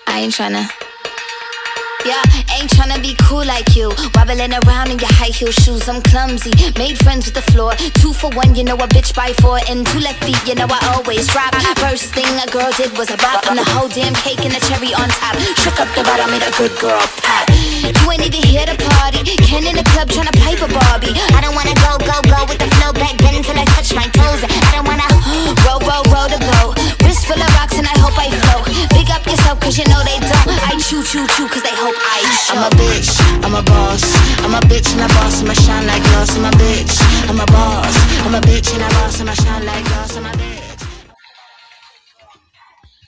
I ain't tryna. Yeah, ain't tryna be cool like you. Wobbling around in your high heel shoes, I'm clumsy. Made friends with the floor. 2 for 1, you know a bitch by 4. And 2 left feet, you know I always drop. First thing a girl did was a bop. And the whole damn cake and the cherry on top. Shook up the bottom, made a good girl pop. You ain't even here to party. Ken in the club tryna pipe a Barbie. I don't wanna go with the flow back then until I touch my toes. I don't wanna row the boat. Wrist full of rocks and I hope I float. Big up yourself cause you know they don't. I chew cause they hope I show. I'm a bitch, I'm a boss. I'm a bitch and a boss, I'ma shine like glass. I'm a bitch, I'm a boss. I'm a bitch and a boss, I'ma shine like glass. I'm a bitch.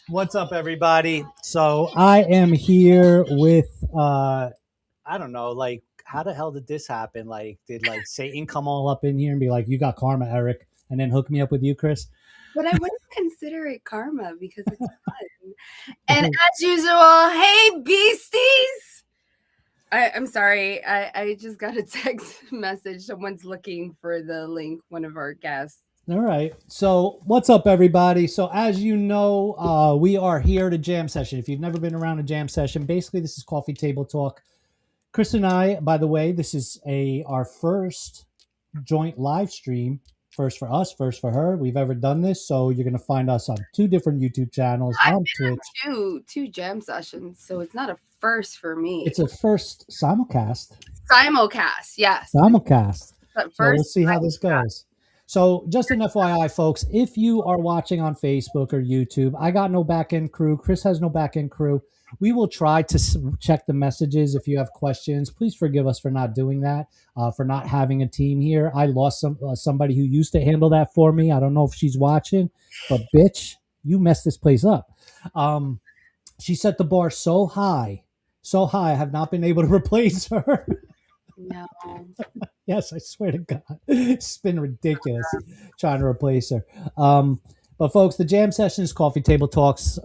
What's up, everybody? So I am here with I don't know, like, how the hell did this happen? Like, did like Satan come all up in here and be like, "You got karma, Eric," and then hook me up with you, Chris? But I wouldn't consider it karma because it's fun. And as usual, hey beasties! I'm sorry. I just got a text message. Someone's looking for the link, one of our guests. All right. So what's up, everybody? So as you know, we are here at a jam session. If you've never been around a jam session, basically this is coffee table talk. Chris and I, by the way, this is our first joint live stream. First for us, first for her. We've ever done this. So you're going to find us on 2 different YouTube channels, on Twitch. Two jam sessions. So it's not a first for me. It's a first simulcast. Simulcast, yes. Simulcast. But first, so we'll see how this goes. So just an FYI, folks, if you are watching on Facebook or YouTube, I got no back-end crew. Chris has no back-end crew. We will try to check the messages. If you have questions, please forgive us for not doing that, for not having a team here. I lost somebody who used to handle that for me. I don't know if she's watching, but bitch, you messed this place up. She set the bar so high, I have not been able to replace her. No. Yes, I swear to God. It's been ridiculous trying to replace her. But folks, the jam session is Coffee Table Talks.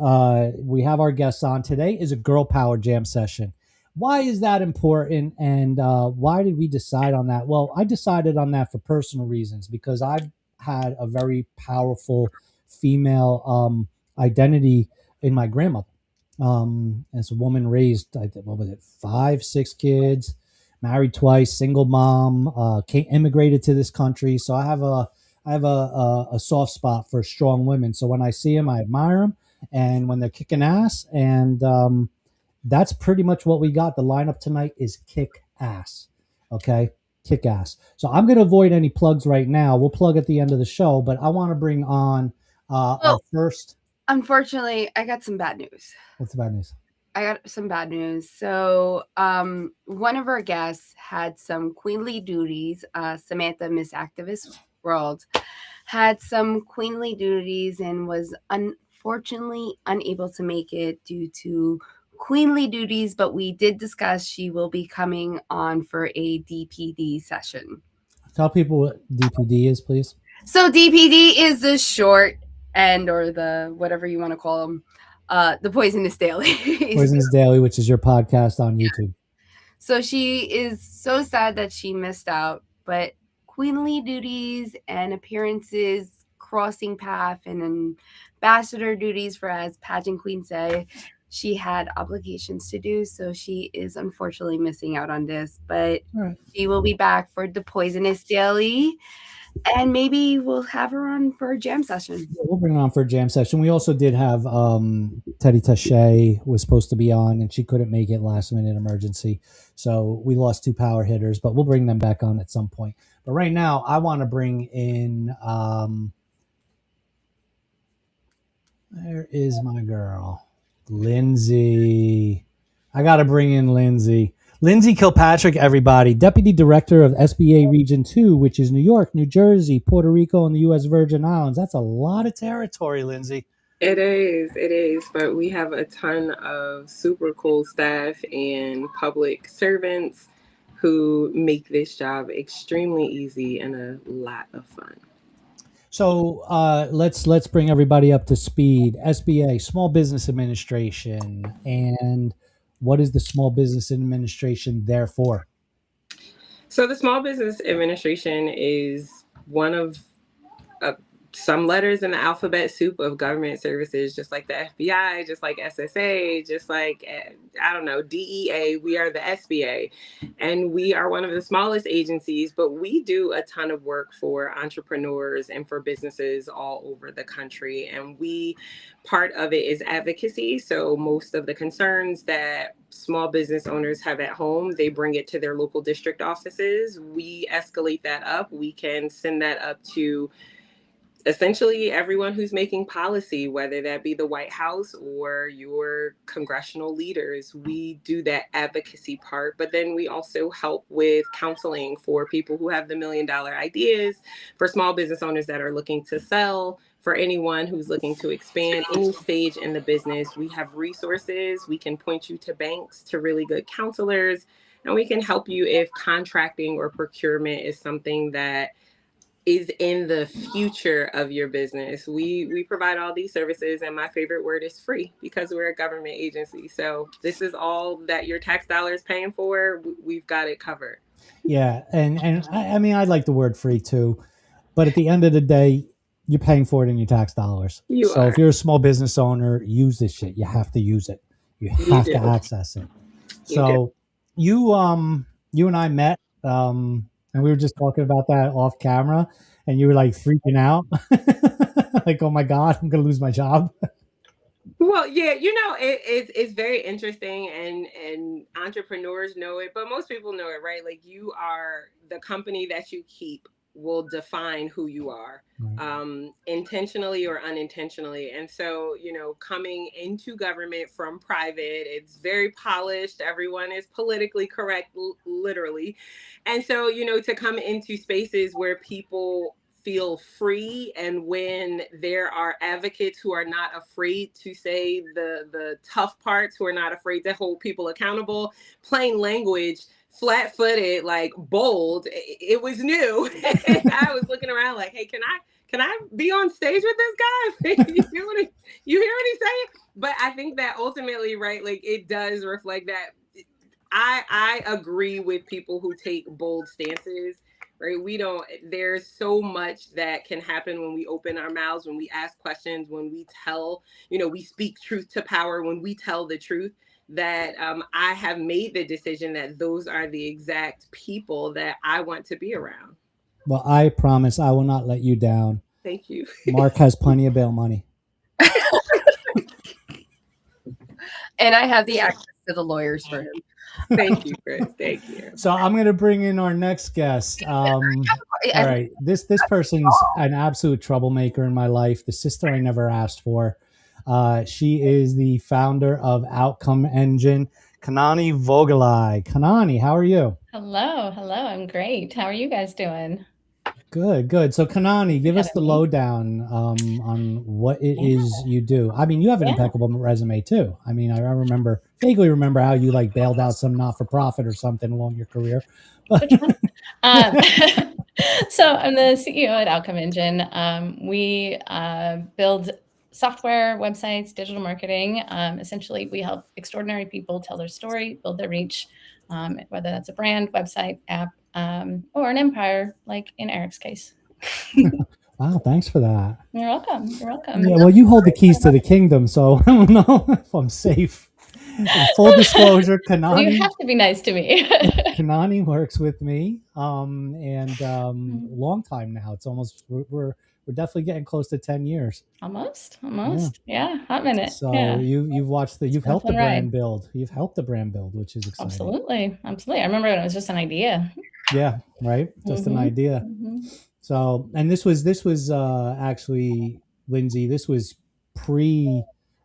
We have our guests on. Today is a girl power jam session. Why is that important? And why did we decide on that? Well, I decided on that for personal reasons because I've had a very powerful female identity in my grandmother. As a woman raised, I think, 5, 6 kids, married twice, single mom, immigrated to this country. So I have a soft spot for strong women. So when I see them, I admire them, and when they're kicking ass, and that's pretty much what we got. The lineup tonight is kick ass. Okay, kick ass. So I'm going to avoid any plugs right now. We'll plug at the end of the show, but I want to bring on our first. Unfortunately, I got some bad news. What's the bad news? I got some bad news. So one of our guests had some queenly duties. Samantha, Miss Activist World, had some queenly duties and was unfortunately unable to make it due to queenly duties. But we did discuss she will be coming on for a DPD session. Tell people what DPD is, please. So DPD is the short end, or the whatever you want to call them. The Poisonous Daily. Poisonous Daily, which is your podcast on YouTube. So she is so sad that she missed out, but queenly duties and appearances, crossing path, and ambassador duties, for, as pageant queens say, she had obligations to do. So she is unfortunately missing out on this, but she will be back for the Poisonous Daily. And maybe we'll have her on for a jam session. We'll bring her on for a jam session. We also did have Teddy Taché was supposed to be on, and she couldn't make it, last minute emergency. So we lost 2 power hitters, but we'll bring them back on at some point. But right now, I want to bring in, where is my girl? Lindsay. I got to bring in Lindsay. Lindsay Kilpatrick, everybody, Deputy Director of SBA Region 2, which is New York, New Jersey, Puerto Rico, and the U.S. Virgin Islands. That's a lot of territory, Lindsay. It is. But we have a ton of super cool staff and public servants who make this job extremely easy and a lot of fun. So let's bring everybody up to speed. SBA, Small Business Administration, and what is the Small Business Administration there for? So the Small Business Administration is one of some letters in the alphabet soup of government services, just like the FBI, just like SSA, just like, I don't know, DEA. We are the SBA. And we are one of the smallest agencies, but we do a ton of work for entrepreneurs and for businesses all over the country. And part of it is advocacy. So most of the concerns that small business owners have at home, they bring it to their local district offices. We escalate that up. We can send that up to essentially everyone who's making policy, whether that be the White House or your congressional leaders. We do that advocacy part, but then we also help with counseling for people who have the $1 million ideas, for small business owners that are looking to sell, for anyone who's looking to expand any stage in the business. We have resources. We can point you to banks, to really good counselors, and we can help you if contracting or procurement is something that is in the future of your business. We provide all these services, and my favorite word is free, because we're a government agency. So this is all that your tax dollars paying for. We've got it covered. Yeah, and I mean, I like the word free too, but at the end of the day, you're paying for it in your tax dollars. So if you're a small business owner, use this shit. You have to use it. You have to access it. So you and I met, and we were just talking about that off camera, and you were like freaking out, like, oh my God, I'm gonna lose my job. Well, yeah, it's very interesting, and entrepreneurs know it, but most people know it, right? Like, you are the company that you keep will define who you are, intentionally or unintentionally. And so, coming into government from private, it's very polished. Everyone is politically correct, literally. And so, to come into spaces where people feel free, and when there are advocates who are not afraid to say the tough parts, who are not afraid to hold people accountable, plain language, flat-footed, like bold, it was new. I was looking around like, hey, can I be on stage with this guy? You hear what he's saying? But I think that ultimately, right, like, it does reflect that. I agree with people who take bold stances, right? There's so much that can happen when we open our mouths, when we ask questions, when we tell, we speak truth to power, when we tell the truth, that I have made the decision that those are the exact people that I want to be around. Well, I promise I will not let you down. Thank you. Mark has plenty of bail money. And I have the access to the lawyers for him. Thank you, Chris. Thank you. So I'm going to bring in our next guest. All right. This person's an absolute troublemaker in my life. The sister I never asked for. She is the founder of Outcome Engine, Kanani Vogelai. Kanani, how are you? Hello. I'm great. How are you guys doing? Good. So Kanani, give us the lowdown on what it is you do. I mean, you have an impeccable resume too. I mean, I vaguely remember how you like bailed out some not-for-profit or something along your career. So I'm the CEO at Outcome Engine. We build software, websites, digital marketing. Essentially, we help extraordinary people tell their story, build their reach, whether that's a brand, website, app, or an empire, like in Eric's case. Wow, thanks for that. You're welcome. Yeah, well, you hold the keys to the kingdom, so I don't know if I'm safe. In full disclosure, Kanani. You have to be nice to me. Kanani works with me, and long time now. It's almost we're definitely getting close to 10 years. Almost. Yeah, hot minute. So yeah. you've helped the brand build. You've helped the brand build, which is exciting. Absolutely. I remember when it was just an idea. Yeah, right. Just an idea. So, and this was actually, Lindsay, this was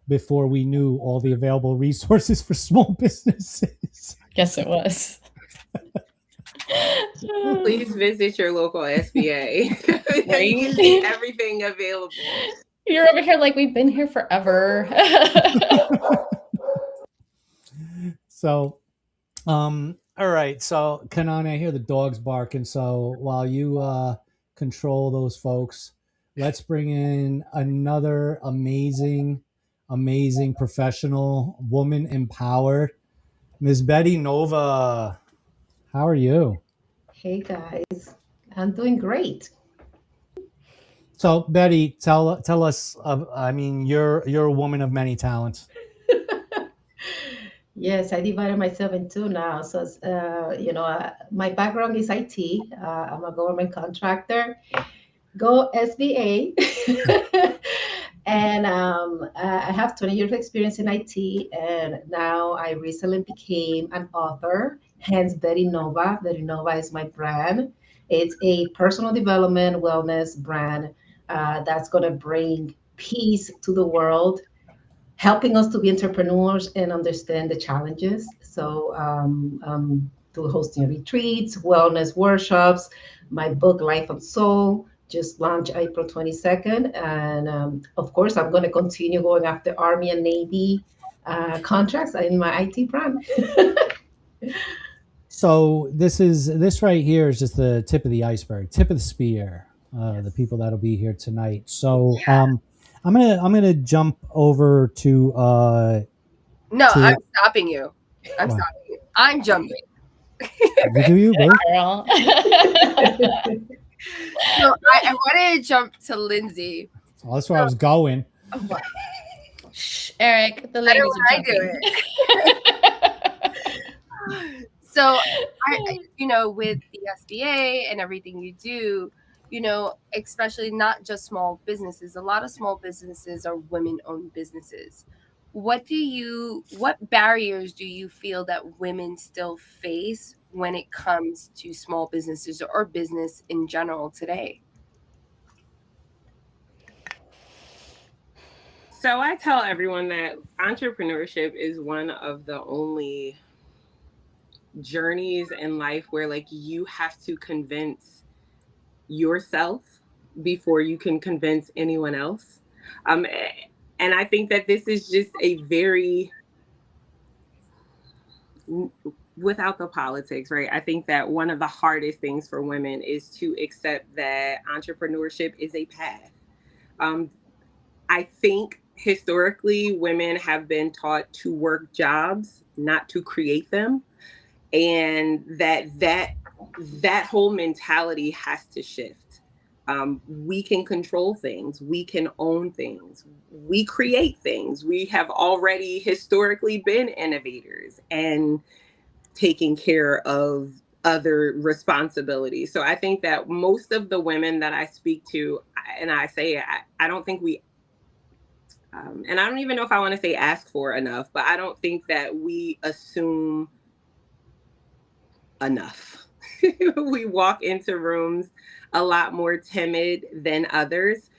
before we knew all the available resources for small businesses. Yes, it was. Please visit your local SBA. You can see everything available. You're over here like we've been here forever. So, all right. So, Kanani, I hear the dogs barking. So while you control those folks, let's bring in another amazing professional woman empowered, Ms. Betty Nova. How are you? Hey guys, I'm doing great. So Betty, tell us. I mean, you're a woman of many talents. Yes, I divided myself in two now. So, my background is IT. I'm a government contractor. Go SBA. And I have 20 years of experience in IT. And now I recently became an author, hence Betty Nova. Betty Nova is my brand. It's a personal development wellness brand that's going to bring peace to the world, helping us to be entrepreneurs and understand the challenges. So, to hosting retreats, wellness workshops, my book Life and Soul just launched April 22nd, and of course, I'm going to continue going after Army and Navy contracts in my IT brand. So this right here is just the tip of the iceberg, tip of the spear. The people that'll be here tonight. So I'm gonna jump over to No, to I'm stopping you. I'm Wow. stopping you. I'm jumping. You do you, babe? Girl. So I wanted to jump to Lindsay. Oh, that's where I was going. Oh, what? Shh, Eric, the Better ladies when are I do jumping. So with the SBA and everything you do, especially not just small businesses, a lot of small businesses are women-owned businesses. What barriers do you feel that women still face when it comes to small businesses or business in general today? So I tell everyone that entrepreneurship is one of the only journeys in life where like you have to convince yourself before you can convince anyone else. Um, and I think that this is just a very, without the politics, right? I think that one of the hardest things for women is to accept that entrepreneurship is a path. I think historically women have been taught to work jobs, not to create them, and that whole mentality has to shift. We can control things, we can own things, we create things. We have already historically been innovators and taking care of other responsibilities. So I think that most of the women that I speak to, and I don't think we and I don't even know if I want to say ask for enough, but I don't think that we assume enough. We walk into rooms a lot more timid than others.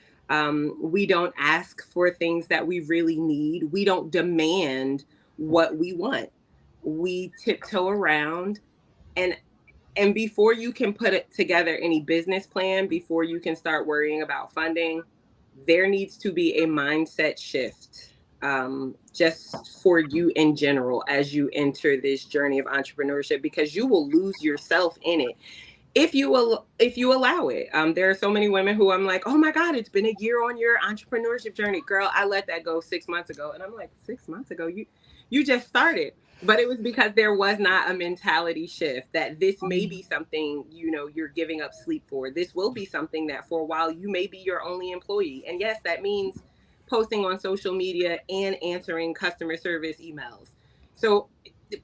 We don't ask for things that we really need. We don't demand what we want. We tiptoe around, and before you can put it together any business plan, before you can start worrying about funding, there needs to be a mindset shift, just for you in general as you enter this journey of entrepreneurship, because you will lose yourself in it if you allow it. There are so many women who I'm like, oh my God, it's been a year on your entrepreneurship journey. Girl, I let that go 6 months ago. And I'm like, 6 months ago, you just started. But it was because there was not a mentality shift that this may be something, you're giving up sleep for. This will be something that for a while you may be your only employee. And yes, that means posting on social media and answering customer service emails. So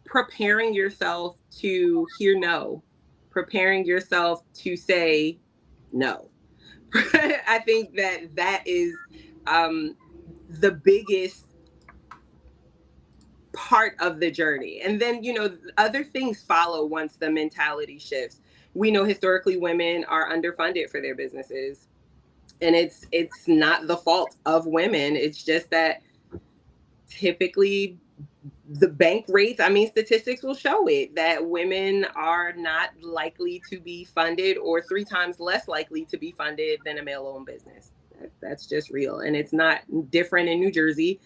preparing yourself to hear no, preparing yourself to say no. I think that is the biggest part of the journey. And then, other things follow once the mentality shifts. We know historically women are underfunded for their businesses. And it's not the fault of women. It's just that typically the bank rates, statistics will show it, that women are not likely to be funded, or 3 times less likely to be funded than a male-owned business. That's just real. And it's not different in New Jersey.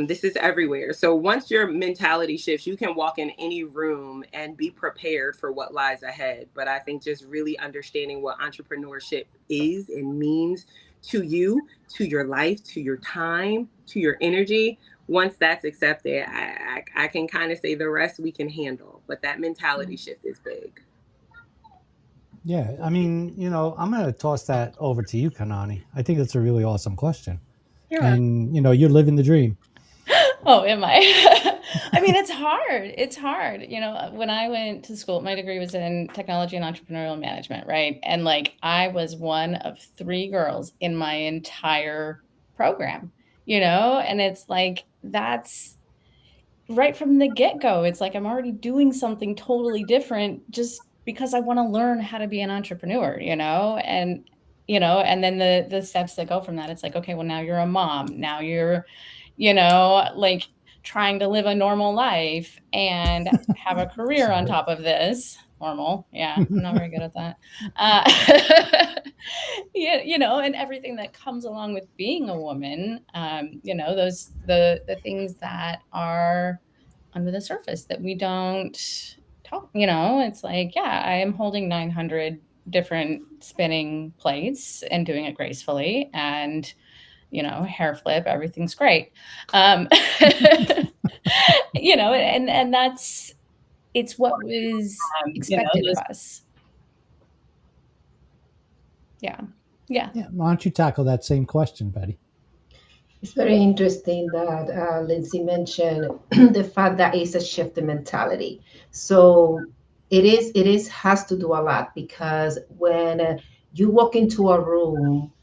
This is everywhere. So once your mentality shifts, you can walk in any room and be prepared for what lies ahead. But I think just really understanding what entrepreneurship is and means to you, to your life, to your time, to your energy, once that's accepted, I can kind of say the rest we can handle. But that mentality shift is big. Yeah, I mean, I'm going to toss that over to you, Kanani. I think that's a really awesome question. Yeah. And, you're living the dream. Oh, am I? I mean, it's hard. It's hard. When I went to school, my degree was in technology and entrepreneurial management, right? And like I was one of 3 girls in my entire program, and it's like that's right from the get-go. It's like I'm already doing something totally different just because I want to learn how to be an entrepreneur, and then the steps that go from that. It's like, okay, well, now you're a mom. Now you're like trying to live a normal life and have a career on top of this. Normal. Yeah, I'm not very good at that. Yeah, and everything that comes along with being a woman, those the things that are under the surface that we don't talk, it's like, yeah, I am holding 900 different spinning plates and doing it gracefully, and hair flip, everything's great. And it's what was expected of us. Yeah. Yeah, why don't you tackle that same question, Betty? It's very interesting that Lindsay mentioned the fact that it's a shift in mentality. So it is has to do a lot because when you walk into a room,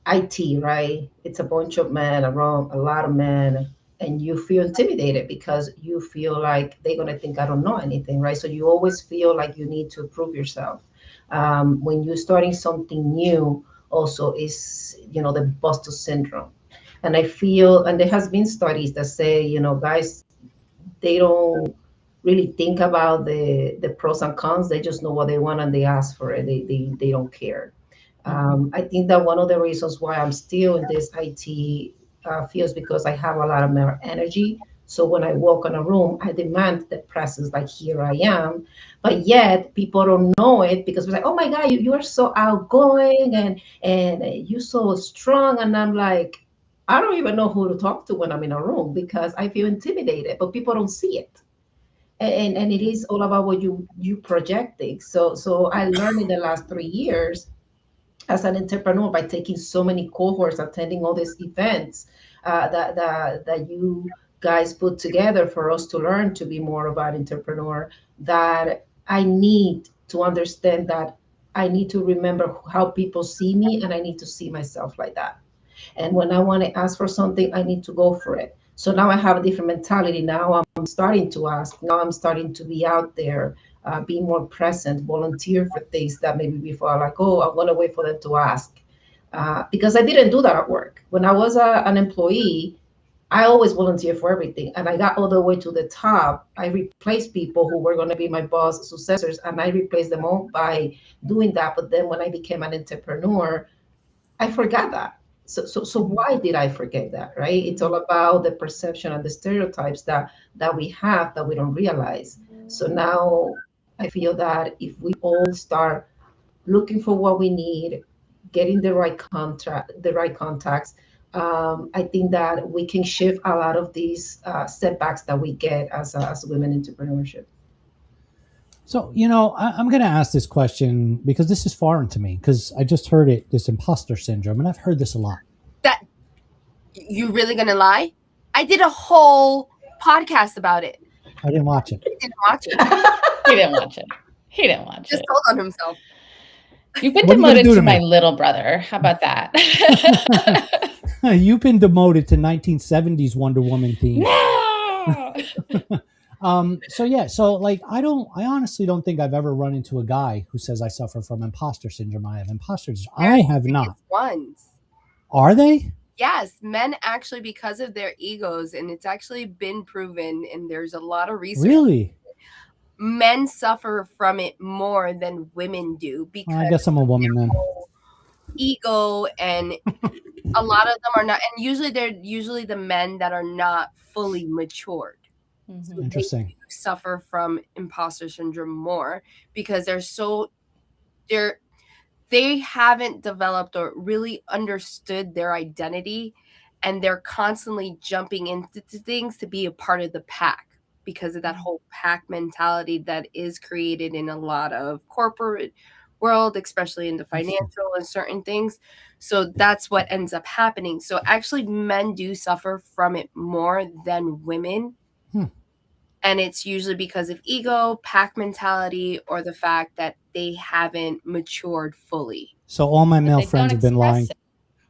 IT, right? It's a bunch of men around, a lot of men, and you feel intimidated because you feel like they're gonna think I don't know anything, right? So you always feel like you need to prove yourself. When you're starting something new, also is the imposter syndrome. And I feel, and there has been studies that say, guys, they don't really think about the pros and cons. They just know what they want and they ask for it. They don't care. I think that one of the reasons why I'm still in this IT field is because I have a lot of more energy. So when I walk in a room, I demand the presence, like here I am. But yet people don't know it because we're like, oh my God, you are so outgoing and you're so strong. And I'm like, I don't even know who to talk to when I'm in a room because I feel intimidated, but people don't see it. And it is all about what you projecting. So I learned in the last 3 years as an entrepreneur by taking so many cohorts, attending all these events that you guys put together for us to learn to be more about entrepreneur, that I need to understand that I need to remember how people see me and I need to see myself like that. And when I want to ask for something, I need to go for it. So now I have a different mentality. Now I'm starting to ask. Now I'm starting to be out there, be more present, volunteer for things that maybe before I'm like, oh, I'm going to wait for them to ask. Because I didn't do that at work. When I was an employee, I always volunteer for everything. And I got all the way to the top. I replaced people who were going to be my boss successors, and I replaced them all by doing that. But then when I became an entrepreneur, I forgot that. So why did I forget that, right? It's all about the perception and the stereotypes that we have that we don't realize. So now I feel that if we all start looking for what we need, getting the right contacts, I think that we can shift a lot of these setbacks that we get as women entrepreneurship. So, I'm going to ask this question because this is foreign to me because I just heard it, this imposter syndrome, and I've heard this a lot. That you really gonna lie? I did a whole podcast about it. I didn't watch it. He didn't watch it. He didn't watch it. He didn't watch Just it. told on himself. You've been What are you gonna demoted do to to my me? little brother. How about that? You've been demoted to 1970s Wonder Woman theme. No! So like I honestly don't think I've ever run into a guy who says I suffer from imposter syndrome. I have imposter syndrome. I have not. Ones. Are they? Yes, men actually, because of their egos, and it's actually been proven, and there's a lot of research. Really? Men suffer from it more than women do because I guess I'm a woman then. ego, and a lot of them are not, and they're usually the men that are not fully matured. Mhm. They Interesting. suffer from imposter syndrome more because they haven't developed or really understood their identity, and they're constantly jumping into things to be a part of the pack because of that whole pack mentality that is created in a lot of corporate world, especially in the financial and certain things. So that's what ends up happening. So actually, men do suffer from it more than women. And it's usually because of ego, pack mentality, or the fact that they haven't matured fully. So all my But male they friends don't have been lying. express it.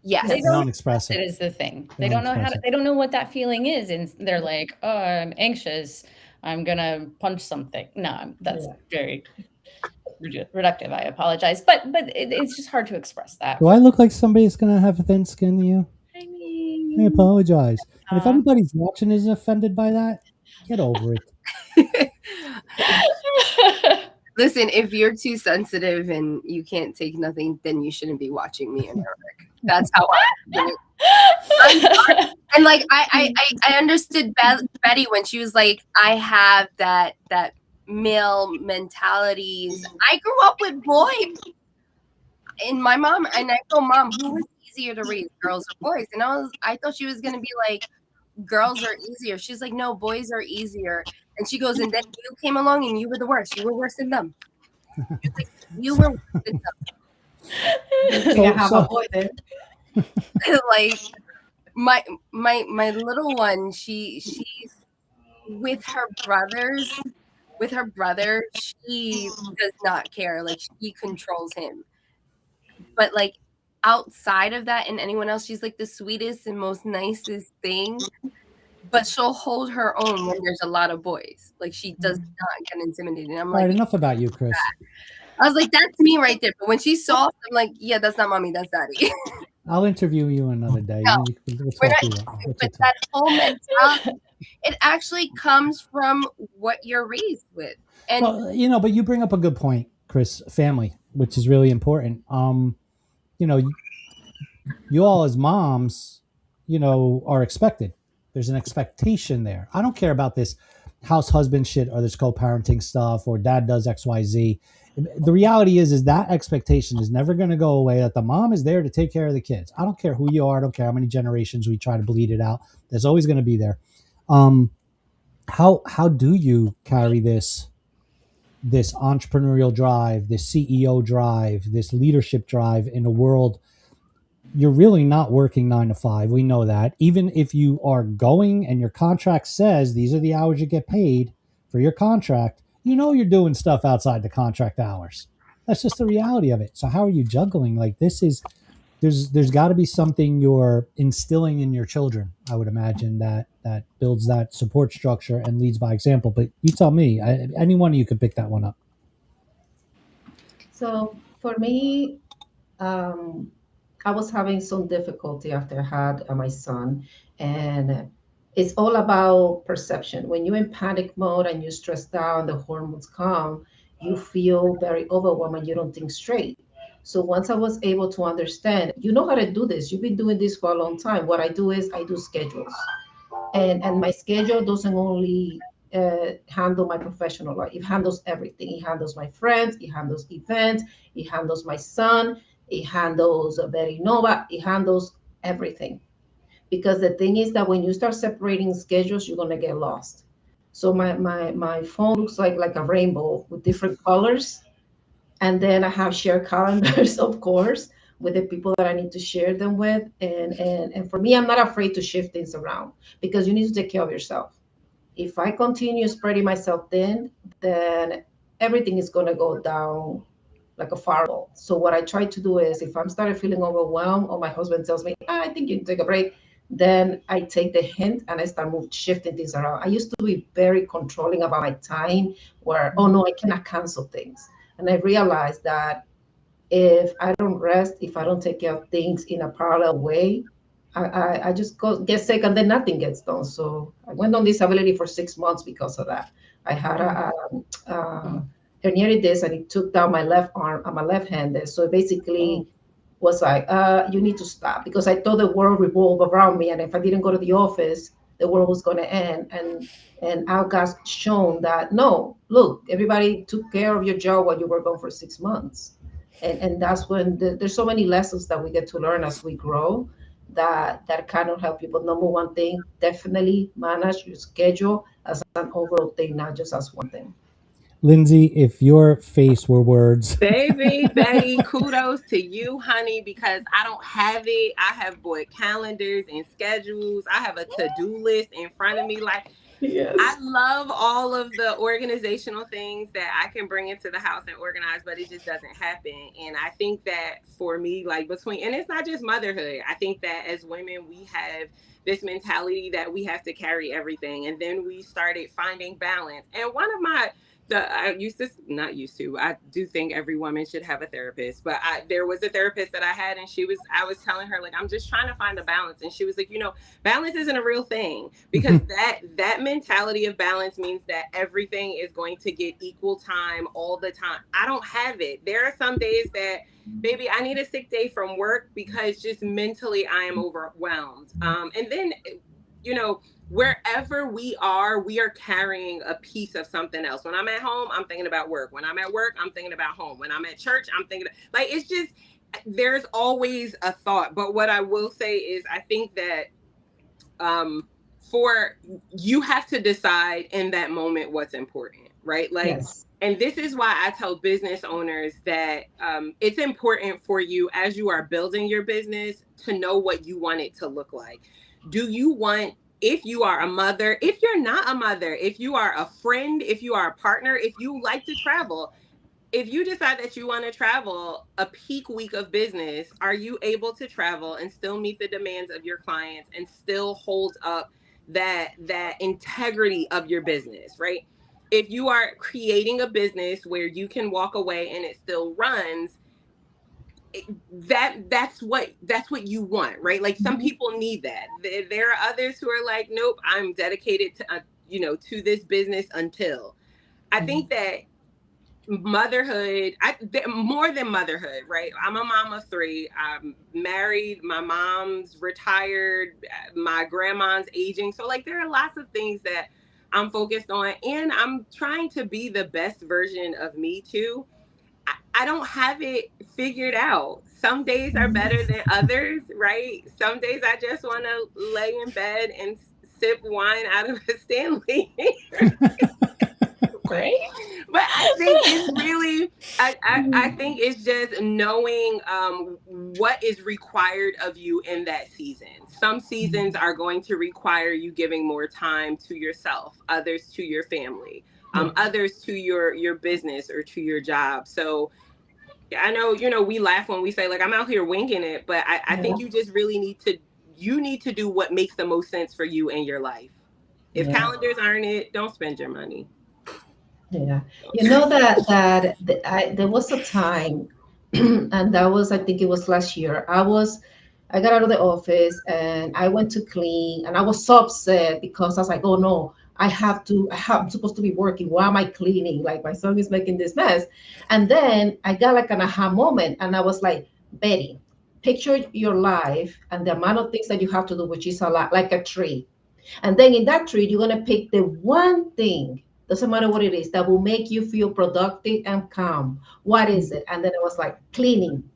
Yes. They don't express It it. is the thing. They They don't don't know how express to, it. they don't know what that feeling is. And they're like, oh, I'm anxious. I'm going to punch something. No, that's Yeah. very reductive. I apologize. But it's just hard to express that. Do I look like somebody's gonna have thin skin to you? I I mean, apologize. And if anybody's watching is offended by that, get over it. Listen, if you're too sensitive and you can't take nothing, then you shouldn't be watching me and Eric. That's how I do it. I'm sorry. And like I understood Betty when she was like, I have that male mentalities. I grew up with boys. And my mom, and I told mom, who was easier to raise, girls or boys? And I thought she was gonna be like, girls are easier. She's like, no, boys are easier. And she goes, and then you came along and you were the worst. You were worse than them. She's like, you were worse than Good thing I have a boy then. them. Like my little one, she's with her brothers. With her brother, she does not care. Like she controls him. But like outside of that and anyone else, she's like the sweetest and most nicest thing. But she'll hold her own when there's a lot of boys. Like she does not get intimidated. I'm All like, right, enough about you, Chris. I was like, that's me right there. But when she's soft, I'm like, yeah, that's not mommy, that's daddy. I'll interview you another day. No, We'll we're talk not- to you. but that whole mentality, it actually comes from what you're raised with. And Well, but you bring up a good point, Chris. Family, which is really important. You all as moms, are expected. There's an expectation there. I don't care about this house husband shit or this co-parenting stuff or dad does XYZ. The reality is that expectation is never going to go away, that the mom is there to take care of the kids. I don't care who you are. I don't care how many generations we try to bleed it out. There's always going to be there. How do you carry this entrepreneurial drive, this CEO drive, this leadership drive in a world you're really not working 9 to 5? We know that. Even if you are going and your contract says these are the hours you get paid for your contract, you're doing stuff outside the contract hours. That's just the reality of it. So how are you juggling? Like there's got to be something you're instilling in your children, I would imagine, that builds that support structure and leads by example. But you tell me, any one of you could pick that one up. So for me, I was having some difficulty after I had my son, and it's all about perception. When you're in panic mode and you're stressed out, the hormones come, you feel very overwhelmed and you don't think straight. So once I was able to understand, you know how to do this. You've been doing this for a long time. What I do is I do schedules, and my schedule doesn't only handle my professional life. It handles everything. It handles my friends. It handles events. It handles my son. It handles Betty Nova. It handles everything. Because the thing is that when you start separating schedules, you're gonna get lost. So my phone looks like a rainbow with different colors. And then I have shared calendars, of course, with the people that I need to share them with. And for me, I'm not afraid to shift things around because you need to take care of yourself. If I continue spreading myself thin, then everything is going to go down like a fireball. So what I try to do is if I'm started feeling overwhelmed or my husband tells me, I think you can take a break, then I take the hint and I start shifting things around. I used to be very controlling about my time where, oh no, I cannot cancel things. And I realized that if I don't rest, if I don't take care of things in a parallel way, I just get sick and then nothing gets done. So I went on disability for 6 months because of that. I had a herniated disc and it took down my left arm. I'm a left-handed. So basically was like, you need to stop because I thought the world revolved around me. And if I didn't go to the office, the world was going to end. And our God's shown that, no, look, everybody took care of your job while you were gone for 6 months. And that's when there's so many lessons that we get to learn as we grow that kind of help you. But number one thing, definitely manage your schedule as an overall thing, not just as one thing. Lindsay, if your face were words. Baby Betty, kudos to you, honey, because I don't have it. I have bought calendars and schedules. I have a to-do list in front of me. Like, I Yes. love all of the organizational things that I can bring into the house and organize, but it just doesn't happen. And I think that for me, like and it's not just motherhood. I think that as women, we have this mentality that we have to carry everything. And then we started finding balance. And one of my I used to not used to. I do think every woman should have a therapist, but there was a therapist that I had, and I was telling her like I'm just trying to find a balance, and she was like, balance isn't a real thing because that mentality of balance means that everything is going to get equal time all the time. I don't have it. There are some days that baby I need a sick day from work because just mentally I am overwhelmed. And then wherever we are carrying a piece of something else. When I'm at home, I'm thinking about work. When I'm at work, I'm thinking about home. When I'm at church, I'm thinking like it's just there's always a thought. But what I will say is I think that for you have to decide in that moment what's important, right? Like Yes. and this is why I tell business owners that it's important for you as you are building your business to know what you want it to look like. Do you want, if you are a mother, if you're not a mother, if you are a friend, if you are a partner, if you like to travel, if you decide that you want to travel a peak week of business, are you able to travel and still meet the demands of your clients and still hold up that integrity of your business, right? If you are creating a business where you can walk away and it still runs, that's what you want, right? Like some people need that. There are others who are like, nope, I'm dedicated to to this business until. I think that motherhood, more than motherhood, right? I'm a mom of 3. I'm married, my mom's retired, my grandma's aging, so like there are lots of things that I'm focused on, and I'm trying to be the best version of me too. I don't have it figured out. Some days are better than others, right? Some days I just want to lay in bed and sip wine out of a Stanley. Great. But I think it's really, I think it's just knowing what is required of you in that season. Some seasons are going to require you giving more time to yourself, others to your family, others to your business or to your job. So I know, we laugh when we say like I'm out here winging it, but I think you just really need to do what makes the most sense for you in your life. If calendars aren't it, don't spend your money. Yeah, you know there was a time, and that was, I think it was last year. I got out of the office and I went to clean, and I was so upset because I was like, oh no, I'm supposed to be working. Why am I cleaning? Like my son is making this mess. And then I got like an aha moment, and I was like, Betty, picture your life and the amount of things that you have to do, which is a lot, like a tree. And then in that tree, you're going to pick the one thing, doesn't matter what it is, that will make you feel productive and calm. What is it? And then it was like cleaning.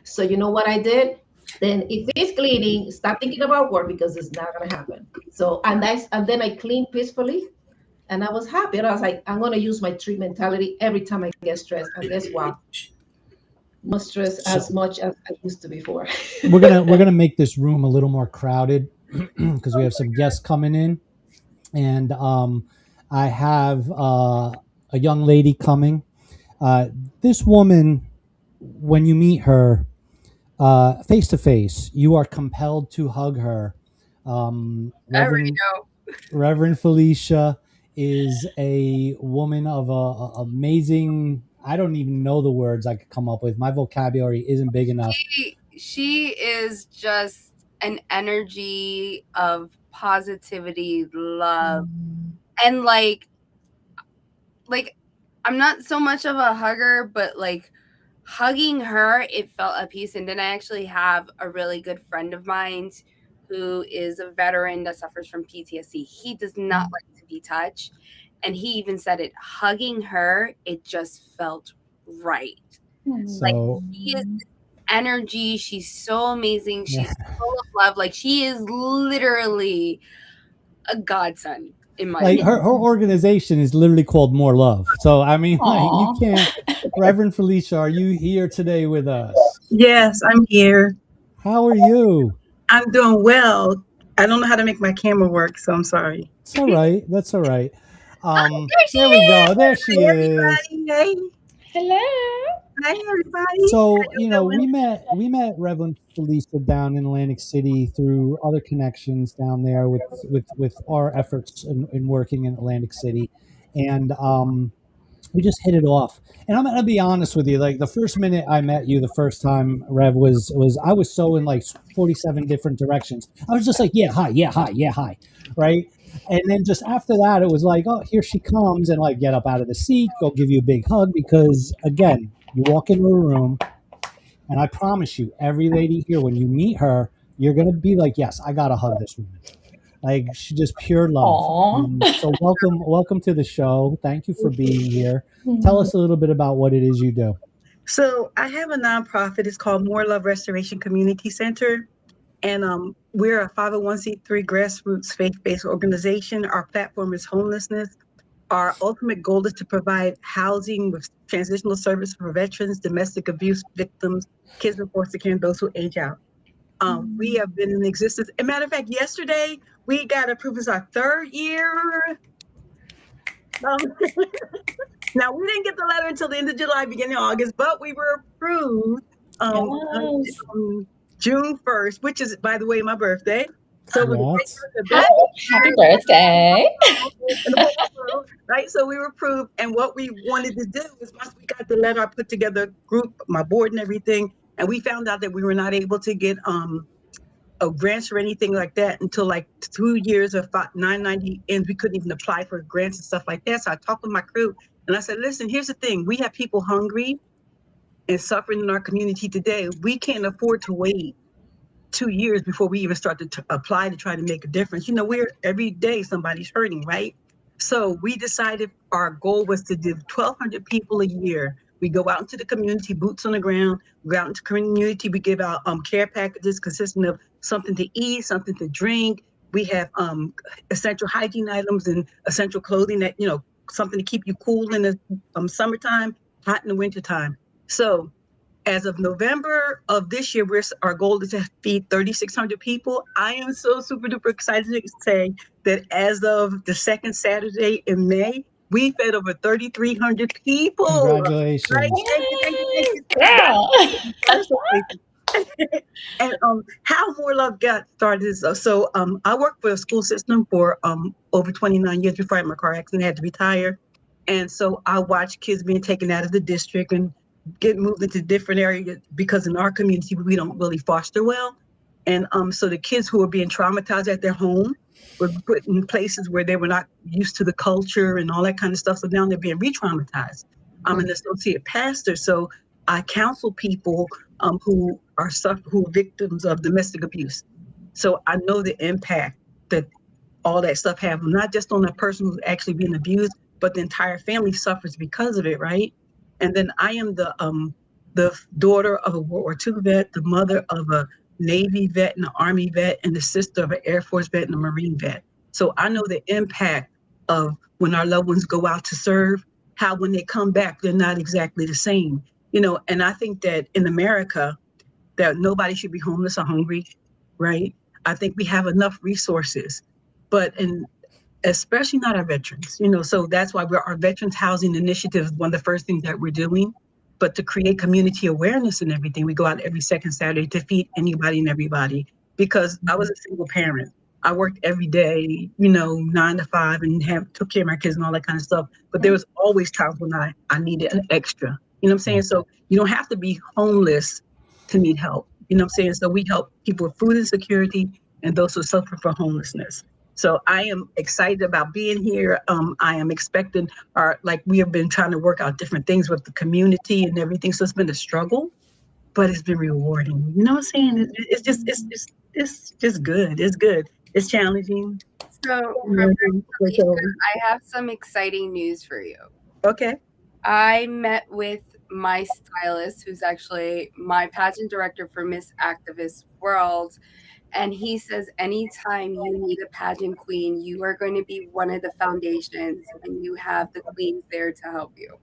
So you know what I did? Then if it's cleaning, stop thinking about work because it's not going to happen. So, and then I cleaned peacefully and I was happy. And I was like, I'm going to use my tree mentality every time I get stressed. And guess what? Not stress as much as I used to before. We're gonna make this room a little more crowded because we have some guests coming in, and I have a young lady coming. This woman, when you meet her face to face, you are compelled to hug her. I already know. Reverend Felicia is a woman of a amazing. I don't even know the words I could come up with. My vocabulary isn't big enough. She is just an energy of positivity, love, and like I'm not so much of a hugger, but like hugging her, it felt a peace. And then I actually have a really good friend of mine who is a veteran that suffers from PTSD. He does not like to be touched. And he even said it, hugging her, it just felt right. Like So she is energy. She's so amazing. She's full of love. Like she is literally a godsend in my Like her organization is literally called More Love. So I mean, like you Aw. can't. Reverend Felicia, are you here today with us? Yes, I'm here. How are you? I'm doing well. I don't know how to make my camera work, so I'm sorry. It's all right. That's all right. there she There we go. is! There she Hi, is. everybody. Hey. Hello. Hi, everybody. So How you doing? we met Reverend Felicia down in Atlantic City through other connections down there with our efforts in working in Atlantic City, and we just hit it off. And I'm gonna be honest with you, like the first minute I met you, the first time, Rev, was I was so in like 47 different directions. I was just like, yeah, hi, yeah, hi, yeah, hi, right? And then just after that, it was like, oh, here she comes, and like get up out of the seat, go give you a big hug, because again, you walk into a room, and I promise you, every lady here, when you meet her, you're gonna be like, yes, I gotta hug this woman. Like she's just pure love. Aw. So welcome to the show. Thank you for being here. Tell us a little bit about what it is you do. So I have a nonprofit. It's called More Love Restoration Community Center. And we're a 501c3 grassroots faith-based organization. Our platform is homelessness. Our ultimate goal is to provide housing with transitional service for veterans, domestic abuse victims, kids in foster care, and those who age out. We have been in existence. As a matter of fact, yesterday we got approved as our 3rd year. Now we didn't get the letter until the end of July, beginning of August, but we were approved Yes. June 1st, which is, by the way, my birthday. So it was a Yes. great Happy birthday. right? So we were approved, and what we wanted to do is once we got the letter, I put together a group, my board and everything, and we found out that we were not able to get grants or anything like that until like 2 years of 990 ends. We couldn't even apply for grants and stuff like that. So I talked with my crew, and I said, listen, here's the thing. We have people hungry and suffering in our community today. We can't afford to wait 2 years before we even start to apply to try to make a difference. You know, every day somebody's hurting, right? So we decided our goal was to do 1,200 people a year. We go out into the community, boots on the ground. We go out into the community. We give out care packages consisting of something to eat, something to drink. We have essential hygiene items and essential clothing that, you know, something to keep you cool in the summertime, hot in the wintertime. So as of November of this year, our goal is to feed 3,600 people. I am so super duper excited to say that as of the 2nd Saturday in May, we fed over 3,300 people. Congratulations. Right? Thank you. Girl. And how More Love got started is so I worked for a school system for over 29 years before I had my car accident. I had to retire, and so I watched kids being taken out of the district and get moved into different areas because in our community we don't really foster well, and so the kids who were being traumatized at their home were put in places where they were not used to the culture and all that kind of stuff. So now they're being re-traumatized. I'm an associate pastor, so I counsel people who are victims of domestic abuse. So I know the impact that all that stuff has, not just on the person who's actually being abused, but the entire family suffers because of it, right? And then I am the daughter of a World War II vet, the mother of a Navy vet and an Army vet, and the sister of an Air Force vet and a Marine vet. So I know the impact of when our loved ones go out to serve, how when they come back, they're not exactly the same. You know, and I think that in America, that nobody should be homeless or hungry, right? I think we have enough resources, but especially not our veterans, you know, so that's why our Veterans Housing Initiative is one of the first things that we're doing. But to create community awareness and everything, we go out every 2nd Saturday to feed anybody and everybody, because I was a single parent. I worked every day, you know, 9 to 5 and took care of my kids and all that kind of stuff. But there was always times when I needed an extra, you know what I'm saying? So you don't have to be homeless to need help, you know what I'm saying? So we help people with food insecurity and those who suffer from homelessness. So I am excited about being here. I am expecting we have been trying to work out different things with the community and everything. So it's been a struggle, but it's been rewarding. You know what I'm saying? It's just good. It's good. It's challenging. So, I have some exciting news for you. Okay. I met with my stylist, who's actually my pageant director for Miss Activist World, And he says, anytime you need a pageant queen, you are going to be one of the foundations, and you have the queens there to help you.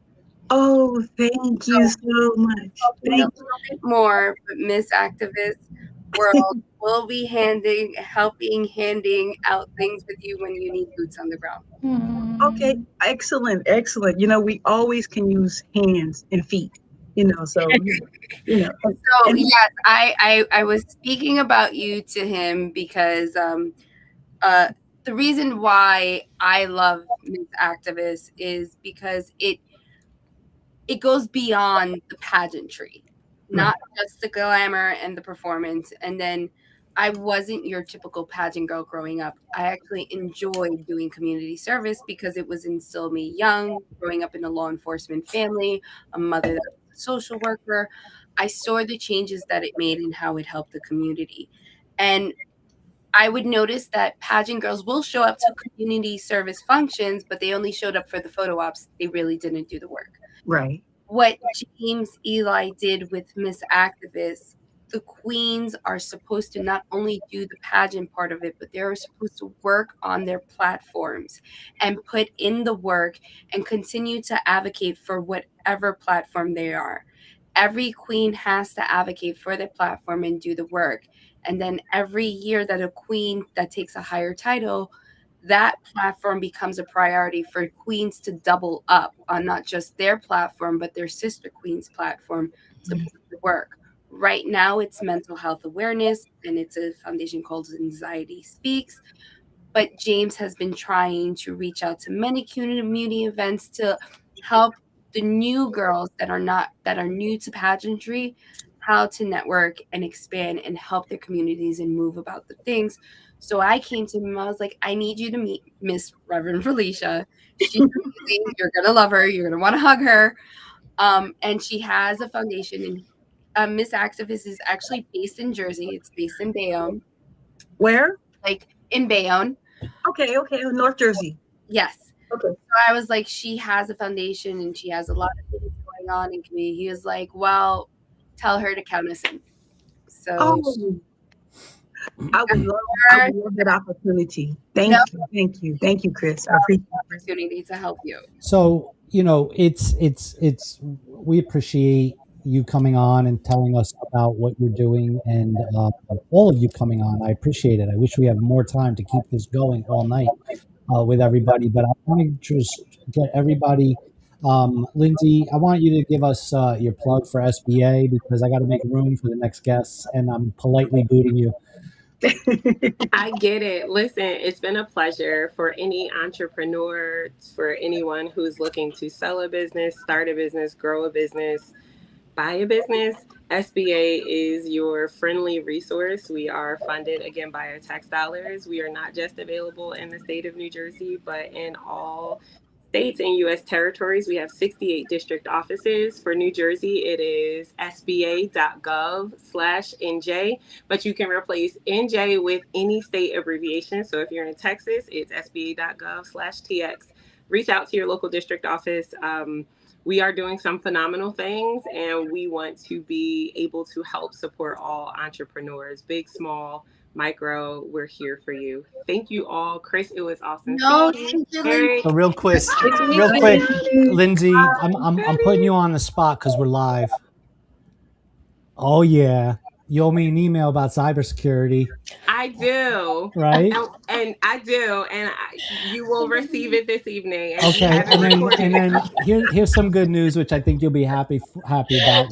Oh, thank you so much. A Thank little bit more, but Miss Activist World will be handing out things with you when you need boots on the ground. Okay, excellent, excellent. We always can use hands and feet, so, So yes, I was speaking about you to him because the reason why I love Miss Activist is because it goes beyond the pageantry, not just the glamour and the performance. And then I wasn't your typical pageant girl growing up. I actually enjoyed doing community service because it was instilled me young, growing up in a law enforcement family, a mother that was a social worker. I saw the changes that it made and how it helped the community. And I would notice that pageant girls will show up to community service functions, but they only showed up for the photo ops. They really didn't do the work. right. What James Eli did with Miss Activist, the queens are supposed to not only do the pageant part of it, but they're supposed to work on their platforms and put in the work and continue to advocate for whatever platform they are. Every queen has to advocate for their platform and do the work. And then every year that a queen that takes a higher title, that platform becomes a priority for queens to double up on not just their platform, but their sister queens platform to put the work. Right now, it's mental health awareness, and it's a foundation called Anxiety Speaks. But James has been trying to reach out to many community events to help the new girls that are new to pageantry, how to network and expand and help their communities and move about the things. So I came to him. I was like, I need you to meet Miss Reverend Felicia. She's amazing. You're gonna love her. You're gonna want to hug her. And she has a foundation. And Miss Activist is actually based in Jersey. It's based in Bayonne, Where? like in Bayonne. Okay, North Jersey. Yes. Okay. So I was like, she has a foundation and she has a lot of things going on in community. He was like, well, tell her to count us in. So Oh, I would love that opportunity. Thank you, Chris. I appreciate it. opportunity to help you. So it's we appreciate you coming on and telling us about what you're doing, and all of you coming on. I appreciate it. I wish we had more time to keep this going all night with everybody, but I want to just get everybody. Lindsay, I want you to give us your plug for SBA because I got to make room for the next guests, and I'm politely booting you. I get it. Listen, it's been a pleasure for any entrepreneur, for anyone who's looking to sell a business, start a business, grow a business, buy a business. SBA is your friendly resource. We are funded again by our tax dollars. We are not just available in the state of New Jersey, but in all states and U.S. territories. We have 68 district offices. For New Jersey, it is sba.gov/NJ, but you can replace NJ with any state abbreviation. So if you're in Texas, it's sba.gov/TX. Reach out to your local district office. We are doing some phenomenal things, and we want to be able to help support all entrepreneurs, big, small, micro. We're here for you. Thank you all. Chris, it was awesome. No, seeing you. Eric, So real quick, Lindsay, I'm putting you on the spot because we're live. Oh yeah, you owe me an email about cybersecurity. I do. Right? And I do, and you will receive it this evening. Okay, and then here's some good news, which I think you'll be happy about.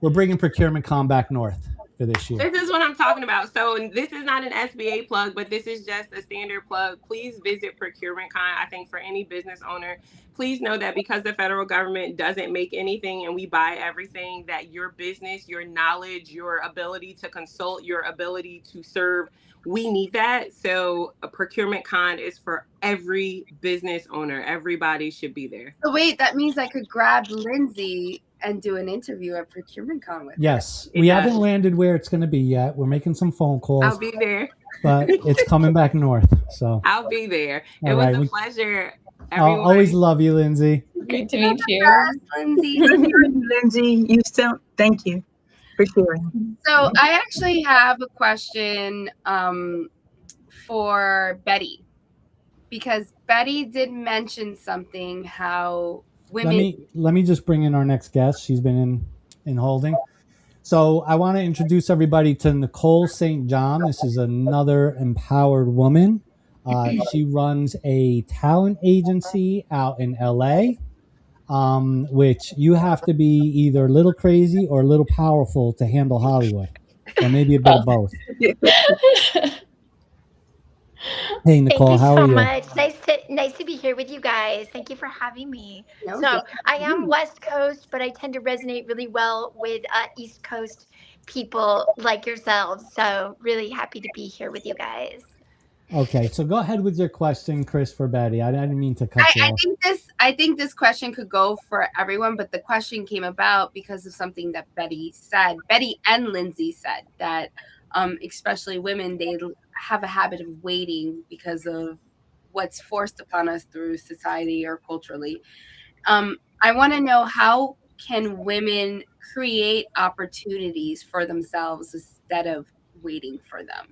We're bringing Procurement Con back north for this year. This is what I'm talking about. So this is not an SBA plug, but this is just a standard plug. Please visit Procurement Con. I think for any business owner, please know that because the federal government doesn't make anything and we buy everything, that your business, your knowledge, your ability to consult, your ability to serve, we need that. So a Procurement Con is for every business owner. Everybody should be there. So wait, that means I could grab Lindsay and do an interview at Procurement Con with her. Yes, we haven't landed where it's going to be yet. We're making some phone calls. I'll be there. But it's coming back north. So I'll be there. It All was right. a pleasure. I'll always love you, Lindsay. Great to meet you. Lindsay. Lindsay, thank you. for sharing. So I actually have a question for Betty, because Betty did mention something how women. Let me just bring in our next guest. She's been in holding. So I want to introduce everybody to Nicole St. John. This is another empowered woman. She runs a talent agency out in LA, which you have to be either a little crazy or a little powerful to handle Hollywood, or maybe a bit of both. Hey, Nicole, Thank you how so are you? much. Nice to be here with you guys. Thank you for having me. No, So I am West Coast, but I tend to resonate really well with East Coast people like yourselves. So really happy to be here with you guys. Okay, so go ahead with your question, Chris, for Betty. I didn't mean to cut you off. I think this question could go for everyone, but the question came about because of something that Betty said. Betty and Lindsay said that especially women, they have a habit of waiting because of what's forced upon us through society or culturally. I want to know, how can women create opportunities for themselves instead of waiting for them?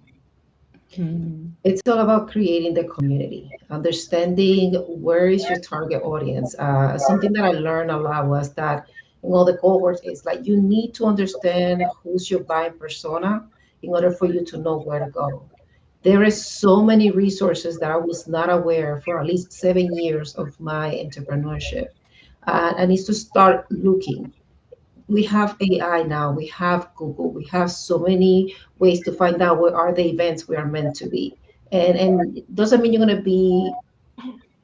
It's all about creating the community, understanding where is your target audience. Something that I learned a lot was that in all the cohorts is like you need to understand who's your buying persona in order for you to know where to go. There is so many resources that I was not aware for at least 7 years of my entrepreneurship. I need to start looking. We have AI now, we have Google, we have so many ways to find out where are the events we are meant to be. And it doesn't mean you're going to be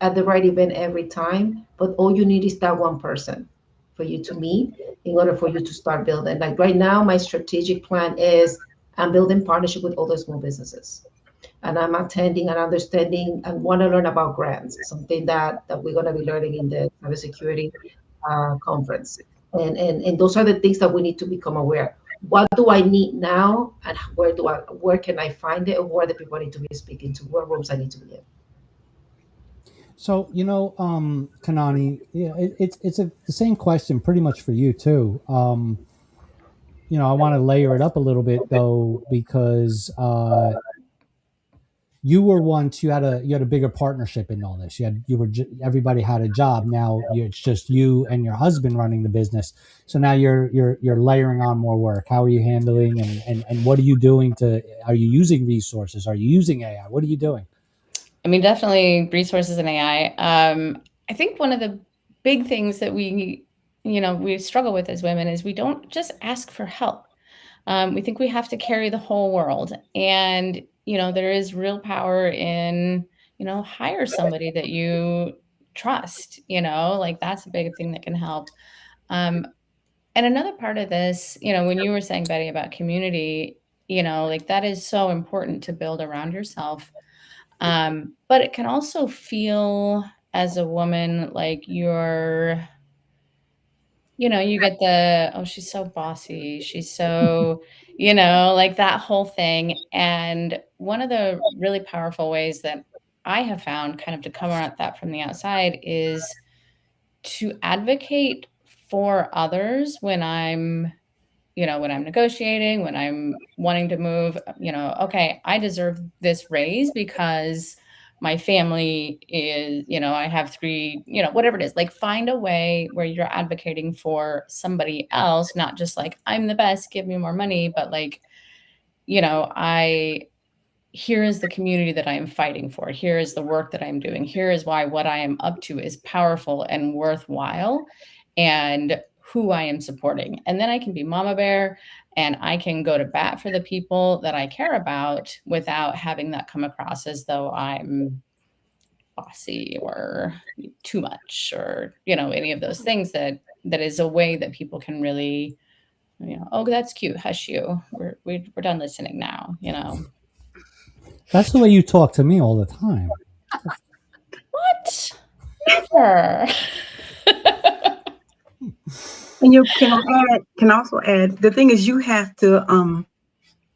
at the right event every time, but all you need is that one person for you to meet in order for you to start building. Like right now, my strategic plan is I'm building partnership with other small businesses. And I'm attending and understanding and want to learn about grants, something that we're going to be learning in the cybersecurity conference. And those are the things that we need to become aware. What do I need now, and where can I find it, or where the people I need to be speaking to, what rooms I need to be in? So Kanani, it's the same question pretty much for you too. I want to layer it up a little bit though, because you were once you had a bigger partnership in all this. Everybody had a job. Now it's just you and your husband running the business. So now you're layering on more work. How are you handling and what are you doing are you using resources? Are you using AI? What are you doing? I mean, definitely resources and AI. I think one of the big things that we struggle with as women is we don't just ask for help. We think we have to carry the whole world. And, there is real power in, hire somebody that you trust, like that's a big thing that can help. And another part of this, when you were saying, Betty, about community, like that is so important to build around yourself. But it can also feel as a woman like you get oh, she's so bossy. She's so, like that whole thing. And one of the really powerful ways that I have found kind of to come at that from the outside is to advocate for others when I'm negotiating, when I'm wanting to move, okay, I deserve this raise because my family is, I have 3, whatever it is, like find a way where you're advocating for somebody else, not just like, I'm the best, give me more money, but like, here is the community that I am fighting for. Here is the work that I'm doing. Here is why what I am up to is powerful and worthwhile and who I am supporting. And then I can be mama bear and I can go to bat for the people that I care about without having that come across as though I'm bossy or too much or, any of those things that is a way that people can really, oh, that's cute. Hush you. We're done listening now, That's the way you talk to me all the time. What? Never. And you can also add, the thing is you have to,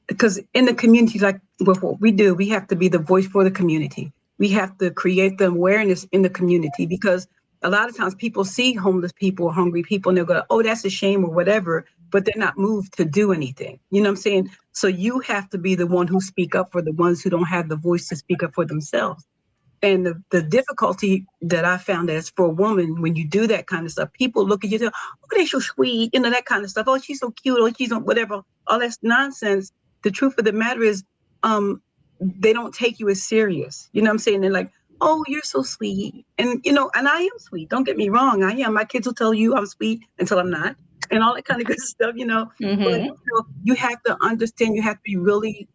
because in the community, like with what we do, we have to be the voice for the community. We have to create the awareness in the community, because a lot of times people see homeless people or hungry people and they'll go, oh, that's a shame or whatever. but they're not moved to do anything. You know what I'm saying? So you have to be the one who speak up for the ones who don't have the voice to speak up for themselves. And the difficulty that I found is for a woman, when you do that kind of stuff, people look at you, oh, they're so sweet, you know, that kind of stuff. Oh, she's so cute. Oh, she's whatever. All that's nonsense. The truth of the matter is, they don't take you as serious. You know what I'm saying? They're like, oh, you're so sweet. And, you know, and I am sweet. Don't get me wrong. I am. My kids will tell you I'm sweet until I'm not, and all that kind of good stuff, you know. Mm-hmm. But you know, you have to understand, you have to be really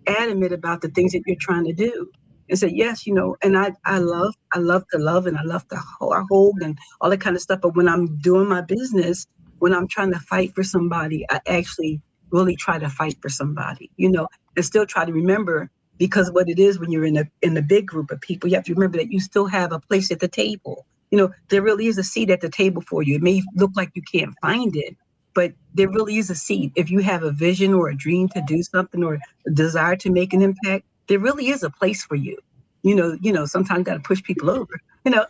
adamant about the things that you're trying to do. And say, yes, you know, and I love to love, and I love to hold and all that kind of stuff. But when I'm doing my business, when I'm trying to fight for somebody, I actually really try to fight for somebody, you know, and still try to remember, because what it is when you're in a big group of people, you have to remember that you still have a place at the table. You know, there really is a seat at the table for you. It may look like you can't find it, but there really is a seat. If you have a vision or a dream to do something or a desire to make an impact, there really is a place for you. You know, sometimes you got to push people over, you know,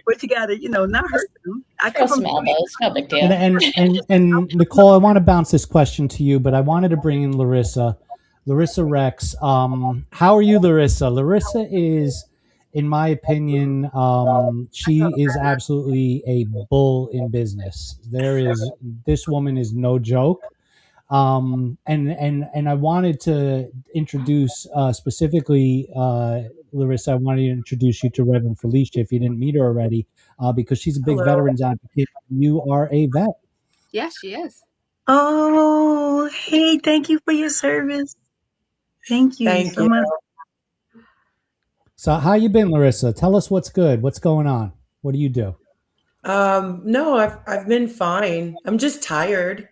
but you got to, you know, not hurt them. I Throw some elbows, no big deal. And Nicole, I want to bounce this question to you, but I wanted to bring in Larissa Rex. How are you, Larissa? Larissa is, in my opinion, she is absolutely a bull in business. This woman is no joke. And I wanted to introduce specifically Larissa. I wanted to introduce you to Reverend Felicia if you didn't meet her already, because she's a big veterans advocate. You are a vet. Yes, she is. Oh, hey, thank you for your service. Thank you so much. So how you been, Larissa? Tell us what's good. What's going on? What do you do? No, I've been fine. I'm just tired.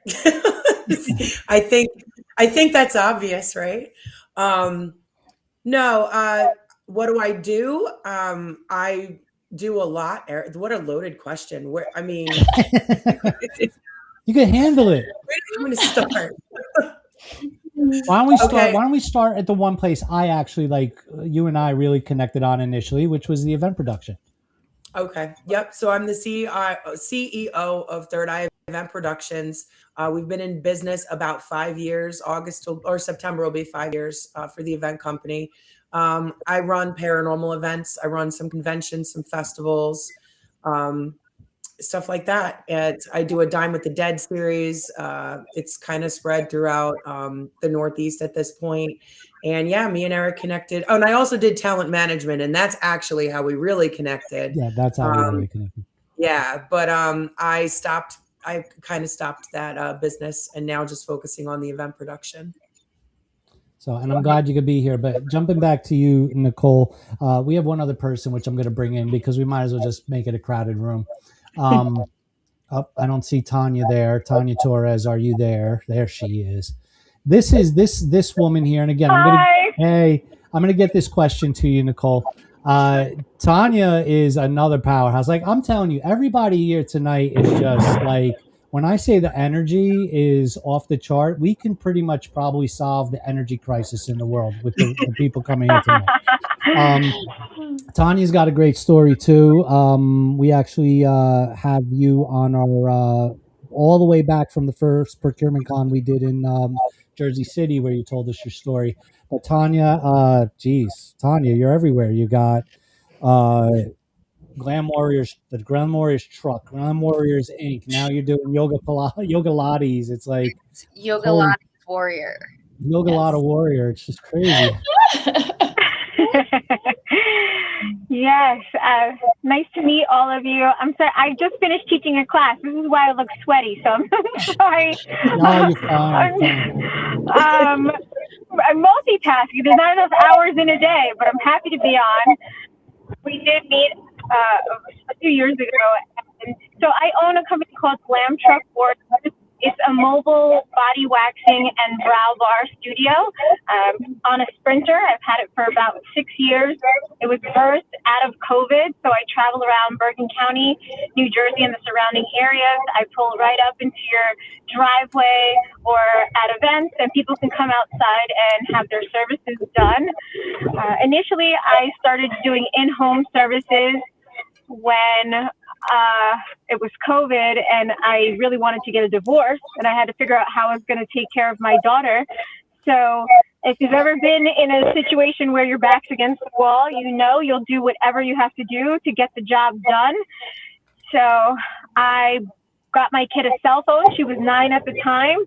I think that's obvious, right? No, what do I do? I do a lot. What a loaded question. I mean, you can handle it. Where do you want to start? Why don't we start at the one place I actually you and I really connected on initially, which was the event production. Okay. Yep. So I'm the CEO of Third Eye Event Productions. We've been in business about 5 years. September will be 5 years for the event company. I run paranormal events. I run some conventions, some festivals, stuff like that. And I do a Dine with the Dead series. It's kind of spread throughout the Northeast at this point. And yeah, me and Eric connected. Oh, and I also did talent management, and that's actually how we really connected. Yeah, that's how we really connected. Yeah, but I kind of stopped that business, and now just focusing on the event production. So, and I'm glad you could be here. But jumping back to you, Nicole, we have one other person which I'm going to bring in because we might as well just make it a crowded room. I don't see Tanya there. Tanya Torres, are you there? There she is. This is this woman here, and again, I'm gonna get this question to you, Nicole. Tanya is another powerhouse. Like I'm telling you, everybody here tonight is just like, when I say the energy is off the chart, we can pretty much probably solve the energy crisis in the world with the people coming here tonight. Tanya's got a great story too. We actually have you on our all the way back from the first procurement con we did in Jersey City, where you told us your story. But Tanya, Tanya, you're everywhere. You got Glam Warriors, the Glam Warriors truck, Glam Warriors Inc. Now you're doing Yoga Lattes. It's like Yoga Lattes Warrior. Yoga Latte Warrior. It's just crazy. Yes. Nice to meet all of you. I'm sorry. I just finished teaching a class. This is why I look sweaty. So I'm sorry. No, you're fine. I'm multitasking. There's not enough hours in a day, but I'm happy to be on. We did meet a few years ago. And so I own a company called Glam Truck Warriors. It's a mobile body waxing and brow bar studio on a Sprinter. I've had it for about 6 years. It was birthed out of COVID, so I travel around Bergen County, New Jersey, and the surrounding areas. I pull right up into your driveway or at events, and people can come outside and have their services done. Initially, I started doing in-home services when it was COVID and I really wanted to get a divorce, and I had to figure out how I was going to take care of my daughter. So if you've ever been in a situation where your back's against the wall, you'll do whatever you have to do to get the job done. So I got my kid a cell phone. She was 9 at the time.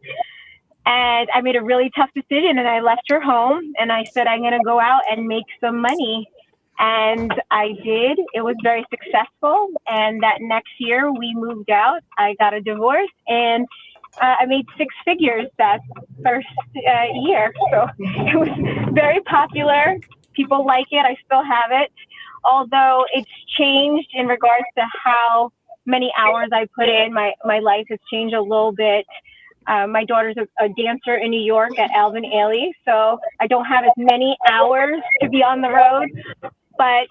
And I made a really tough decision, and I left her home, and I said, I'm going to go out and make some money. And I did. It was very successful. And that next year we moved out. I got a divorce, and I made 6 figures that first year. So it was very popular. People like it. I still have it. Although it's changed in regards to how many hours I put in. My life has changed a little bit. My daughter's a dancer in New York at Alvin Ailey, so I don't have as many hours to be on the road. But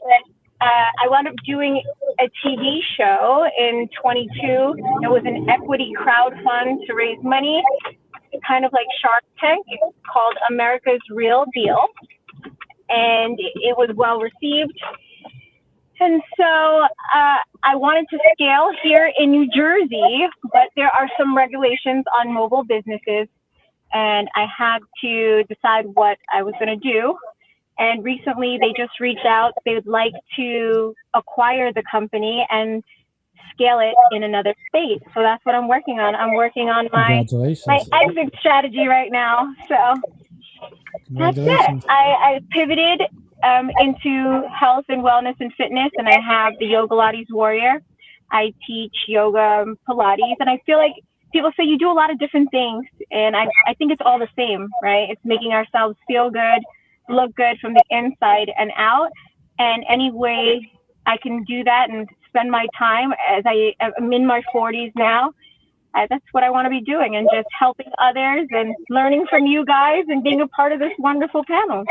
I wound up doing a TV show in 22. It was an equity crowd fund to raise money, kind of like Shark Tank, called America's Real Deal. And it was well received. And so I wanted to scale here in New Jersey, but there are some regulations on mobile businesses, and I had to decide what I was going to do. And recently they just reached out. They would like to acquire the company and scale it in another state. So that's what I'm working on. I'm working on my exit strategy right now. So that's it. I pivoted into health and wellness and fitness, and I have the Yoga Pilates Warrior. I teach yoga, Pilates, and I feel like people say you do a lot of different things, and I think it's all the same, right? It's making ourselves feel good, look good from the inside and out, and any way I can do that and spend my time as I'm in my 40s now, that's what I want to be doing, and just helping others and learning from you guys and being a part of this wonderful panel.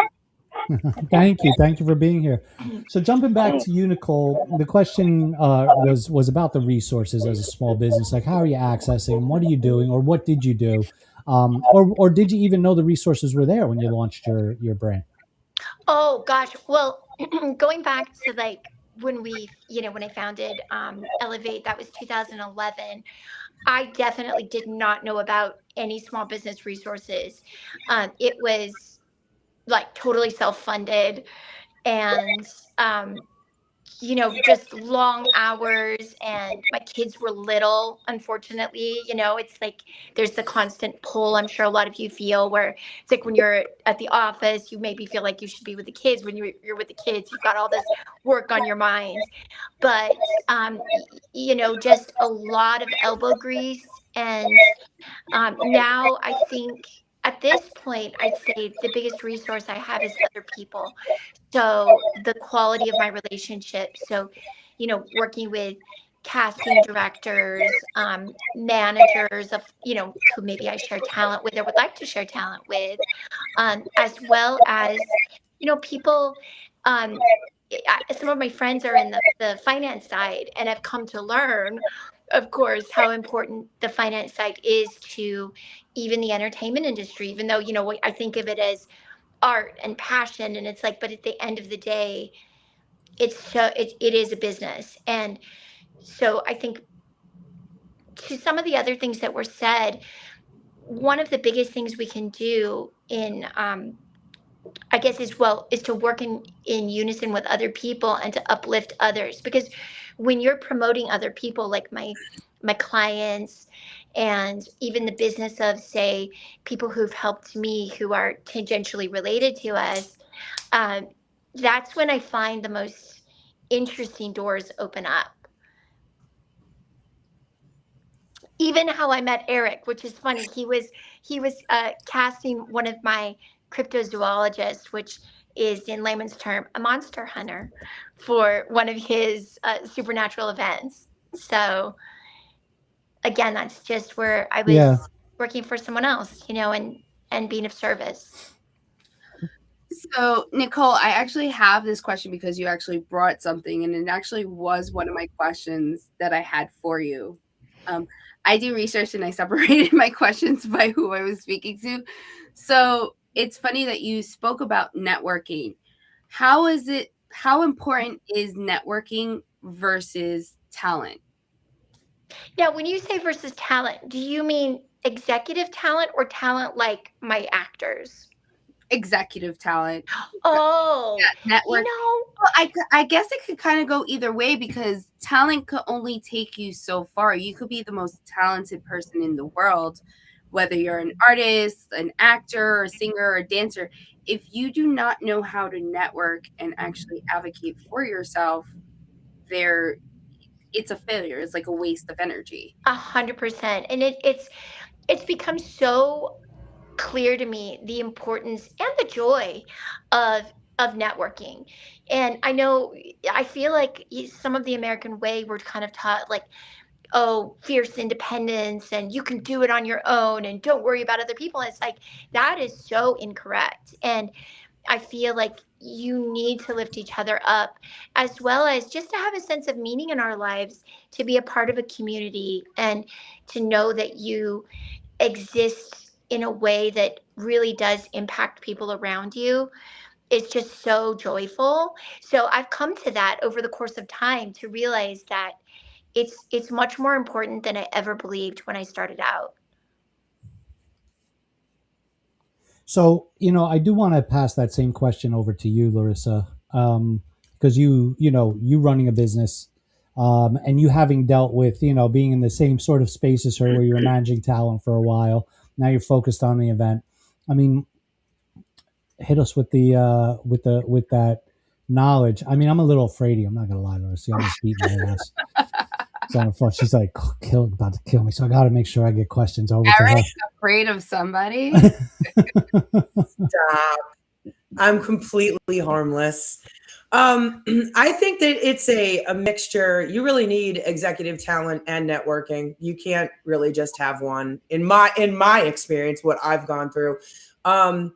Thank you for being here. So jumping back to you, Nicole, the question was about the resources as a small business. Like, how are you accessing them? What are you doing, or what did you do, or did you even know the resources were there when you launched your brand? Oh gosh, well, going back to like when when I founded Elevate, that was 2011. I definitely did not know about any small business resources. It was like totally self-funded, and just long hours, and my kids were little, unfortunately. It's like there's the constant pull, I'm sure a lot of you feel, where it's like when you're at the office, you maybe feel like you should be with the kids. When you're with the kids, you've got all this work on your mind. But just a lot of elbow grease. And now I think at this point, I'd say the biggest resource I have is other people. So the quality of my relationship. So, working with casting directors, managers of, who maybe I share talent with or would like to share talent with, as well as, people. Some of my friends are in the finance side, and I've come to learn, of course, how important the finance side is to even the entertainment industry, even though, I think of it as art and passion, and it's like, but at the end of the day, it is a business. And so I think, to some of the other things that were said, one of the biggest things we can do in I guess is to work in unison with other people and to uplift others. Because when you're promoting other people, like my clients, and even the business of, say, people who've helped me who are tangentially related to us, that's when I find the most interesting doors open up. Even how I met Eric, which is funny. He was casting one of my cryptozoologists, which is, in layman's term, a monster hunter, for one of his supernatural events. So again, that's just where I was working for someone else, and being of service. So, Nicole, I actually have this question because you actually brought something, and it actually was one of my questions that I had for you. I do research, and I separated my questions by who I was speaking to. So it's funny that you spoke about networking. How important is networking versus talent? Now, when you say versus talent, do you mean executive talent or talent like my actors? Executive talent. Oh, you Network. know, Well, I guess it could kind of go either way because talent could only take you so far. You could be the most talented person in the world, whether you're an artist, an actor, a singer, or a dancer. If you do not know how to network and actually advocate for yourself, there it's a failure. It's like a waste of energy. 100%. And it's become so clear to me the importance and the joy of networking. And I feel like some of the American way we're kind of taught like, oh, fierce independence and you can do it on your own and don't worry about other people. And it's like that is so incorrect. And I feel like you need to lift each other up, as well as just to have a sense of meaning in our lives, to be a part of a community and to know that you exist in a way that really does impact people around you. It's just so joyful. So I've come to that over the course of time to realize that it's much more important than I ever believed when I started out. So, I do want to pass that same question over to you, Larissa, because you running a business, and you having dealt with, being in the same sort of space as her, where you're managing talent for a while. Now you're focused on the event. I mean, hit us with with that knowledge. I mean, I'm a little afraid of you. I'm not gonna lie, Larissa. I'm just beating my ass. So on the phone, she's like, about to kill me. So I got to make sure I get questions over to her. Eric, afraid of somebody? Stop. I'm completely harmless. I think that it's a mixture. You really need executive talent and networking. You can't really just have one. In my experience, what I've gone through, the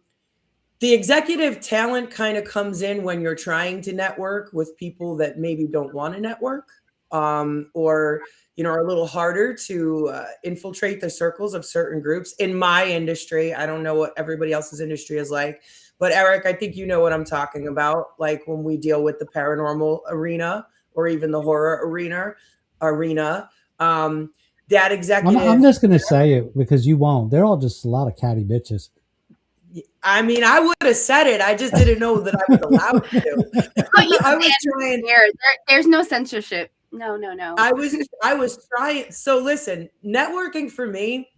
executive talent kind of comes in when you're trying to network with people that maybe don't want to network, or are a little harder to infiltrate the circles of certain groups. In my industry, I don't know what everybody else's industry is like, but Eric, I think you know what I'm talking about. Like when we deal with the paranormal arena or even the horror arena, that executive. I'm just going to say it because you won't. They're all just a lot of catty bitches. I mean, I would have said it. I just didn't know that I was allowed to. I was trying. There's no censorship. No. I was trying. So listen, networking for me,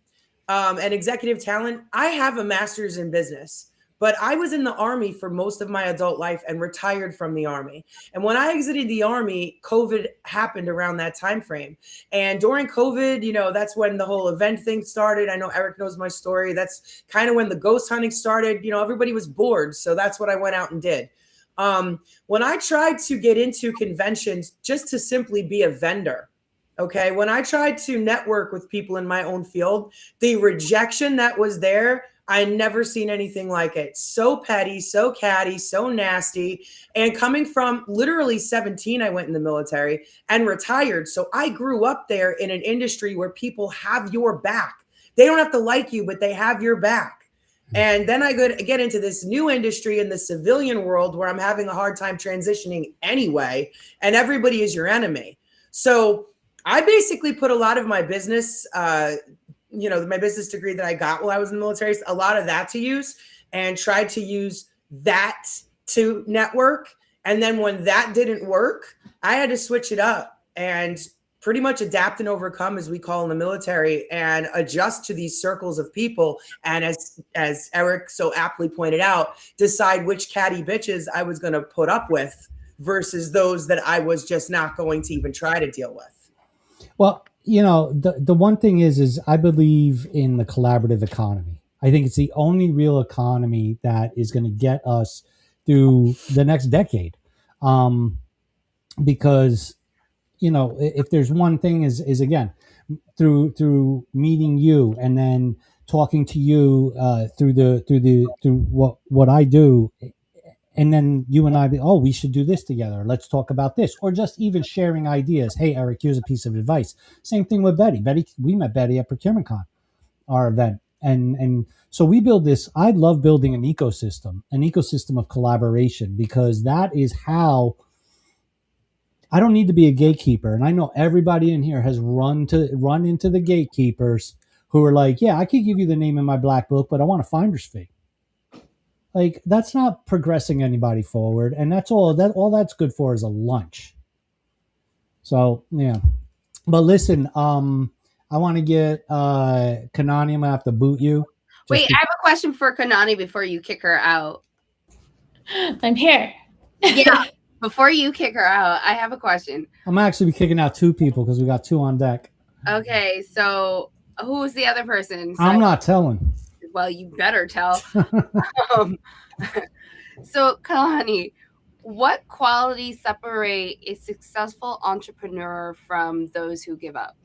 and executive talent, I have a master's in business, but I was in the Army for most of my adult life and retired from the Army. And when I exited the Army, COVID happened around that time frame. And during COVID, that's when the whole event thing started. I know Eric knows my story. That's kind of when the ghost hunting started. Everybody was bored. So that's what I went out and did. When I tried to get into conventions just to simply be a vendor, okay, when I tried to network with people in my own field, the rejection that was there, I never seen anything like it. So petty, so catty, so nasty. And coming from literally 17, I went in the military and retired. So I grew up there in an industry where people have your back. They don't have to like you, but they have your back. And then I get into this new industry in the civilian world where I'm having a hard time transitioning anyway, and everybody is your enemy. So I basically put a lot of my business, my business degree that I got while I was in the military, a lot of that to use, and tried to use that to network. And then when that didn't work, I had to switch it up and pretty much adapt and overcome, as we call in the military, and adjust to these circles of people. And as Eric so aptly pointed out, decide which catty bitches I was going to put up with versus those that I was just not going to even try to deal with. Well, the one thing is I believe in the collaborative economy. I think it's the only real economy that is going to get us through the next decade. Because if there's one thing is again, through meeting you and then talking to you through what I do, and then you and I we should do this together. Let's talk about this, or just even sharing ideas. Hey, Eric, here's a piece of advice. Same thing with Betty. We met Betty at Procurement Con, our event. And so we build this. I love building an ecosystem of collaboration, because that is how I don't need to be a gatekeeper. And I know everybody in here has run into the gatekeepers who are like, yeah, I could give you the name in my black book, but I want a finder's fee. Like, that's not progressing anybody forward. And that's all that's good for is a lunch. So yeah. But listen, I want to get Kanani, I'm gonna have to boot you. Wait, I have a question for Kanani before you kick her out. I'm here. Yeah. Before you kick her out, I have a question. I'm actually kicking out 2 people because we got 2 on deck. Okay, so who was the other person? So, I'm not telling. Well, you better tell. So, Kalani, what qualities separate a successful entrepreneur from those who give up?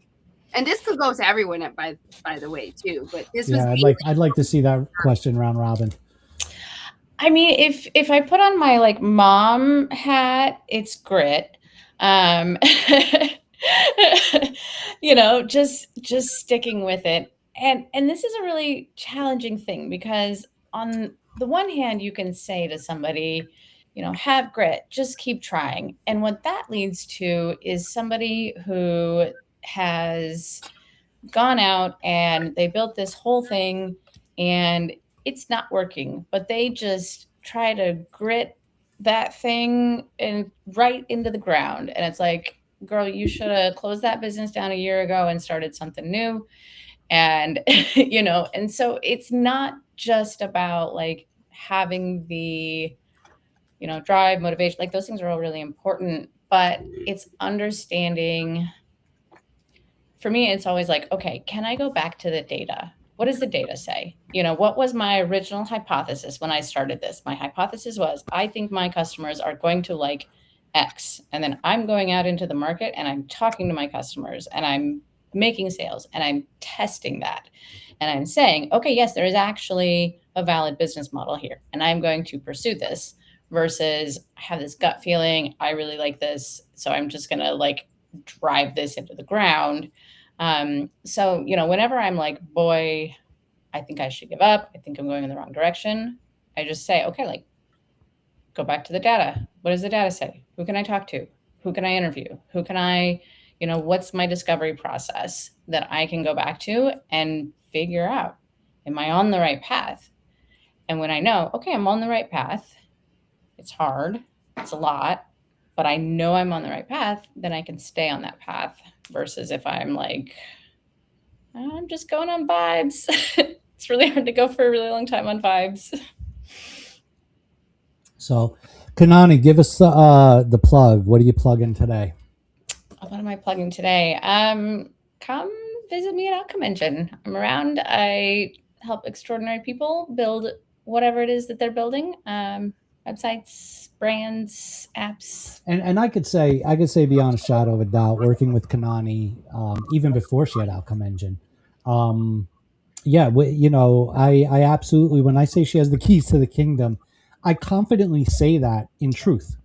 And this could go to everyone, by the way, too. But this was I'd like to see that question round robin. I mean, if I put on my like mom hat, it's grit. You know, just sticking with it. And this is a really challenging thing because on the one hand, you can say to somebody, you know, have grit, just keep trying. And what that leads to is somebody who has gone out and they built this whole thing and it's not working, but they just try to grit that thing and right into the ground. And it's like, girl, you should have closed that business down a year ago and started something new. And, you know, and so it's not just about like having the, you know, drive, motivation, like those things are all really important, but it's understanding. For me, it's always like, okay, can I go back to the data? What does the data say? You know, what was my original hypothesis when I started this? My hypothesis was, I think my customers are going to like X. And then I'm going out into the market and I'm talking to my customers and I'm making sales and I'm testing that. And I'm saying, okay, yes, there is actually a valid business model here. And I'm going to pursue this versus I have this gut feeling. I really like this. So I'm just going to like drive this into the ground. So, you know, whenever I'm like, boy, I think I should give up. I think I'm going in the wrong direction. I just say, okay, like go back to the data. What does the data say? Who can I talk to? Who can I interview? Who can I, you know, what's my discovery process that I can go back to and figure out, am I on the right path? And when I know, okay, I'm on the right path, it's hard, it's a lot, but I know I'm on the right path, then I can stay on that path versus if I'm like, I'm just going on vibes. It's really hard to go for a really long time on vibes. So, Kanani, give us the plug. What are you plugging today? What am I plugging today? Come visit me at Outcome Engine. I'm around. I help extraordinary people build whatever it is that they're building. Websites, brands, apps. And I could say beyond a shadow of a doubt, working with Kanani, even before she had Outcome Engine. You know, I absolutely, when I say she has the keys to the kingdom, I confidently say that in truth.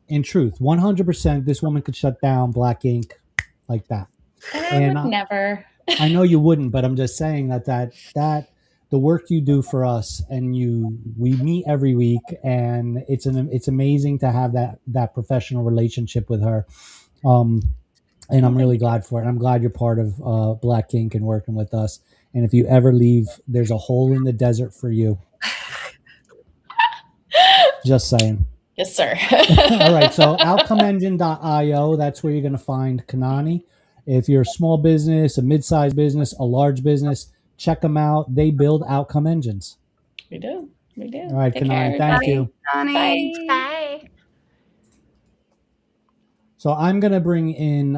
In truth, 100%, this woman could shut down Black Ink like that. And I would never. I know you wouldn't, but I'm just saying that the work you do for us, and we meet every week, and it's amazing to have that professional relationship with her. And I'm really glad for it. I'm glad you're part of Black Ink and working with us. And if you ever leave, there's a hole in the desert for you. Just saying. Yes, sir. All right. So outcomeengine.io, that's where you're going to find Kanani. If you're a small business, a mid-sized business, a large business, check them out. They build outcome engines. We do. All right, Kanani, thank you. Bye. Bye. So I'm going to bring in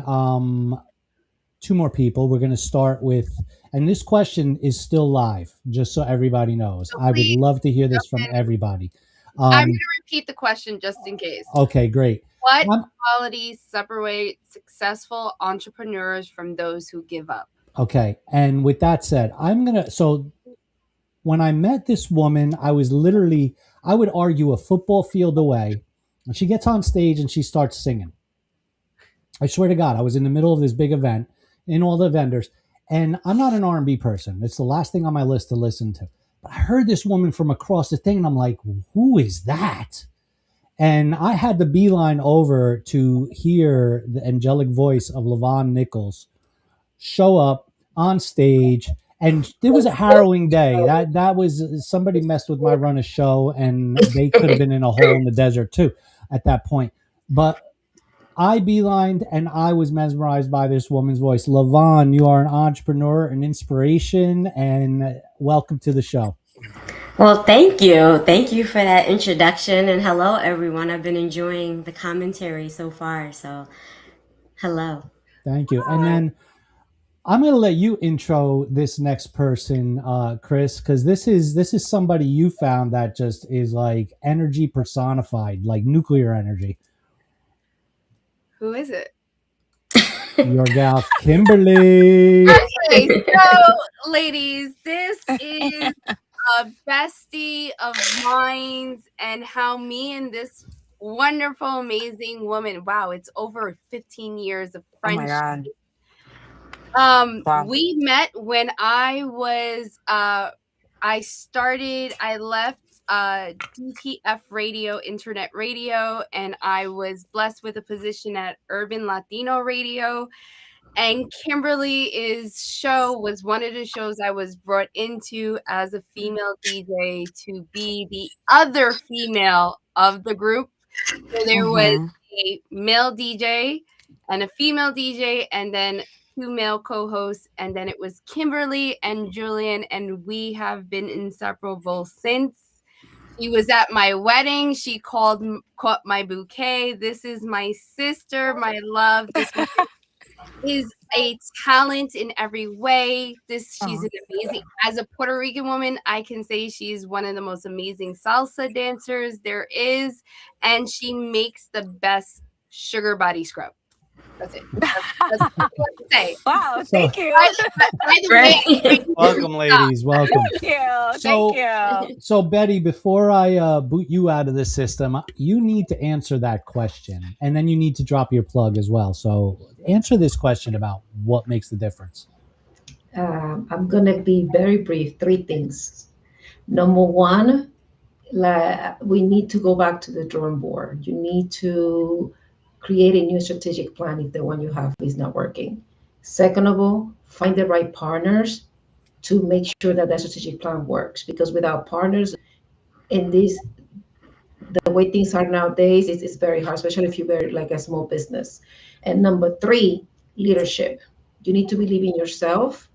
2 more people. We're going to start with, and this question is still live, just so everybody knows. So I would love to hear this from everybody. I'm going to repeat the question just in case. Okay, great. What qualities separate successful entrepreneurs from those who give up? Okay. And with that said, so when I met this woman, I was literally, I would argue, a football field away. And she gets on stage and she starts singing. I swear to God, I was in the middle of this big event in all the vendors. And I'm not an R&B person. It's the last thing on my list to listen to. But I heard this woman from across the thing and I'm like, who is that? And I had the beeline over to hear the angelic voice of Levon Nichols show up on stage. And it was a harrowing day. That was, somebody messed with my run of show, and they could have been in a hole in the desert too at that point. But I beelined, and I was mesmerized by this woman's voice. Levon, you are an entrepreneur, an inspiration, and welcome to the show. Well, thank you. Thank you for that introduction. And hello, everyone. I've been enjoying the commentary so far. So, hello. Thank you. And then I'm going to let you intro this next person, Chris, because this is somebody you found that just is like energy personified, like nuclear energy. Who is it? Your gal, Kimberly. Okay, so ladies, this is a bestie of mine, and how me and this wonderful, amazing woman, wow, it's over 15 years of friendship. Oh my God. Wow. We met when I was I left DTF radio, internet radio, and I was blessed with a position at Urban Latino Radio. And Kimberly's show was one of the shows I was brought into as a female DJ to be the other female of the group. So there was a male DJ and a female DJ, and then 2 male co-hosts, and then it was Kimberly and Julian, and we have been inseparable since. She was at my wedding. She caught my bouquet. This is my sister, my love. This is a talent in every way. She's an amazing, as a Puerto Rican woman, I can say she's one of the most amazing salsa dancers there is, and she makes the best sugar body scrub. That's it. That's what I can say. Wow, thank you. By the way, Welcome, ladies. Welcome. Thank you. So, Betty, before I boot you out of the system, you need to answer that question, and then you need to drop your plug as well. So, answer this question about what makes the difference. I'm going to be very brief. 3 things. Number one, we need to go back to the drawing board. You need to create a new strategic plan if the one you have is not working. Second of all, find the right partners to make sure that strategic plan works. Because without partners in this, the way things are nowadays, it's very hard, especially if you're like a small business. And number 3, leadership. You need to believe in yourself,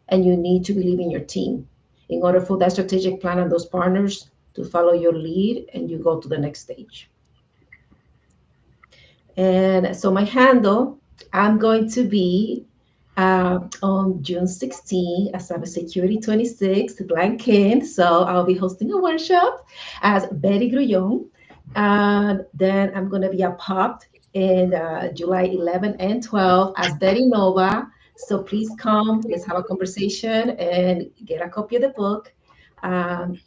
and you need to believe in your team in order for that strategic plan and those partners to follow your lead and you go to the next stage. And so my handle, I'm going to be on June 16 as Cybersecurity 26, Blanken. So I'll be hosting a workshop as Betty Grullon. And then I'm going to be a POP in July 11 and 12 as Betty Nova. So please come, let's have a conversation and get a copy of the book. And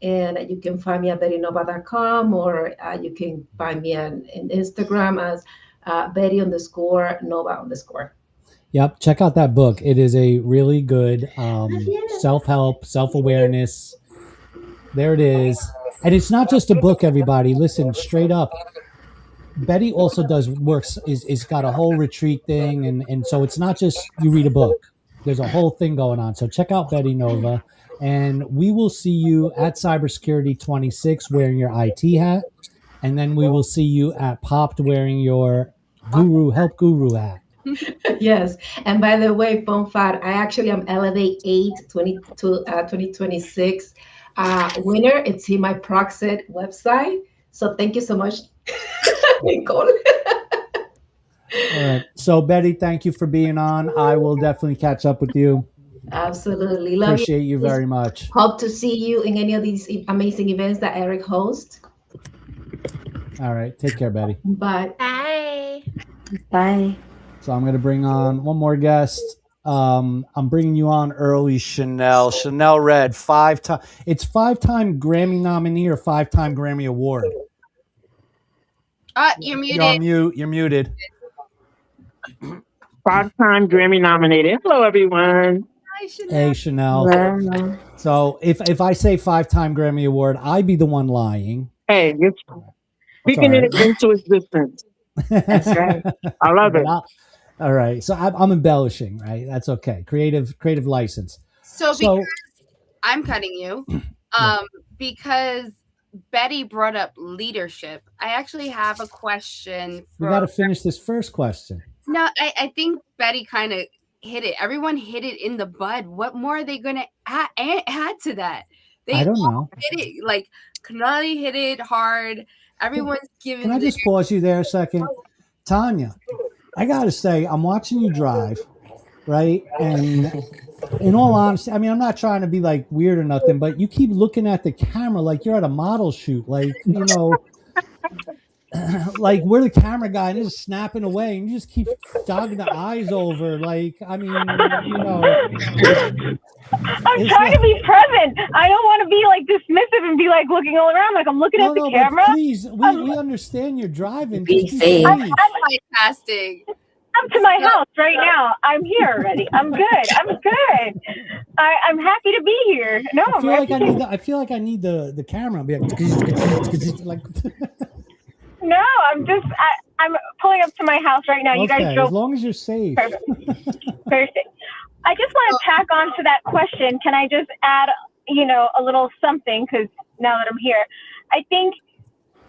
you can find me at bettynova.com, or you can find me on Instagram as Betty_Nova_. Yep, check out that book. It is a really good self-help, self-awareness. There it is. And it's not just a book, everybody. Listen, straight up. Betty also does works, is got a whole retreat thing. And so it's not just you read a book. There's a whole thing going on. So check out Betty Nova. And we will see you at Cybersecurity 26 wearing your IT hat. And then we will see you at Popped wearing your Help Guru hat. Yes. And by the way, fun fact, I actually am Elevate 8 2026 winner. It's in my Proxet website. So thank you so much, Nicole. All right. So, Betty, thank you for being on. I will definitely catch up with you. Absolutely. Love Appreciate you very much. Hope to see you in any of these amazing events that Eric hosts. All right. Take care, Betty. Bye. Bye. Bye. So I'm going to bring on one more guest. I'm bringing you on early, Chanel. Chanel Red, 5-time. It's 5-time Grammy nominee or 5-time Grammy Award. You're muted. You're on mute. You're muted. 5-time Grammy nominated. Hello, everyone. Hi, Chanel. Hey, Chanel. Hello. So if I say 5-time Grammy Award, I'd be the one lying. Hey, Speaking Sorry. it into existence. That's right. I love it. All right. So I'm embellishing, right? That's okay. Creative license. So because I'm cutting you, because Betty brought up leadership, I actually have a question. We got to finish this first question. No, I think Betty kind of hit it. Everyone hit it in the bud. What more are they going to add to that? They I don't know. hit it like Canali hit it hard. Everyone's giving. Can I just pause you there a second? Tanya, I got to say, I'm watching you drive, right? And in all honesty, I mean, I'm not trying to be like weird or nothing, but you keep looking at the camera like you're at a model shoot, like, you know, like we're the camera guy and just snapping away and you just keep jogging the eyes over. Like, I mean, you know. I'm trying to be present. I don't want to be like dismissive and be like looking all around like I'm looking at the camera. Please, we understand you're driving. Be safe. I'm fantastic. I'm to my house right now. I'm here already. I'm good. I'm good. I'm happy to be here. No, I feel like I need the camera. Be like, no, I'm pulling up to my house right now. You guys drove. As long as you're safe. Perfect. I just want to tack on to that question. Can I just add, a little something? Because now that I'm here, I think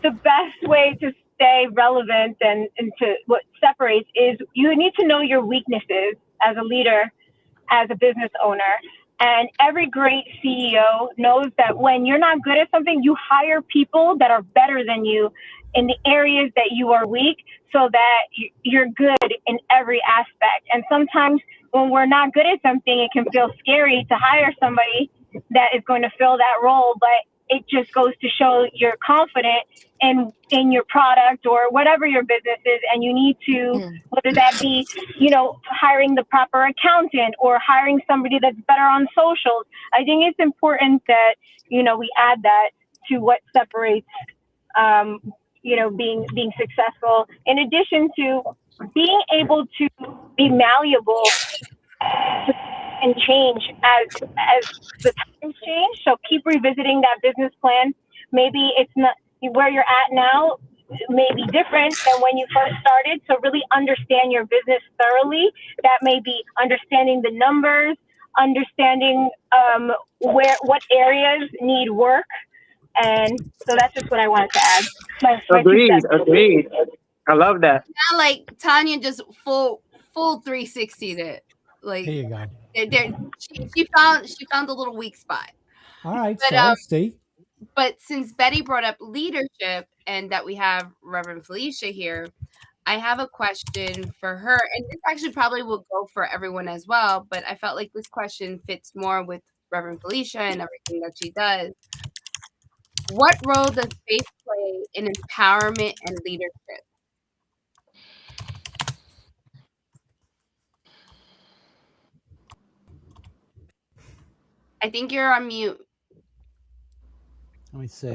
the best way to stay relevant and to what separates is you need to know your weaknesses as a leader, as a business owner. And every great CEO knows that when you're not good at something, you hire people that are better than you in the areas that you are weak so that you're good in every aspect. And sometimes when we're not good at something, it can feel scary to hire somebody that is going to fill that role, but it just goes to show you're confident in your product or whatever your business is, and you need to, whether that be, hiring the proper accountant or hiring somebody that's better on socials. I think it's important that, we add that to what separates, being successful, in addition to being able to be malleable and change as the times change. So keep revisiting that business plan. Maybe it's not where you're at now, may be different than when you first started. So really understand your business thoroughly. That may be understanding the numbers, understanding what areas need work. And so that's just what I wanted to add. Agreed. I love that. Not like Tanya just full 360'd it. Like, here you go. She found a little weak spot. All right, but, see. But since Betty brought up leadership and that we have Reverend Felicia here, I have a question for her. And this actually probably will go for everyone as well, but I felt like this question fits more with Reverend Felicia and everything that she does. What role does faith play in empowerment and leadership? I think you're on mute. Let me see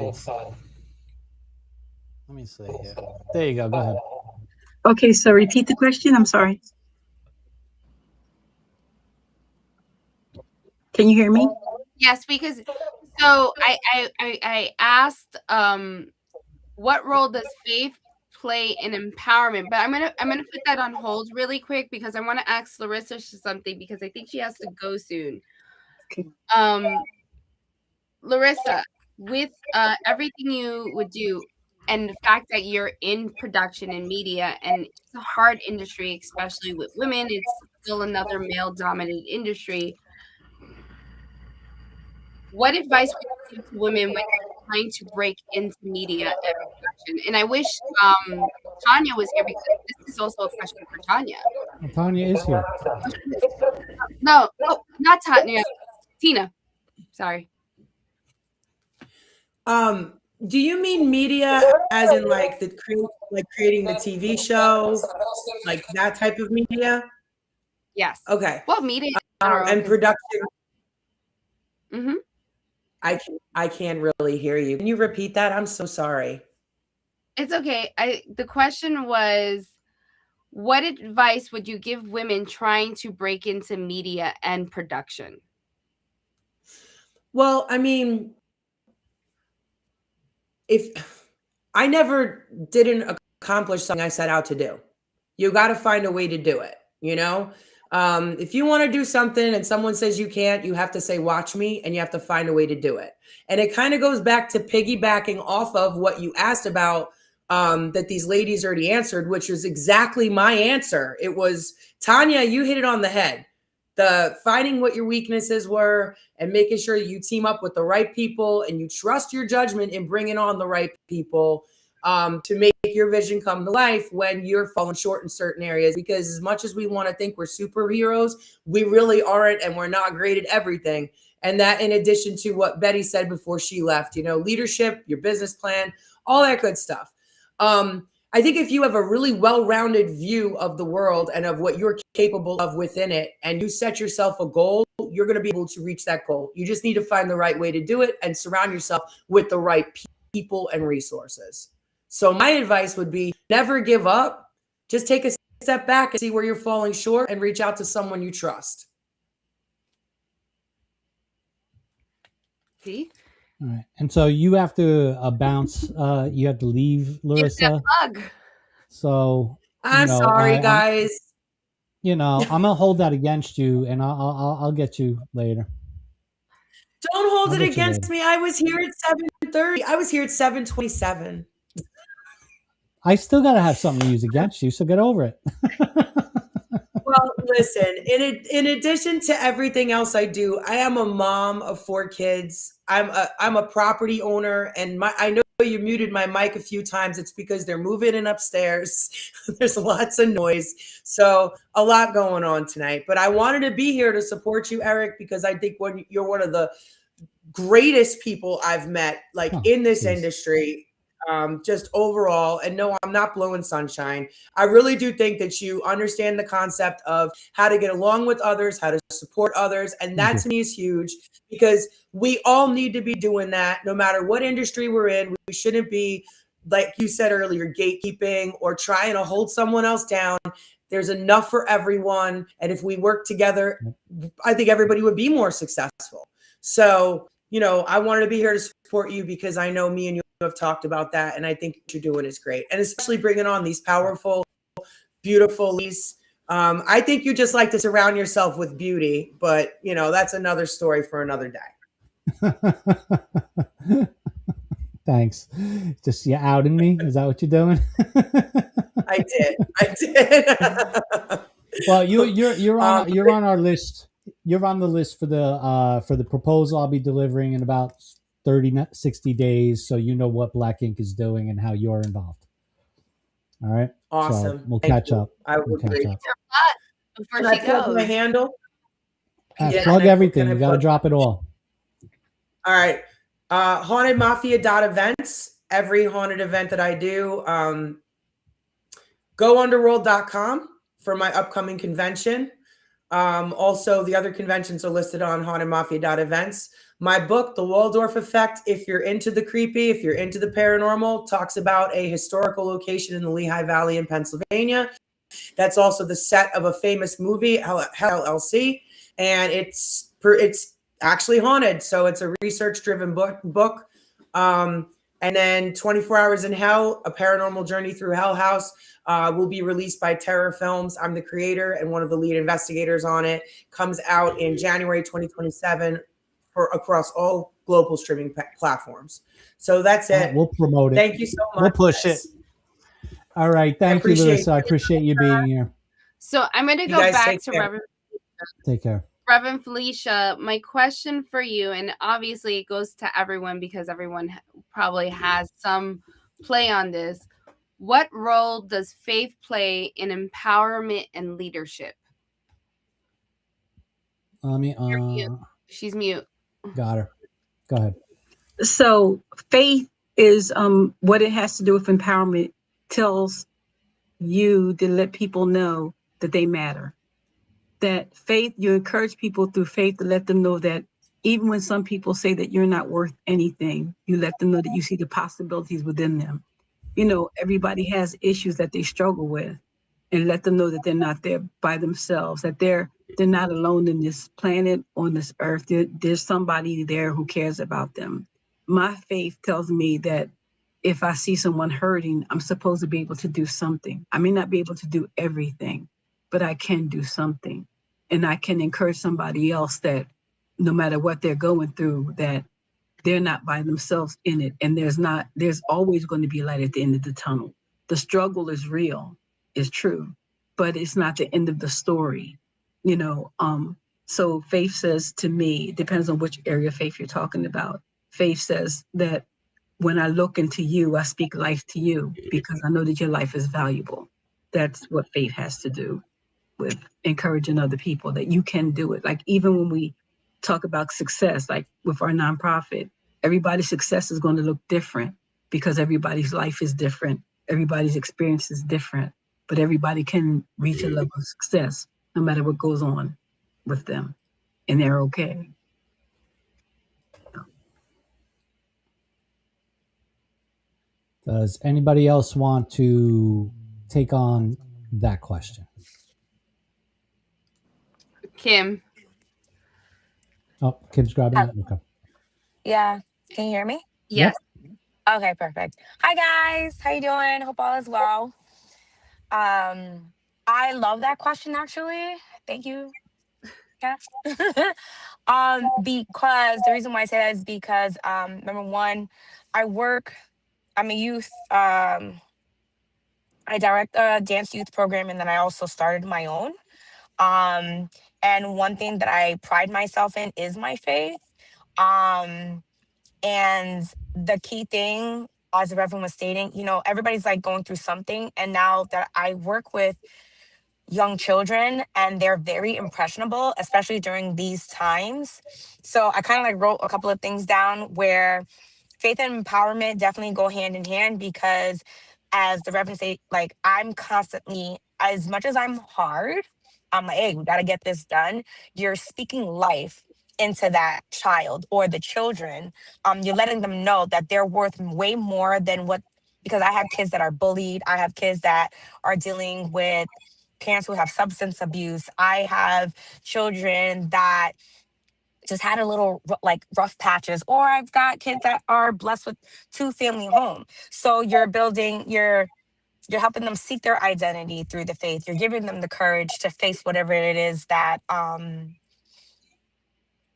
here. There you go. Go ahead. Okay, so repeat the question. I'm sorry. Can you hear me? Yes, because so I asked what role does faith play in empowerment? But I'm gonna put that on hold really quick because I want to ask Larissa something because I think she has to go soon. Okay. Larissa, with everything you would do and the fact that you're in production and media, and it's a hard industry, especially with women, it's still another male-dominated industry. What advice would you give to women when they're trying to break into media and production? And I wish Tanya was here because this is also a question for Tanya. Well, Tanya is here. No, not Tanya. Tina. Sorry. Do you mean media as in like creating the TV show, like that type of media? Yes. Okay. Well, media and production. Mm-hmm. I can't really hear you. Can you repeat that? I'm so sorry. It's okay. The question was, what advice would you give women trying to break into media and production? Well, I mean, if I never didn't accomplish something I set out to do. You got to find a way to do it. You know, if you want to do something and someone says you can't, you have to say, watch me, and you have to find a way to do it. And it kind of goes back to piggybacking off of what you asked about, that these ladies already answered, which was exactly my answer. It was, Tanya, you hit it on the head. The finding what your weaknesses were and making sure you team up with the right people and you trust your judgment in bringing on the right people to make your vision come to life when you're falling short in certain areas. Because as much as we want to think we're superheroes, we really aren't, and we're not great at everything. And that, in addition to what Betty said before she left, you know, leadership, your business plan, all that good stuff. I think if you have a really well-rounded view of the world and of what you're capable of within it, and you set yourself a goal, you're going to be able to reach that goal. You just need to find the right way to do it and surround yourself with the right people and resources. So my advice would be never give up. Just take a step back and see where you're falling short and reach out to someone you trust. See? All right. And so you have to bounce. You have to leave, Larissa. So I'm sorry, guys. I'm gonna hold that against you, and I'll get you later. Don't hold it against me. I was here at 7:30. I was here at 7:27. I still gotta have something to use against you, so get over it. Well, listen, in addition to everything else I do, I am a mom of 4 kids. I'm a property owner, and I know you muted my mic a few times. It's because they're moving in upstairs. There's lots of noise. So a lot going on tonight. But I wanted to be here to support you, Eric, because I think you're one of the greatest people I've met, like in this industry. Just overall. And no, I'm not blowing sunshine. I really do think that you understand the concept of how to get along with others, how to support others. And that to me is huge, because we all need to be doing that no matter what industry we're in. We shouldn't be, like you said earlier, gatekeeping or trying to hold someone else down. There's enough for everyone. And if we work together, I think everybody would be more successful. So, you know, I wanted to be here to support you because I know me and you have talked about that, and I think what you're doing is great, and especially bringing on these powerful, beautiful ladies. I think you just like to surround yourself with beauty, but you know that's another story for another day. Thanks. Just you outing me? Is that what you're doing? I did. Well, you're on our list. You're on the list for the proposal I'll be delivering in about 60 days, so you know what Black Ink is doing and how you're involved. All right. Awesome. So we'll catch up. I will agree. Before Can she I plug goes. my handle? Plug everything. You got to drop it all. All right. Hauntedmafia.events. Every haunted event that I do. GoUnderworld.com for my upcoming convention. Also, the other conventions are listed on hauntedmafia.events. My book, The Waldorf Effect, if you're into the creepy, if you're into the paranormal, talks about a historical location in the Lehigh Valley in Pennsylvania. That's also the set of a famous movie, LLC, and it's actually haunted. So it's a research-driven book. And then 24 Hours in Hell, A Paranormal Journey Through Hell House, will be released by Terror Films. I'm the creator and one of the lead investigators on it. Comes out in January 2027 across all global streaming platforms. So that's it. We'll promote it. Thank you so much. We'll push it. All right. Thank you, Larissa. I appreciate you being here. So I'm going to go back to Reverend. Take care. Reverend Felicia, my question for you, and obviously it goes to everyone because everyone probably has some play on this. What role does faith play in empowerment and leadership? She's mute. Got her. Go ahead. So faith is what it has to do with empowerment. Tells you to let people know that they matter. That faith, you encourage people through faith to let them know that even when some people say that you're not worth anything, you let them know that you see the possibilities within them. You know, everybody has issues that they struggle with, and let them know that they're not there by themselves, that they're not alone in this planet, on this earth. There's somebody there who cares about them. My faith tells me that if I see someone hurting, I'm supposed to be able to do something. I may not be able to do everything, but I can do something. And I can encourage somebody else that no matter what they're going through, that they're not by themselves in it. And there's always going to be light at the end of the tunnel. The struggle is real, is true, but it's not the end of the story, you know. So faith says to me, it depends on which area of faith you're talking about. Faith says that when I look into you, I speak life to you because I know that your life is valuable. That's what faith has to do with encouraging other people, that you can do it. Like even when we talk about success, like with our nonprofit, everybody's success is going to look different because everybody's life is different. Everybody's experience is different, but everybody can reach a level of success no matter what goes on with them, and they're okay. Does anybody else want to take on that question? Kim. Oh, Kim's grabbing it. Okay. Yeah. Can you hear me? Yes. Okay, perfect. Hi guys. How you doing? Hope all is well. I love that question actually. Thank you. Yeah. Because the reason why I say that is because number one, I'm a youth, I direct a dance youth program, and then I also started my own. And one thing that I pride myself in is my faith. Um, and the key thing, as the Reverend was stating, you know, everybody's like going through something. And now that I work with young children and they're very impressionable, especially during these times. So I kind of like wrote a couple of things down where faith and empowerment definitely go hand in hand because as the Reverend say, like I'm constantly, as much as I'm hard, I'm like, hey, we got to get this done. You're speaking life into that child or the children. You're letting them know that they're worth way more than what, because I have kids that are bullied. I have kids that are dealing with parents who have substance abuse. I have children that just had a little like rough patches, or I've got kids that are blessed with 2-family home. So you're helping them seek their identity through the faith. You're giving them the courage to face whatever it is that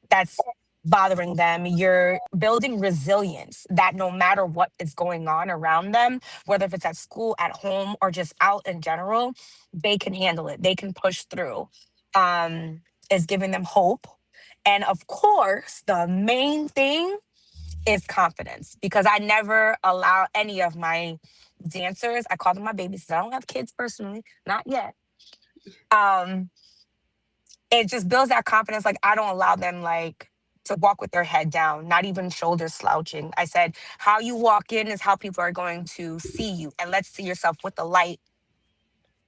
that's bothering them. You're building resilience that no matter what is going on around them, whether if it's at school, at home, or just out in general, they can handle it. They can push through. Is giving them hope. And of course, the main thing is confidence, because I never allow any of my dancers, I call them my babies, 'cause I don't have kids personally, not yet. It just builds that confidence. Like I don't allow them like to walk with their head down, not even shoulders slouching. I said, how you walk in is how people are going to see you. And let's see yourself with the light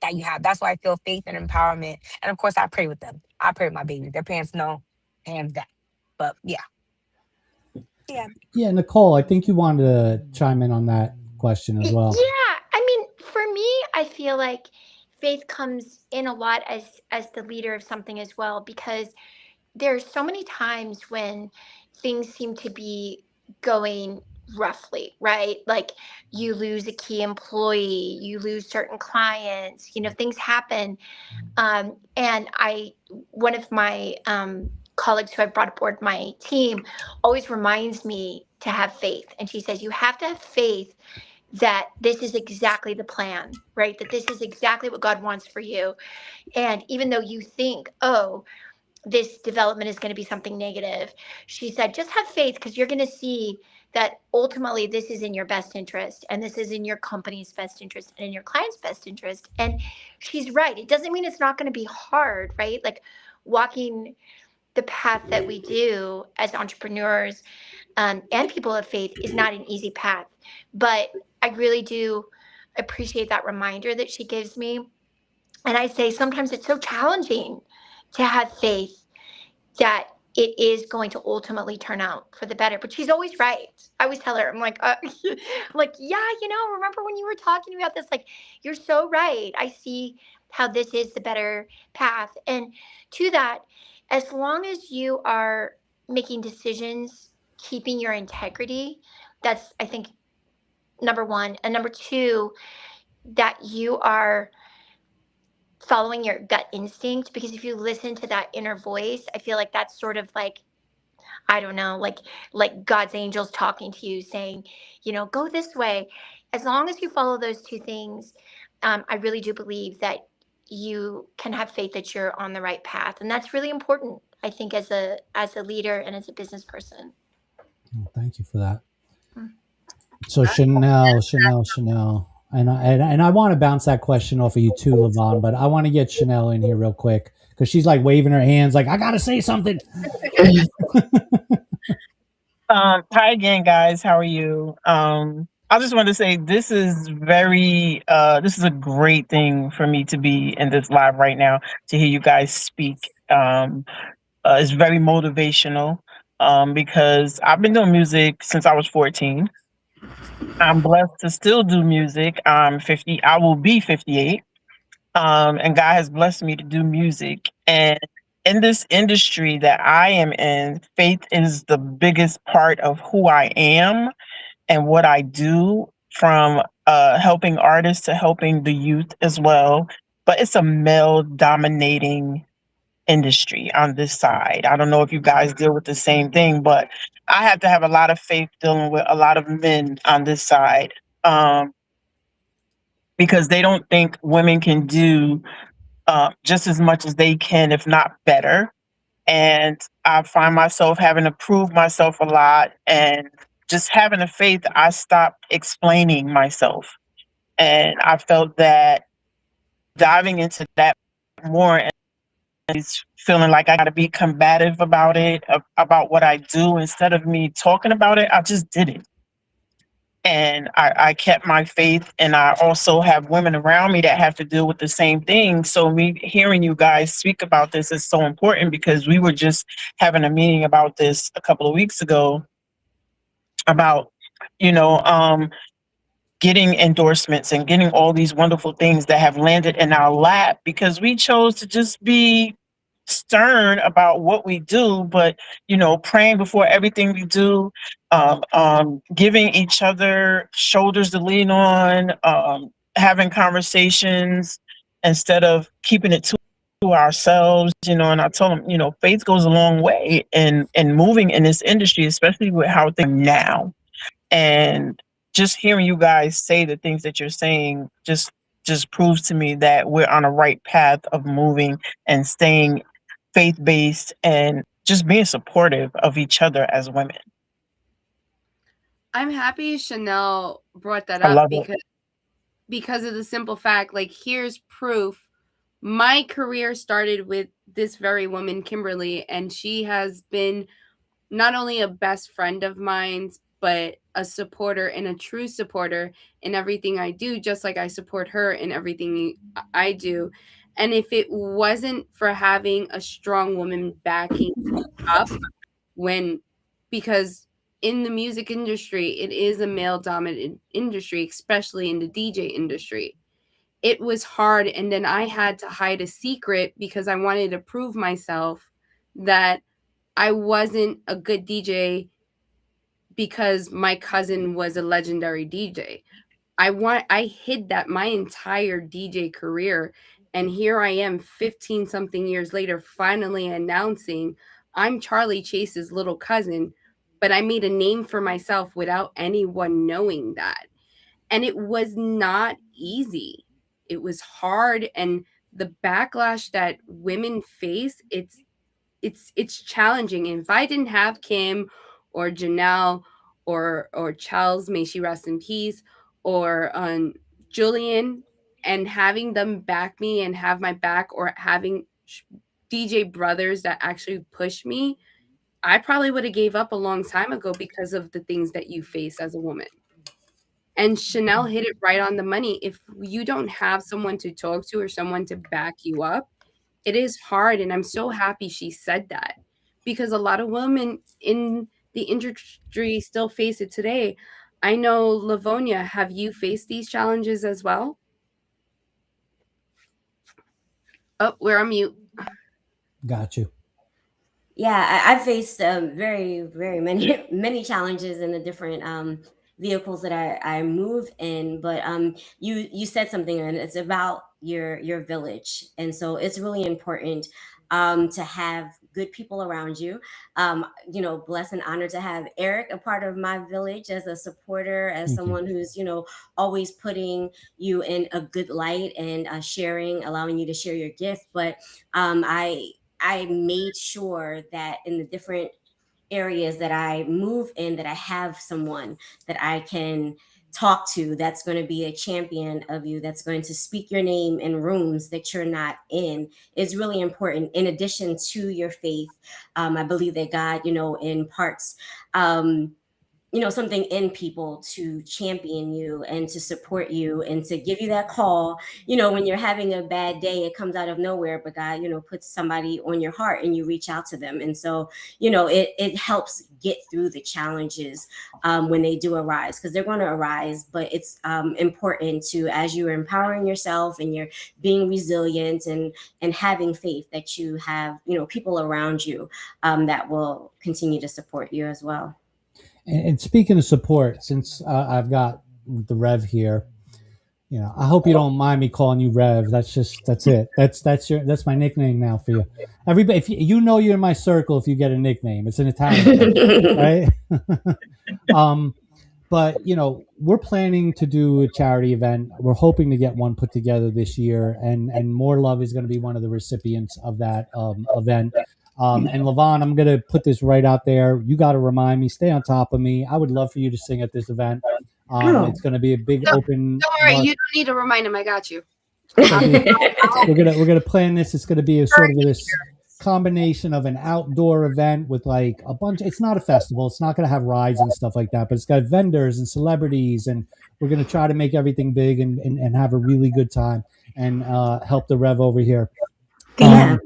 that you have. That's why I feel faith and empowerment. And of course, I pray with them. I pray with my babies. Their parents know hands down. But yeah. Yeah. Yeah, Nicole, I think you wanted to chime in on that question as well. Yeah, I mean, for me, I feel like faith comes in a lot as the leader of something as well, because there's so many times when things seem to be going roughly, right? Like you lose a key employee, you lose certain clients, you know, things happen. And one of my colleagues who I brought aboard my team always reminds me to have faith. And she says, you have to have faith that this is exactly the plan, right? That this is exactly what God wants for you. And even though you think, oh, this development is going to be something negative, she said, just have faith, because you're going to see that ultimately this is in your best interest, and this is in your company's best interest and in your client's best interest. And she's right. It doesn't mean it's not going to be hard, right? Like walking the path that we do as entrepreneurs and people of faith is not an easy path. But I really do appreciate that reminder that she gives me. And I say sometimes it's so challenging to have faith that it is going to ultimately turn out for the better. But she's always right. I always tell her, I'm like, I'm like, yeah, you know, remember when you were talking about this? Like, you're so right. I see how this is the better path. And to that, as long as you are making decisions, keeping your integrity, that's, I think, number one. And number two, that you are following your gut instinct, because if you listen to that inner voice, I feel like that's sort of like, I don't know, like God's angels talking to you saying, go this way. As long as you follow those two things, I really do believe that you can have faith that you're on the right path, and that's really important, I think, as a leader and as a business person. Oh, thank you for that. So Chanel, and I want to bounce that question off of you too, Levon, but I want to get Chanel in here real quick because she's like waving her hands, like I gotta say something. Hi again, guys. How are you? I just want to say this is a great thing for me to be in this live right now to hear you guys speak. It's very motivational because I've been doing music since I was 14. I'm blessed to still do music. I'm 50. I will be 58. And God has blessed me to do music. And in this industry that I am in, faith is the biggest part of who I am and what I do, from helping artists to helping the youth as well. But it's a male dominating industry on this side. I don't know if you guys deal with the same thing, but I have to have a lot of faith dealing with a lot of men on this side. Because they don't think women can do just as much as they can, if not better. And I find myself having to prove myself a lot, and just having a faith, I stopped explaining myself. And I felt that diving into that more and feeling like I got to be combative about it, about what I do, instead of me talking about it, I just did it. And I kept my faith, and I also have women around me that have to deal with the same thing. So me hearing you guys speak about this is so important, because we were just having a meeting about this a couple of weeks ago about, getting endorsements and getting all these wonderful things that have landed in our lap, because we chose to just be stern about what we do, but praying before everything we do, giving each other shoulders to lean on, having conversations instead of keeping it to ourselves, and I told them, faith goes a long way in moving in this industry, especially with how things are now. And just hearing you guys say the things that you're saying just proves to me that we're on a right path of moving and staying faith-based and just being supportive of each other as women. I'm happy Chanel brought that I up love because of the simple fact, like, here's proof. My career started with this very woman, Kimberly, and she has been not only a best friend of mine, but a supporter and a true supporter in everything I do, just like I support her in everything I do. And if it wasn't for having a strong woman backing up, because in the music industry, it is a male dominant industry, especially in the DJ industry. It was hard. And then I had to hide a secret because I wanted to prove myself that I wasn't a good DJ because my cousin was a legendary DJ. I hid that my entire DJ career. And here I am 15 something years later, finally announcing I'm Charlie Chase's little cousin, but I made a name for myself without anyone knowing that. And it was not easy. It was hard. And the backlash that women face, it's challenging. And if I didn't have Kim or Janelle or Charles, may she rest in peace, or Julian, and having them back me and have my back, or having DJ brothers that actually push me, I probably would have gave up a long time ago because of the things that you face as a woman. And Chanel hit it right on the money. If you don't have someone to talk to or someone to back you up, it is hard. And I'm so happy she said that, because a lot of women in the industry still face it today. I know, Livonia, have you faced these challenges as well? Oh, we're on mute. Got you. Yeah, I've faced very, very many, many challenges in the different vehicles that I move in. But you said something, and it's about your village, and so it's really important to have good people around you. Blessed and honored to have Eric a part of my village as a supporter, as Thank you. someone who's always putting you in a good light and sharing, allowing you to share your gift. But I made sure that in the different areas that I move in, that I have someone that I can talk to, that's going to be a champion of you, that's going to speak your name in rooms that you're not in, is really important. In addition to your faith, I believe that God, imparts something in people to champion you and to support you and to give you that call. When you're having a bad day, it comes out of nowhere, but God, puts somebody on your heart and you reach out to them. And so, it helps get through the challenges when they do arise, because they're going to arise. But it's important to, as you're empowering yourself and you're being resilient and having faith, that you have, people around you that will continue to support you as well. And speaking of support, since I've got the Rev here, I hope you don't mind me calling you Rev. That's it. That's my nickname now for you. Everybody, if you're in my circle, if you get a nickname, it's an Italian thing, right? But we're planning to do a charity event. We're hoping to get one put together this year, and More Love is going to be one of the recipients of that event. And Levon, I'm going to put this right out there. You got to remind me, stay on top of me. I would love for you to sing at this event. It's going to be a big open. Don't worry, you don't need to remind him. I got you. We're gonna plan this. It's going to be a sort of this combination of an outdoor event with like a bunch. It's not a festival. It's not going to have rides and stuff like that, but it's got vendors and celebrities, and we're going to try to make everything big and have a really good time and help the Rev over here. I'm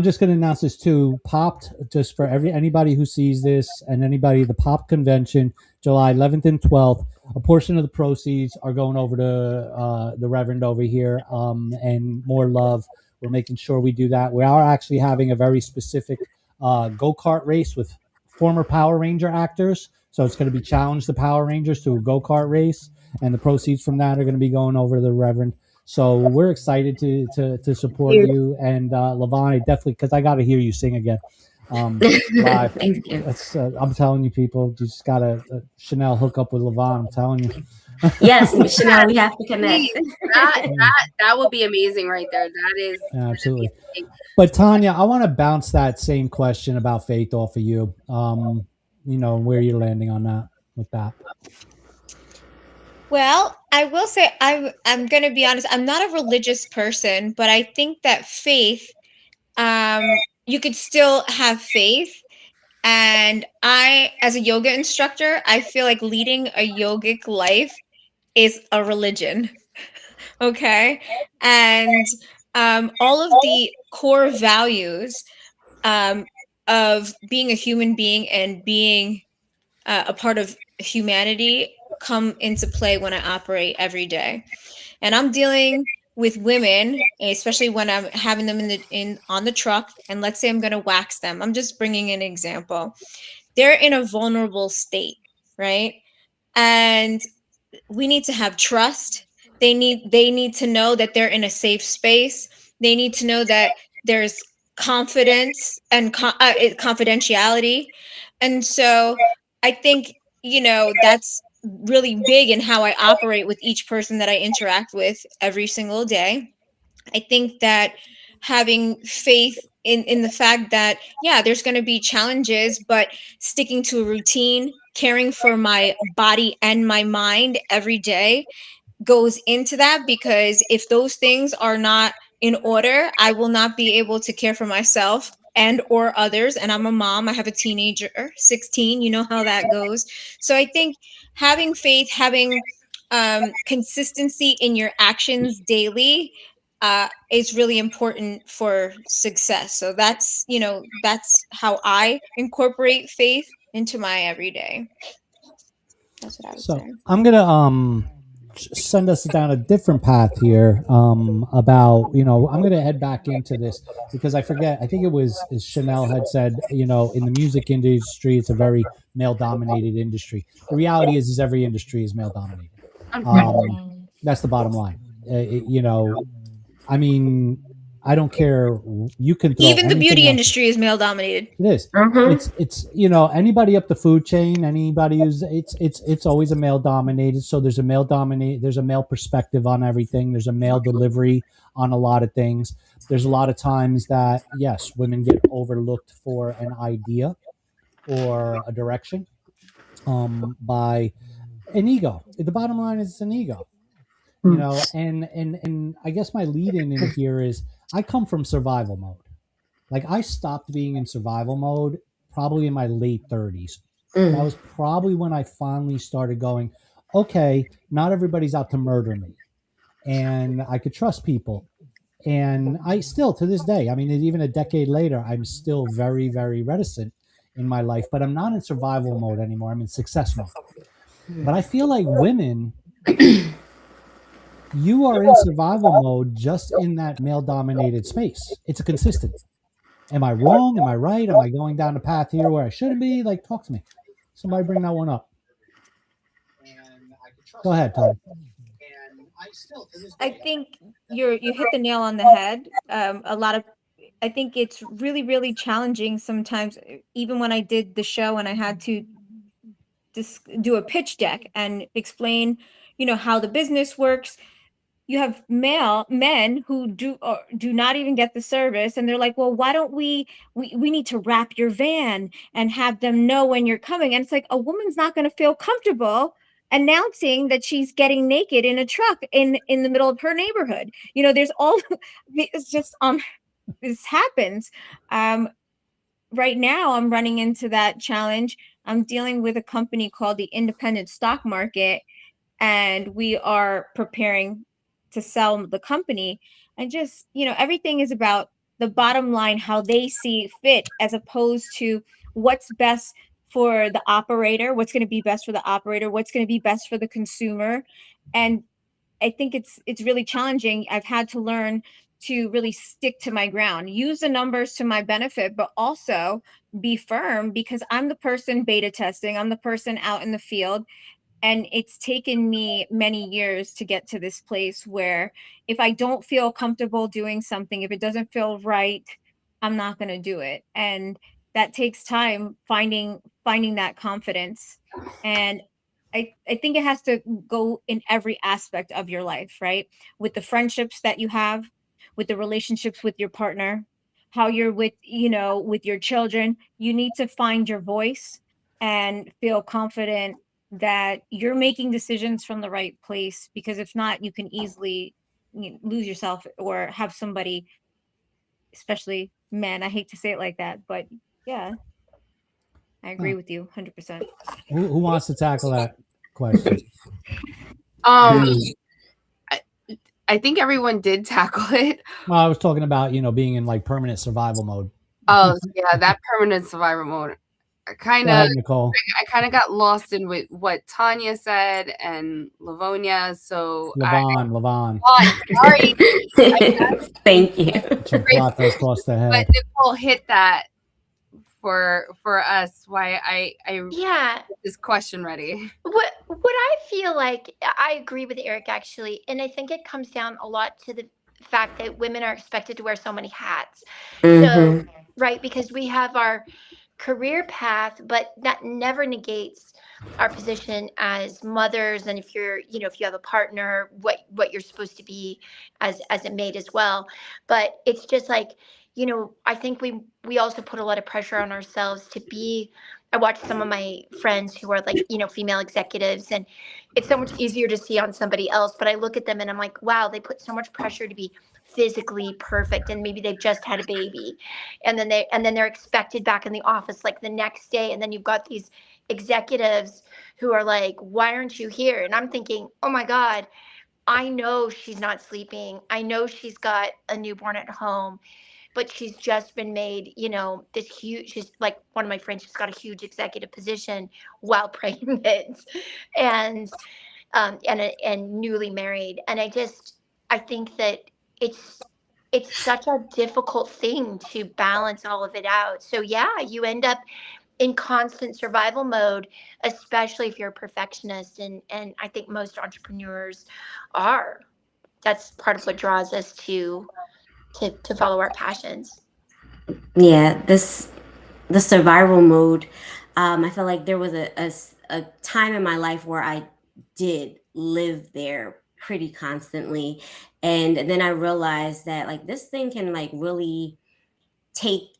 just going to announce this too. Popped, just for anybody who sees this and anybody, the Pop convention, July 11th and 12th, a portion of the proceeds are going over to the Reverend over here and More Love. We're making sure we do that. We are actually having a very specific go-kart race with former Power Ranger actors. So it's going to be Challenge the Power Rangers to a go-kart race, and the proceeds from that are going to be going over to the Reverend. So we're excited to support you. And Levon, definitely, because I got to hear you sing again live. Thank you. I'm telling you, people, you just got to Chanel hook up with Levon. I'm telling you. Yes, Chanel, we have to connect. That would be amazing right there. That is absolutely. But Tanya, I want to bounce that same question about faith off of you. Where you're landing on that with that. Well, I will say I'm going to be honest. I'm not a religious person, but I think that faith, you could still have faith. And as a yoga instructor, I feel like leading a yogic life is a religion. Okay. And all of the core values of being a human being and being a part of humanity come into play when I operate every day. And I'm dealing with women, especially when I'm having them on the truck, and let's say I'm going to wax them. I'm just bringing an example. They're in a vulnerable state, right? And we need to have trust. They need to know that they're in a safe space. They need to know that there's confidence and confidentiality. And so I think, that's really big in how I operate with each person that I interact with every single day. I think that having faith in the fact that, there's going to be challenges, but sticking to a routine, caring for my body and my mind every day goes into that, because if those things are not in order, I will not be able to care for myself and or others. And I'm a mom. I have a teenager, 16. You know how that goes. So I think having faith, having consistency in your actions daily is really important for success. So that's how I incorporate faith into my everyday. That's what I would say. I'm gonna send us down a different path here about, I'm going to head back into this because I forget, I think it was Chanel had said, in the music industry, it's a very male dominated industry. The reality is every industry is male dominated. That's the bottom line. I mean, I don't care. You can throw Even the anything beauty out industry is male dominated. there. It is. It's anybody up the food chain, anybody who's it's always a male dominated. So there's a male perspective on everything. There's a male delivery on a lot of things. There's a lot of times that yes, women get overlooked for an idea or a direction by an ego. The bottom line is it's an ego. And I guess my lead in here is I come from survival mode. Like I stopped being in survival mode probably in my late 30s. That was probably when I finally started going, okay, not everybody's out to murder me. And I could trust people. And I still, to this day, I mean, even a decade later, I'm still very, very reticent in my life, but I'm not in survival mode anymore. I'm in success mode. But I feel like women, you are in survival mode just in that male dominated space. It's a consistent. Am I wrong? Am I right? Am I going down the path here where I shouldn't be? Like, talk to me. Somebody bring that one up. Go ahead, Tom. I think you hit the nail on the head. I think it's really, really challenging sometimes, even when I did the show and I had to do a pitch deck and explain, how the business works. You have men who do not even get the service, and they're like, well, why don't we need to wrap your van and have them know when you're coming. And it's like, a woman's not going to feel comfortable announcing that she's getting naked in a truck in the middle of her neighborhood. There's all it's just this happens. Right now I'm running into that challenge. I'm dealing with a company called the Independent Stock Market, and we are preparing to sell the company. And just, everything is about the bottom line, how they see fit, as opposed to what's best for the operator, what's going to be best for the operator, what's going to be best for the consumer. And I think it's really challenging. I've had to learn to really stick to my ground, use the numbers to my benefit, but also be firm, because I'm the person beta testing. I'm the person out in the field. And it's taken me many years to get to this place where if I don't feel comfortable doing something, if it doesn't feel right, I'm not going to do it. And that takes time, finding that confidence. And I think it has to go in every aspect of your life, right? With the friendships that you have, with the relationships with your partner, how you're with your children. You need to find your voice and feel confident that you're making decisions from the right place, because if not, you can easily lose yourself or have somebody, especially men. I hate to say it like that, but yeah, I agree with you 100%. Who wants to tackle that question? I think everyone did tackle it. Well, I was talking about, being in like permanent survival mode. Oh, yeah, that permanent survival mode. I kind of got lost in with what Tanya said and Livonia. So Levon. Sorry. Thank you. Across the head. But Nicole hit that for us. Why I get this question ready. What I feel like, I agree with Eric actually, and I think it comes down a lot to the fact that women are expected to wear so many hats. So, right, because we have our career path, but that never negates our position as mothers, and if you're, if you have a partner, what you're supposed to be as a mate as well. But it's just like, I think we also put a lot of pressure on ourselves to be. I watch some of my friends who are like, female executives, and it's so much easier to see on somebody else. But I look at them and I'm like, wow, they put so much pressure to be physically perfect, and maybe they've just had a baby, and then they're expected back in the office like the next day. And then you've got these executives who are like, why aren't you here? And I'm thinking, oh my God, I know she's not sleeping. I know she's got a newborn at home, but she's just been made, this huge, she's like one of my friends, she's got a huge executive position while pregnant. And, and newly married. And I think that it's such a difficult thing to balance all of it out. So yeah, you end up in constant survival mode, especially if you're a perfectionist. And I think most entrepreneurs are. That's part of what draws us to follow our passions. Yeah, the survival mode. I feel like there was a time in my life where I did live there pretty constantly, and then I realized that like this thing can like really take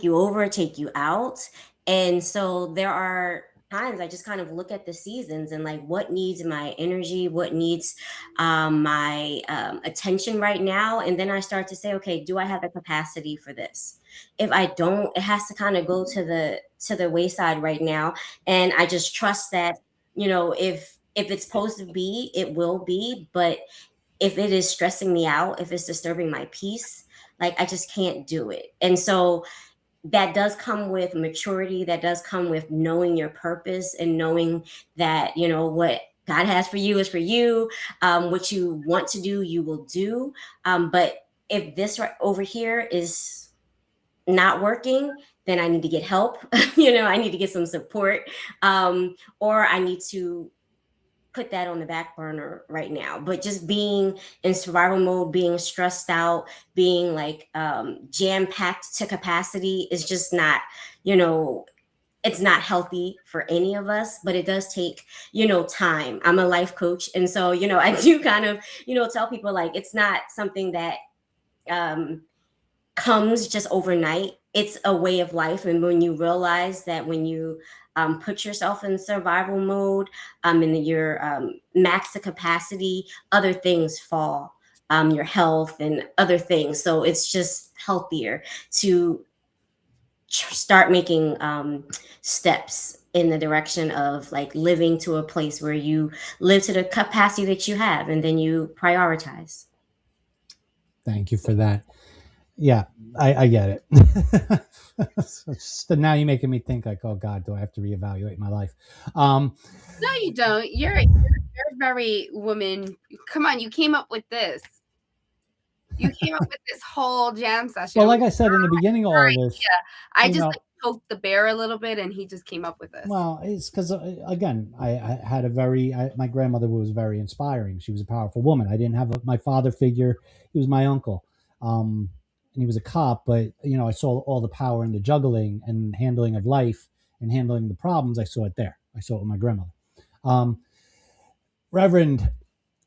you over, take you out. And so there are times I just kind of look at the seasons and like what needs my energy, what needs my attention right now. And then I start to say, okay, do I have the capacity for this? If I don't, it has to kind of go to the wayside right now. And I just trust that, if it's supposed to be, it will be. But if it is stressing me out, if it's disturbing my peace, like I just can't do it. And so that does come with maturity, that does come with knowing your purpose and knowing that what God has for you is for you. What you want to do, you will do. But if this right over here is not working, then I need to get help. I need to get some support, or I need to put that on the back burner right now. But just being in survival mode, being stressed out, being like jam packed to capacity is just not, it's not healthy for any of us. But it does take, time. I'm a life coach, and so I do kind of tell people like it's not something that comes just overnight. It's a way of life. And when you realize that when you put yourself in survival mode, and your max to capacity, other things fall, your health and other things. So it's just healthier to start making steps in the direction of like living to a place where you live to the capacity that you have, and then you prioritize. Thank you for that. Yeah, I get it. So now you're making me think like, oh God, do I have to reevaluate my life? No, you don't. You're very woman. Come on, you came up with this. You came up with this whole jam session. Well, like I said in the beginning of all this, I just like poked the bear a little bit, and he just came up with this. Well, it's because again, I had my grandmother was very inspiring. She was a powerful woman. I didn't have my father figure. He was my uncle. And he was a cop, but I saw all the power in the juggling and handling of life and handling the problems. I saw it there. I saw it with my grandmother. Reverend,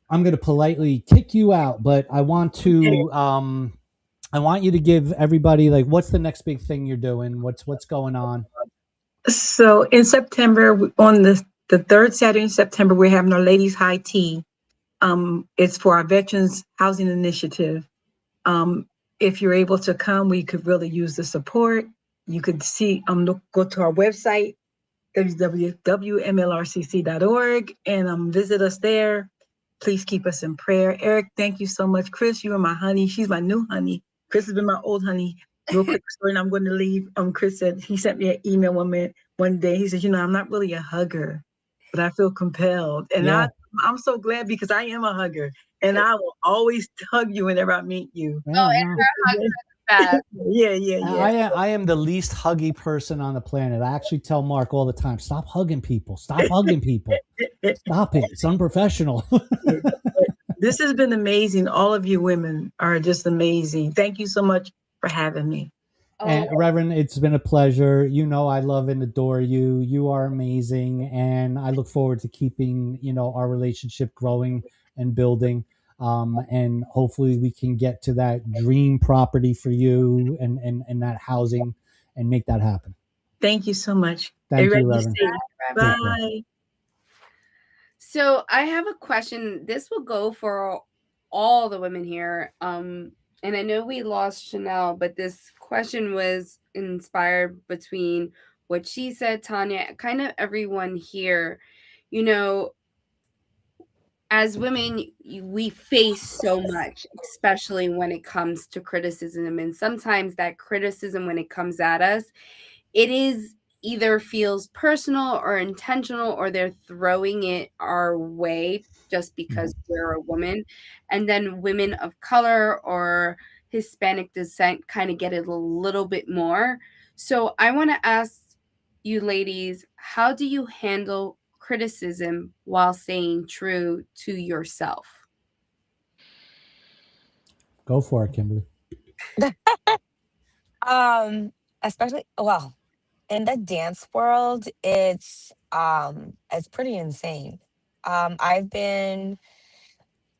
I'm going to politely kick you out, but I want to I want you to give everybody like what's the next big thing you're doing? What's going on? So in September, on the third Saturday in September, we're having our Ladies High Tea. It's for our Veterans Housing Initiative. If you're able to come, we could really use the support. You could see, go to our website, www.mlrcc.org, and visit us there. Please keep us in prayer. Eric, thank you so much. Chris, you are my honey. She's my new honey. Chris has been my old honey. Real quick story, and I'm going to leave. Chris said, he sent me an email one day. He said, I'm not really a hugger, but I feel compelled. And Yeah. I'm so glad because I am a hugger. And I will always hug you whenever I meet you. Yeah, Yeah. I am the least huggy person on the planet. I actually tell Mark all the time, stop hugging people. Stop hugging people. Stop it. It's unprofessional. This has been amazing. All of you women are just amazing. Thank you so much for having me. And Reverend, it's been a pleasure. I love and adore you. You are amazing. And I look forward to keeping, our relationship growing and building. And hopefully we can get to that dream property for you and that housing and make that happen. Thank you so much. Thank you, Reverend. Bye. So I have a question. This will go for all the women here. And I know we lost Chanel, but this question was inspired between what she said, Tanya, kind of everyone here. As women, we face so much, especially when it comes to criticism. And sometimes that criticism, when it comes at us, it is either feels personal or intentional, or they're throwing it our way just because we're a woman. And then women of color or Hispanic descent kind of get it a little bit more. So I want to ask you ladies, how do you handle criticism while staying true to yourself? Go for it, Kimberly. Especially, well, in the dance world, it's pretty insane. I've been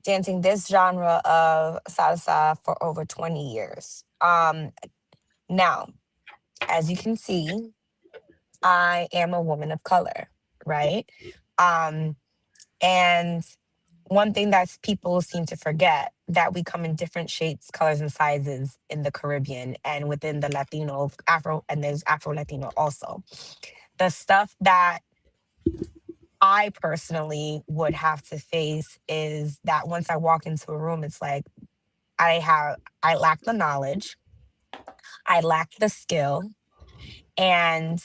dancing this genre of salsa for over 20 years. Now, as you can see, I am a woman of color, right? And one thing that people seem to forget, that we come in different shapes, colors, and sizes in the Caribbean and within the Latino, Afro, and there's Afro Latino also. The stuff that I personally would have to face is that once I walk into a room, it's like I lack the knowledge, I lack the skill, and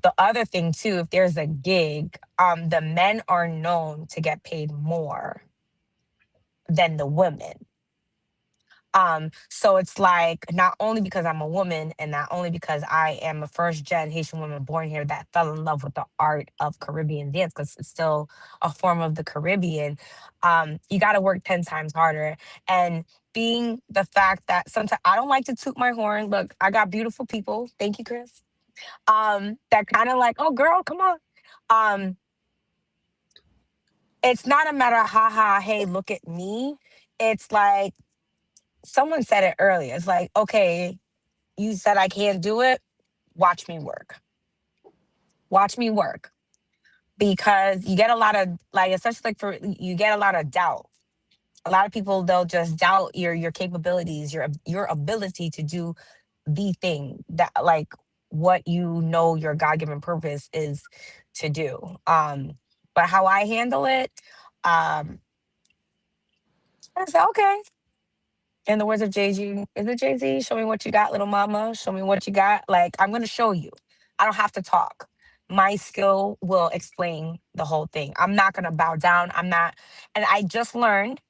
the other thing too, if there's a gig, the men are known to get paid more than the women. So it's like, not only because I'm a woman and not only because I am a first gen Haitian woman born here that fell in love with the art of Caribbean dance, because it's still a form of the Caribbean, you got to work 10 times harder. And being the fact that sometimes I don't like to toot my horn. Look, I got beautiful people. Thank you, Chris. That kind of like, oh girl, come on. It's not a matter of haha, hey, look at me. It's like, someone said it earlier. It's like, okay, you said I can't do it. Watch me work. Watch me work. Because you get a lot of, like, especially like you get a lot of doubt. A lot of people, they'll just doubt your capabilities, your ability to do the thing that, like, what you know your God-given purpose is to do. But how I handle it, I say, okay. In the words of Jay-Z, is it Jay-Z? Show me what you got, little mama. Show me what you got. Like, I'm going to show you. I don't have to talk. My skill will explain the whole thing. I'm not going to bow down. And I just learned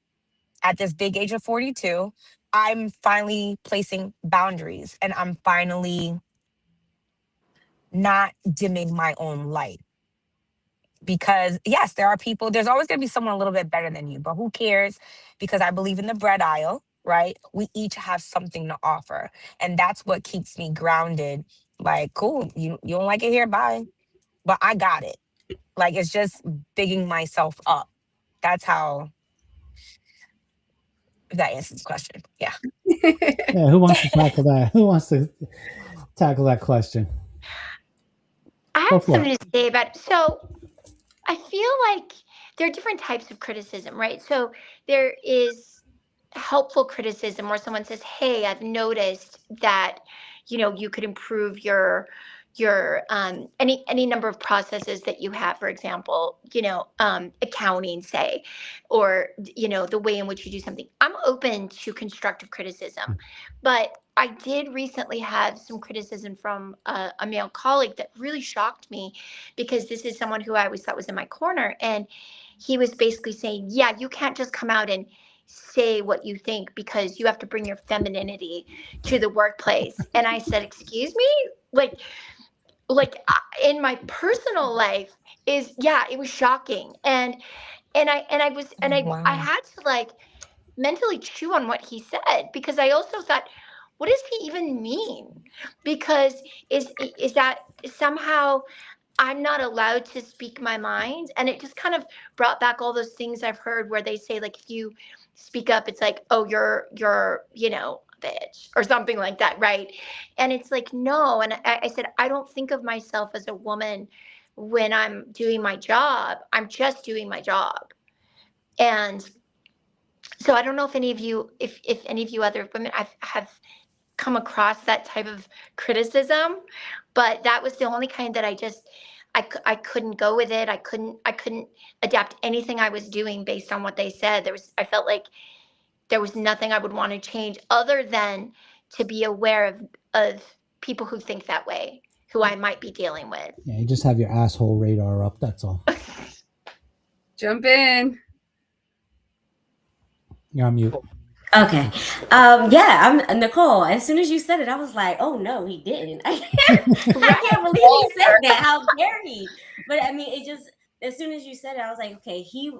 at this big age of 42, I'm finally placing boundaries, and I'm finally not dimming my own light. Because yes, there are people, there's always going to be someone a little bit better than you, but who cares? Because I believe in the bread aisle, right? We each have something to offer. And that's what keeps me grounded. Like, cool, you don't like it here, bye. But I got it. Like, it's just bigging myself up. That's how, if that answers the question. Yeah. Yeah, who wants to tackle that? Who wants to tackle that question? I have something to say about it. So I feel like there are different types of criticism, right? So there is helpful criticism where someone says, hey, I've noticed that, you could improve your any number of processes that you have, for example, accounting, say, or, the way in which you do something. I'm open to constructive criticism, but I did recently have some criticism from a male colleague that really shocked me, because this is someone who I always thought was in my corner. And he was basically saying, yeah, you can't just come out and say what you think, because you have to bring your femininity to the workplace. And I said, excuse me? In my personal life it was shocking. And I had to mentally chew on what he said, because I also thought, what does he even mean? Because is that somehow I'm not allowed to speak my mind? And it just kind of brought back all those things I've heard where they say, like, if you speak up, it's like, oh, you're bitch or something like that, right? And it's like, no. And I said, I don't think of myself as a woman when I'm doing my job. I'm just doing my job. And so I don't know if any of you, if any of you other women have come across that type of criticism, but that was the only kind that I couldn't go with it. I couldn't adapt anything I was doing based on what they said. I felt like there was nothing I would want to change other than to be aware of people who think that way. who I might be dealing with. Yeah, you just have your asshole radar up. That's all. Jump in. You're on mute. Okay. Yeah, I'm Nicole. As soon as you said it, I was like, oh no, he didn't. I can't believe he said that. How dare he? But I mean, it just, as soon as you said it, I was like, okay, he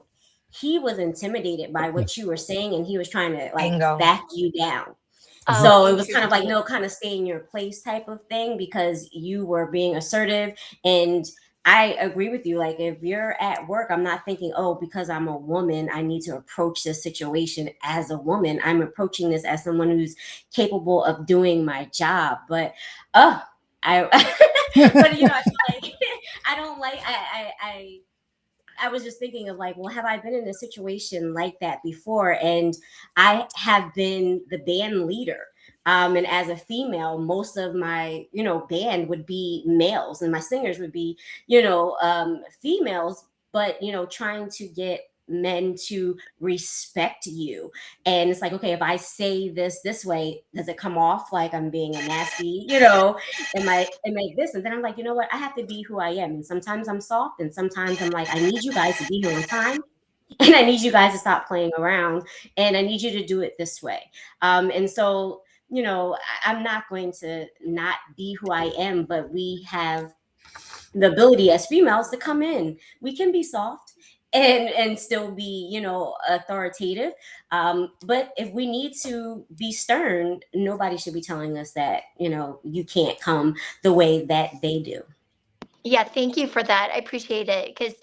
was intimidated by what you were saying, and he was trying to like Bingo. back you down. Oh, So it was kind of like, no, kind of stay in your place type of thing, because you were being assertive. And I agree with you. Like, if you're at work, I'm not thinking, oh, because I'm a woman, I need to approach this situation as a woman. I'm approaching this as someone who's capable of doing my job. But but you know, like, I don't like, I was just thinking of like, well, have I been in a situation like that before? And I have been the band leader. And as a female, most of my, band would be males, and my singers would be, females, but, trying to get men to respect you. And it's like, okay, if I say this way, does it come off like I'm being a nasty, am I this? And then I'm like, you know what? I have to be who I am. And sometimes I'm soft, and sometimes I'm like, I need you guys to be here on time. And I need you guys to stop playing around, and I need you to do it this way. And so, I'm not going to not be who I am, but we have the ability as females to come in. We can be soft and still be, authoritative. But if we need to be stern, nobody should be telling us that, you can't come the way that they do. Yeah, thank you for that. I appreciate it, because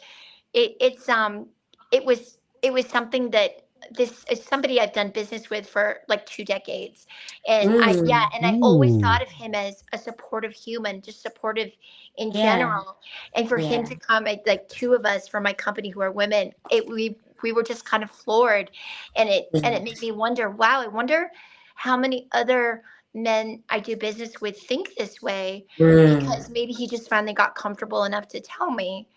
it was something that this is somebody I've done business with for like 2 decades. And I always thought of him as a supportive human, just supportive in general. And for him to come, like 2 of us from my company who are women, we were just kind of floored. And it made me wonder, wow, I wonder how many other men I do business with think this way, because maybe he just finally got comfortable enough to tell me.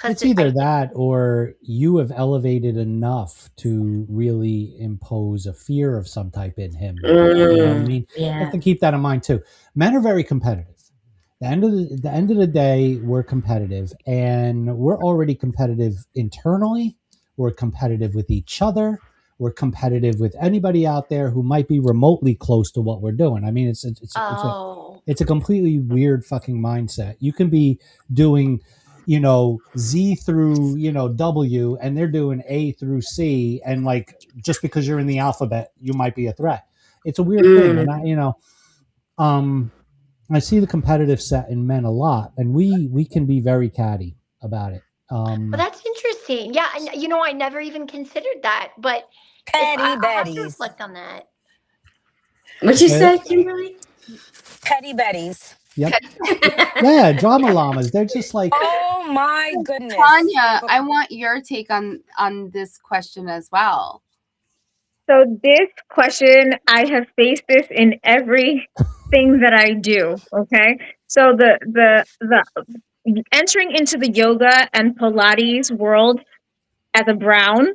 It's either that, or you have elevated enough to really impose a fear of some type in him. You know what I mean? You have to keep that in mind too. Men are very competitive. The end of the day, we're competitive, and we're already competitive internally. We're competitive with each other. We're competitive with anybody out there who might be remotely close to what we're doing. I mean, it's a completely weird fucking mindset. You can be doing, Z through, W, and they're doing A through C. And like, just because you're in the alphabet, you might be a threat. It's a weird thing. And I see the competitive set in men a lot, and we can be very catty about it. Well, that's interesting. Yeah. I never even considered that, but Petty I have to Betties. reflect on that. What you said, Kimberly? Petty Betties. Yep. Yeah, drama llamas. They're just like, oh my goodness. Tanya, I want your take on this question as well. So this question, I have faced this in everything that I do. Okay. So the entering into the yoga and Pilates world as a brown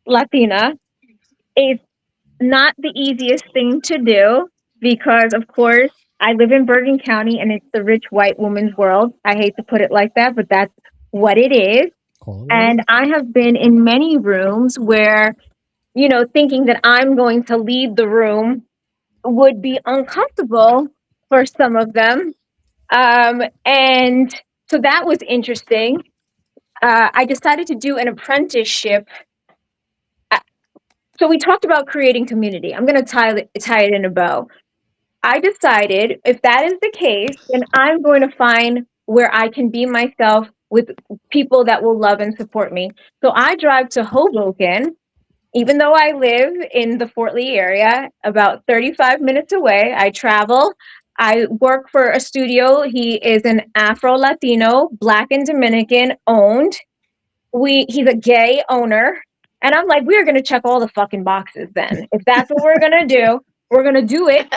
Latina is not the easiest thing to do, because of course I live in Bergen County and it's the rich white woman's world. I hate to put it like that, but that's what it is. And I have been in many rooms where, thinking that I'm going to lead the room would be uncomfortable for some of them. And so that was interesting. I decided to do an apprenticeship. So we talked about creating community. I'm going to tie it in a bow. I decided, if that is the case, then I'm going to find where I can be myself with people that will love and support me. So I drive to Hoboken, even though I live in the Fort Lee area, about 35 minutes away. I travel. I work for a studio. He is an Afro-Latino, Black and Dominican owned. He's a gay owner. And I'm like, we're going to check all the fucking boxes then. If that's what we're going to do, we're going to do it.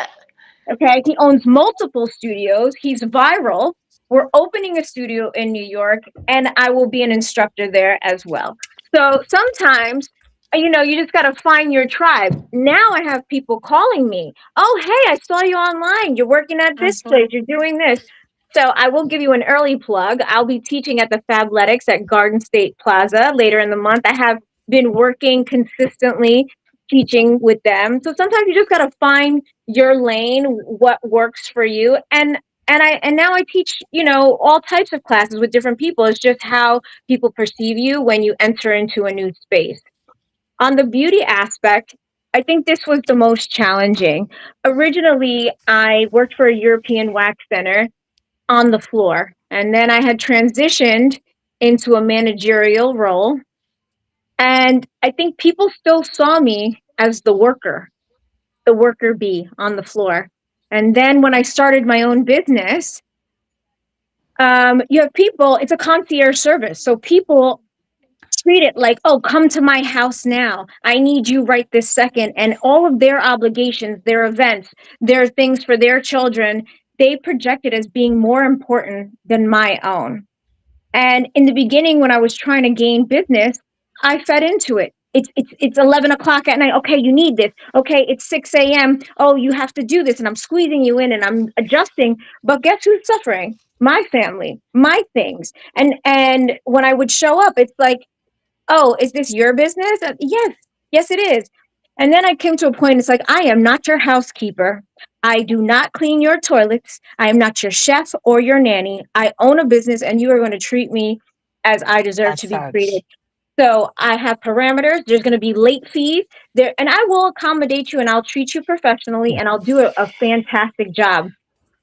Okay. He owns multiple studios. He's viral. We're opening a studio in New York, and I will be an instructor there as well. So sometimes, you just got to find your tribe. Now I have people calling me. Oh, hey, I saw you online. You're working at this place. You're doing this. So I will give you an early plug. I'll be teaching at the Fabletics at Garden State Plaza later in the month. I have been working consistently teaching with them. So sometimes you just got to find your lane, what works for you. And now I teach, all types of classes with different people. It's just how people perceive you when you enter into a new space. On the beauty aspect, I think this was the most challenging. Originally, I worked for a European wax center on the floor, and then I had transitioned into a managerial role. And I think people still saw me as the worker bee on the floor. And then when I started my own business, you have people, it's a concierge service. So people treat it like, oh, come to my house now. I need you right this second. And all of their obligations, their events, their things for their children, they project it as being more important than my own. And in the beginning, when I was trying to gain business, I fed into it. It's 11 o'clock at night. Okay, you need this. Okay, it's 6 a.m. Oh, you have to do this. And I'm squeezing you in and I'm adjusting. But guess who's suffering? My family, my things. And when I would show up, it's like, oh, is this your business? Yes, it is. And then I came to a point, it's like, I am not your housekeeper. I do not clean your toilets. I am not your chef or your nanny. I own a business and you are going to treat me as I deserve to be treated. So I have parameters. There's going to be late fees there, and I will accommodate you and I'll treat you professionally and I'll do a fantastic job.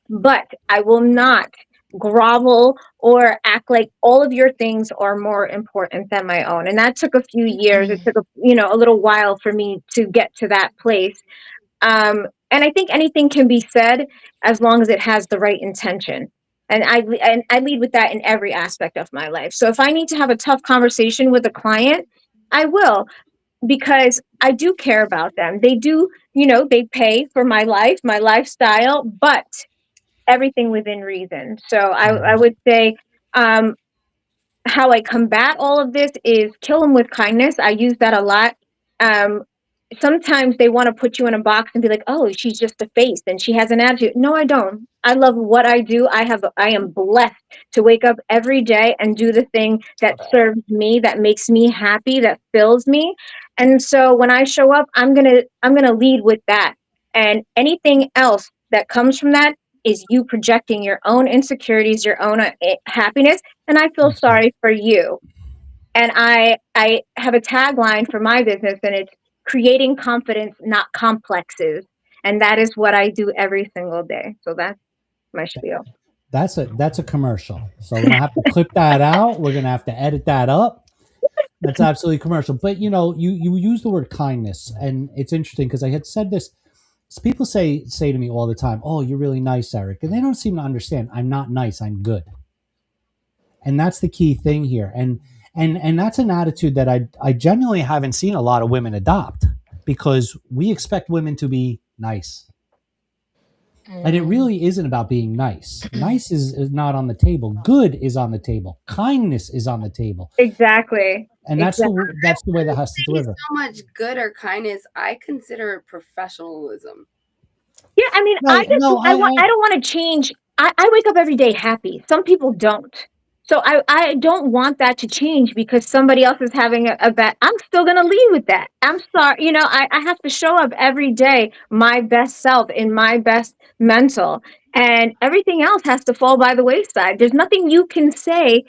But I will not grovel or act like all of your things are more important than my own. And that took a few years. It took a little while for me to get to that place. And I think anything can be said as long as it has the right intention. And I lead with that in every aspect of my life. So if I need to have a tough conversation with a client, I will, because I do care about them. They do, they pay for my life, my lifestyle, but everything within reason. So I would say how I combat all of this is kill them with kindness. I use that a lot. Sometimes they want to put you in a box and be like, oh, she's just a face and she has an attitude. No, I don't. I love what I do. I am blessed to wake up every day and do the thing that serves me, that makes me happy, that fills me. And so when I show up, I'm gonna lead with that. And anything else that comes from that is you projecting your own insecurities, your own happiness. And I feel sorry for you. And I have a tagline for my business, and it's creating confidence, not complexes. And that is what I do every single day. So that's my spiel. That's a commercial. So we're gonna have to clip that out. We're gonna have to edit that up. That's absolutely commercial. But you use the word kindness, and it's interesting because I had said this. People say to me all the time, "Oh, you're really nice, Eric," and they don't seem to understand. I'm not nice. I'm good, and that's the key thing here. And that's an attitude that I genuinely haven't seen a lot of women adopt, because we expect women to be nice. And it really isn't about being nice. Nice is not on the table. Good is on the table. Kindness is on the table. Exactly. And that's the way that has to deliver. So much good or kindness, I consider it professionalism. Yeah, I mean, I don't want to change. I wake up every day happy. Some people don't. So I don't want that to change because somebody else is having a bad. I'm still going to lead with that. I'm sorry. I have to show up every day, my best self in my best mental, and everything else has to fall by the wayside. There's nothing you can say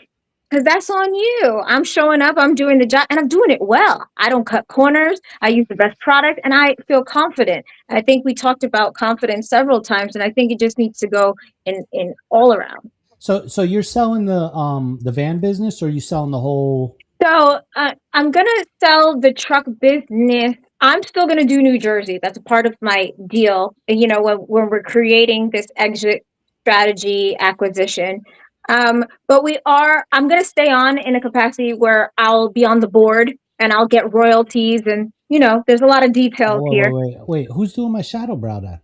because that's on you. I'm showing up, I'm doing the job, and I'm doing it well. I don't cut corners. I use the best product, and I feel confident. I think we talked about confidence several times, and I think it just needs to go in all around. So you're selling the van business, or are you selling the whole? So I'm gonna sell the truck business. I'm still gonna do New Jersey. That's a part of my deal. When we're creating this exit strategy acquisition. But I'm gonna stay on in a capacity where I'll be on the board and I'll get royalties, and there's a lot of details here. Wait, who's doing my shadow brow then?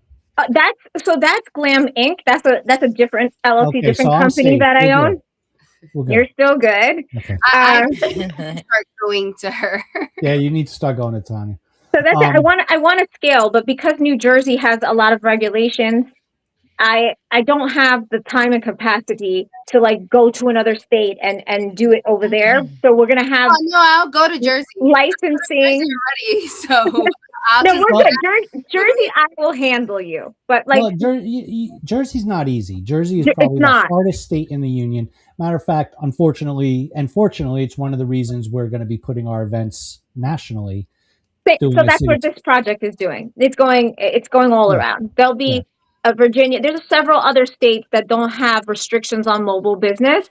That's Glam Inc. That's a different LLC, Okay, different so I'm company safe. that I We're own. good. We're good. You're still good. Okay. I start going to her. Yeah, you need to start going to Tanya. So that's it. I want to scale, but because New Jersey has a lot of regulations, I don't have the time and capacity to like go to another state and do it over there. So we're gonna have Oh no, I'll go to Jersey. licensing. Already, so I'll No, just we're good. Jersey, I will handle you. But like, Well, Jersey's not easy. Jersey is It's probably the not. hardest state in the union. Matter of fact, unfortunately, and fortunately, it's one of the reasons we're going to be putting our events nationally. so doing that's a what city- this project is doing. It's going all Yeah. around. There'll be a Virginia. There's several other states that don't have restrictions on mobile business.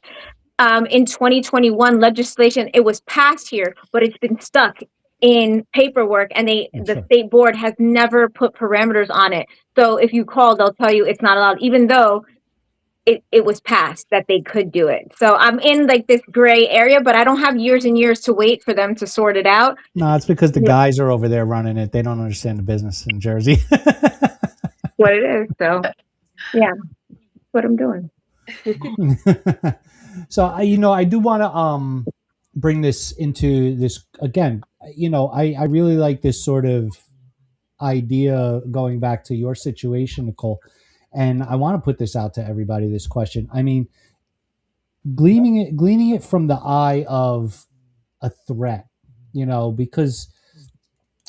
In 2021 legislation, it was passed here, but it's been stuck in paperwork, and the state board has never put parameters on it. So if you call, they'll tell you it's not allowed, even though it was passed that they could do it. So I'm in like this gray area, but I don't have years and years to wait for them to sort it out. No, it's because the guys are over there running it. They don't understand the business in Jersey. What it is. So yeah, that's what I'm doing. So I do want to bring this into this again. I really like this sort of idea going back to your situation, Nicole, and I want to put this out to everybody. This question. I mean, gleaning it from the eye of a threat, because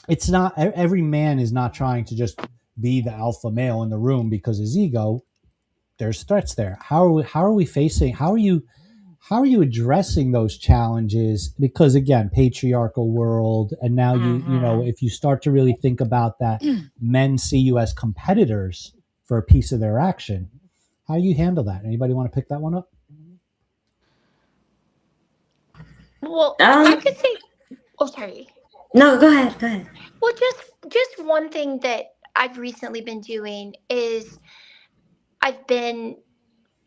it's not every man is not trying to just be the alpha male in the room because his ego. There's threats there. How are we facing? How are you addressing those challenges? Because again, patriarchal world, and now if you start to really think about that, men see you as competitors for a piece of their action. How do you handle that? Anybody want to pick that one up? Well, I could say. Oh, sorry. No, go ahead. Well, just one thing that I've recently been doing is I've been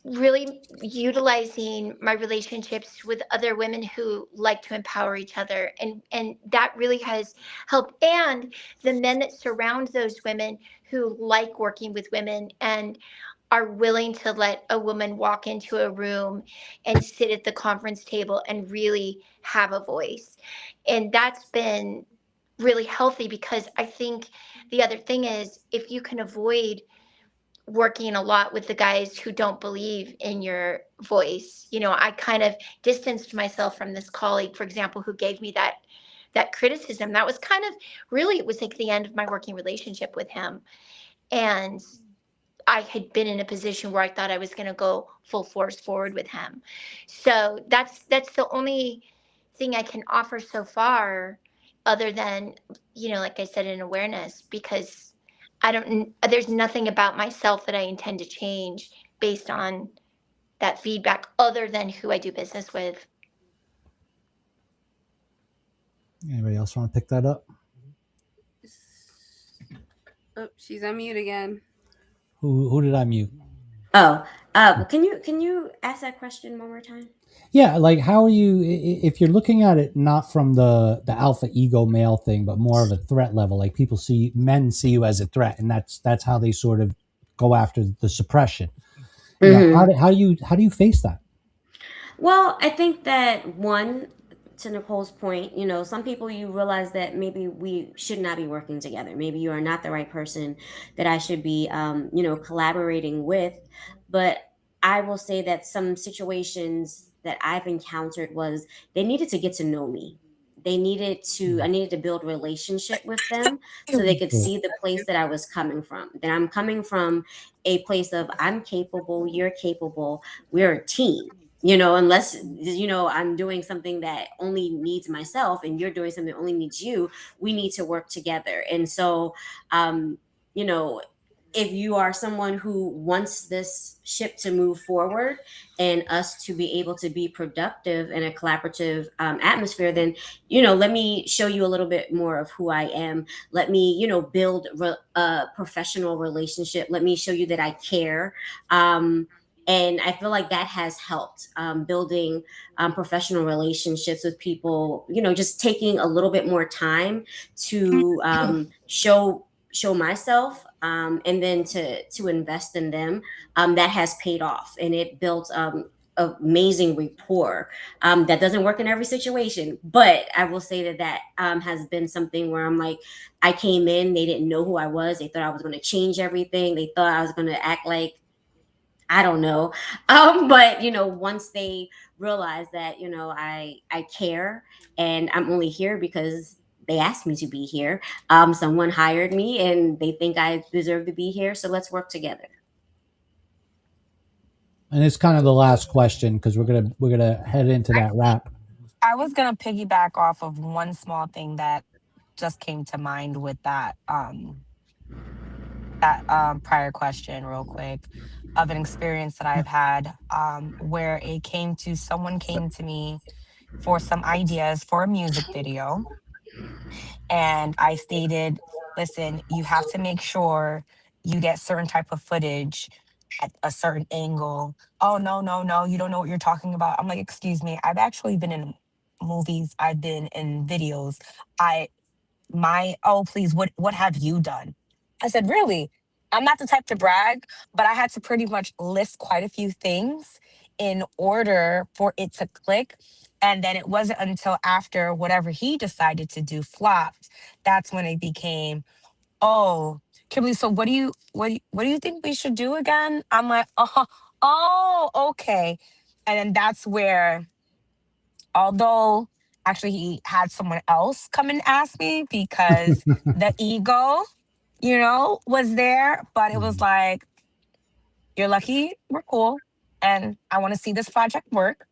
really utilizing my relationships with other women who like to empower each other, and that really has helped, and the men that surround those women who like working with women and are willing to let a woman walk into a room and sit at the conference table and really have a voice. And that's been really healthy, because I think the other thing is, if you can avoid working a lot with the guys who don't believe in your voice. I kind of distanced myself from this colleague, for example, who gave me that criticism. That was kind of really, it was like the end of my working relationship with him. And I had been in a position where I thought I was going to go full force forward with him. So that's the only thing I can offer so far, other than, like I said, an awareness, because there's nothing about myself that I intend to change based on that feedback, other than who I do business with. Anybody else want to pick that up? Oh, she's on mute again. Who did I mute? Oh, can you ask that question one more time? Yeah, like how are you if you're looking at it not from the alpha ego male thing, but more of a threat level? Like men see you as a threat, and that's how they sort of go after the suppression. How do you face that? Well, I think that one, to Nicole's point, some people, you realize that maybe we should not be working together. Maybe you are not the right person that I should be, collaborating with. But I will say that some situations that I've encountered was they needed to get to know me. I needed to build relationship with them so they could see the place that I was coming from. That I'm coming from a place of I'm capable, you're capable, we're a team. Unless, I'm doing something that only needs myself and you're doing something that only needs you, we need to work together. And so, if you are someone who wants this ship to move forward and us to be able to be productive in a collaborative atmosphere, then, let me show you a little bit more of who I am. Let me, build a professional relationship. Let me show you that I care. And I feel like that has helped building professional relationships with people, just taking a little bit more time to show myself and then to invest in them. That has paid off, and it built a amazing rapport. That doesn't work in every situation, but I will say that has been something where I'm like, I came in, they didn't know who I was. They thought I was going to change everything. They thought I was going to act like, I don't know. But once they realize that, I care and I'm only here because they asked me to be here. Someone hired me and they think I deserve to be here. So let's work together. And it's kind of the last question because we're gonna head into that wrap. I was gonna piggyback off of one small thing that just came to mind with that prior question real quick, of an experience that I've had, where someone came to me for some ideas for a music video. And I stated, listen, you have to make sure you get certain type of footage at a certain angle. Oh, no, no, no, you don't know what you're talking about. I'm like, excuse me, I've actually been in movies, I've been in videos. Oh, please, what have you done? I said, really? I'm not the type to brag, but I had to pretty much list quite a few things in order for it to click. And then it wasn't until after whatever he decided to do flopped, that's when it became, oh, Kimberly, so what do you think we should do again? I'm like, oh, okay. And then that's where, although actually he had someone else come and ask me because the ego, was there, but it was like, you're lucky we're cool and I want to see this project work.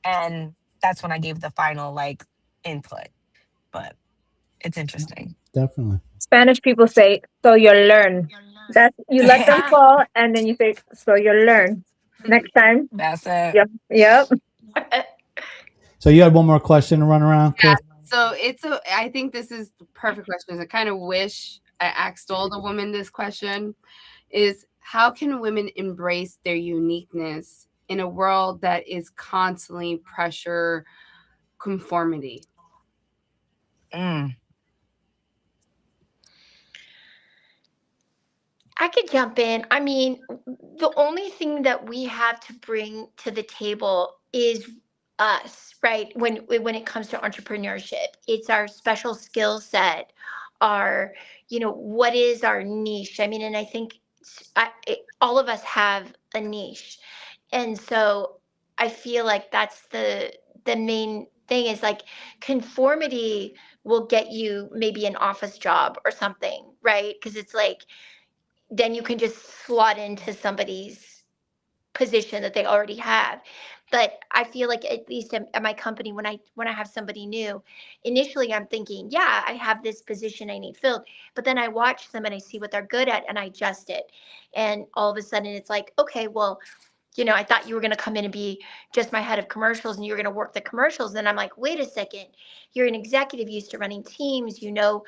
And that's when I gave the final input. But it's interesting. Definitely. Spanish people say, so you'll learn. That's you let them fall and then you say, so you'll learn. Next time. That's it. Yep. Yep. So you had one more question to run around, Chris? So I think this is the perfect question. I kind of wish I asked all the women this question, is how can women embrace their uniqueness in a world that is constantly pressure conformity? I could jump in. I mean, the only thing that we have to bring to the table is us, right? When it comes to entrepreneurship, it's our special skill set, our, what is our niche? I mean, and I think all of us have a niche, and so I feel like that's the main thing is like conformity will get you maybe an office job or something, right? Because it's like then you can just slot into somebody's position that they already have. But I feel like at least at my company, when I have somebody new, initially I'm thinking, yeah, I have this position I need filled. But then I watch them and I see what they're good at and I adjust it. And all of a sudden it's like, okay, well, I thought you were going to come in and be just my head of commercials and you're going to work the commercials. And I'm like, wait a second, you're an executive used to running teams, the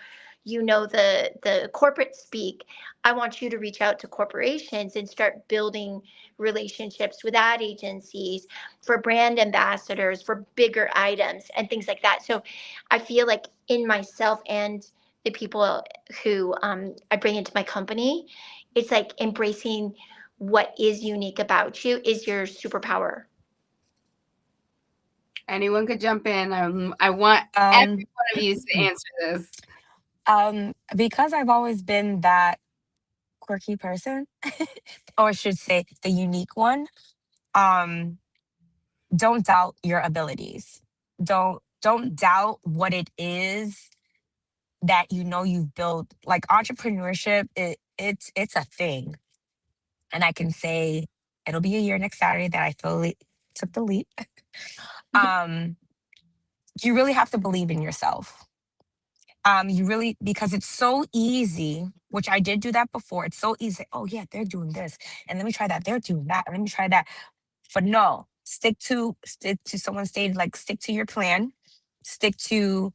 corporate speak. I want you to reach out to corporations and start building relationships with ad agencies, for brand ambassadors, for bigger items and things like that. So I feel like in myself and the people who I bring into my company, it's like embracing what is unique about you is your superpower. Anyone could jump in. I want every one of you to answer this. Because I've always been that quirky person, or I should say the unique one, don't doubt your abilities. Don't doubt what it is that you've built. Like entrepreneurship, it's a thing. And I can say it'll be a year next Saturday that I fully took the leap. You really have to believe in yourself. Because it's so easy, which I did do that before. It's so easy. Oh yeah, they're doing this. And let me try that. They're doing that. Let me try that. But no, stick to someone's stage, like stick to your plan. Stick to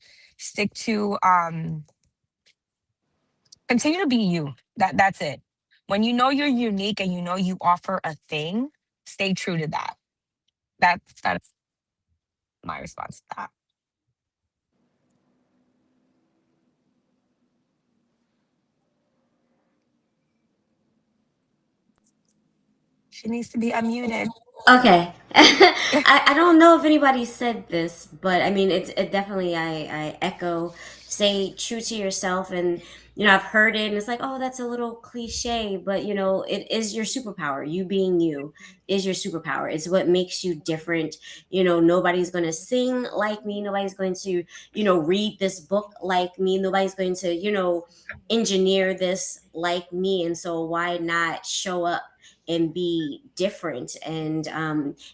continue to be you. That's it. When you know you're unique and you know you offer a thing, stay true to that. That's my response to that. She needs to be unmuted. Okay. I don't know if anybody said this, but I mean, it definitely, I echo, stay true to yourself. And, I've heard it and it's like, oh, that's a little cliche, but, it is your superpower. You being you is your superpower. It's what makes you different. Nobody's going to sing like me. Nobody's going to, read this book like me. Nobody's going to, engineer this like me. And so why not show up and be different and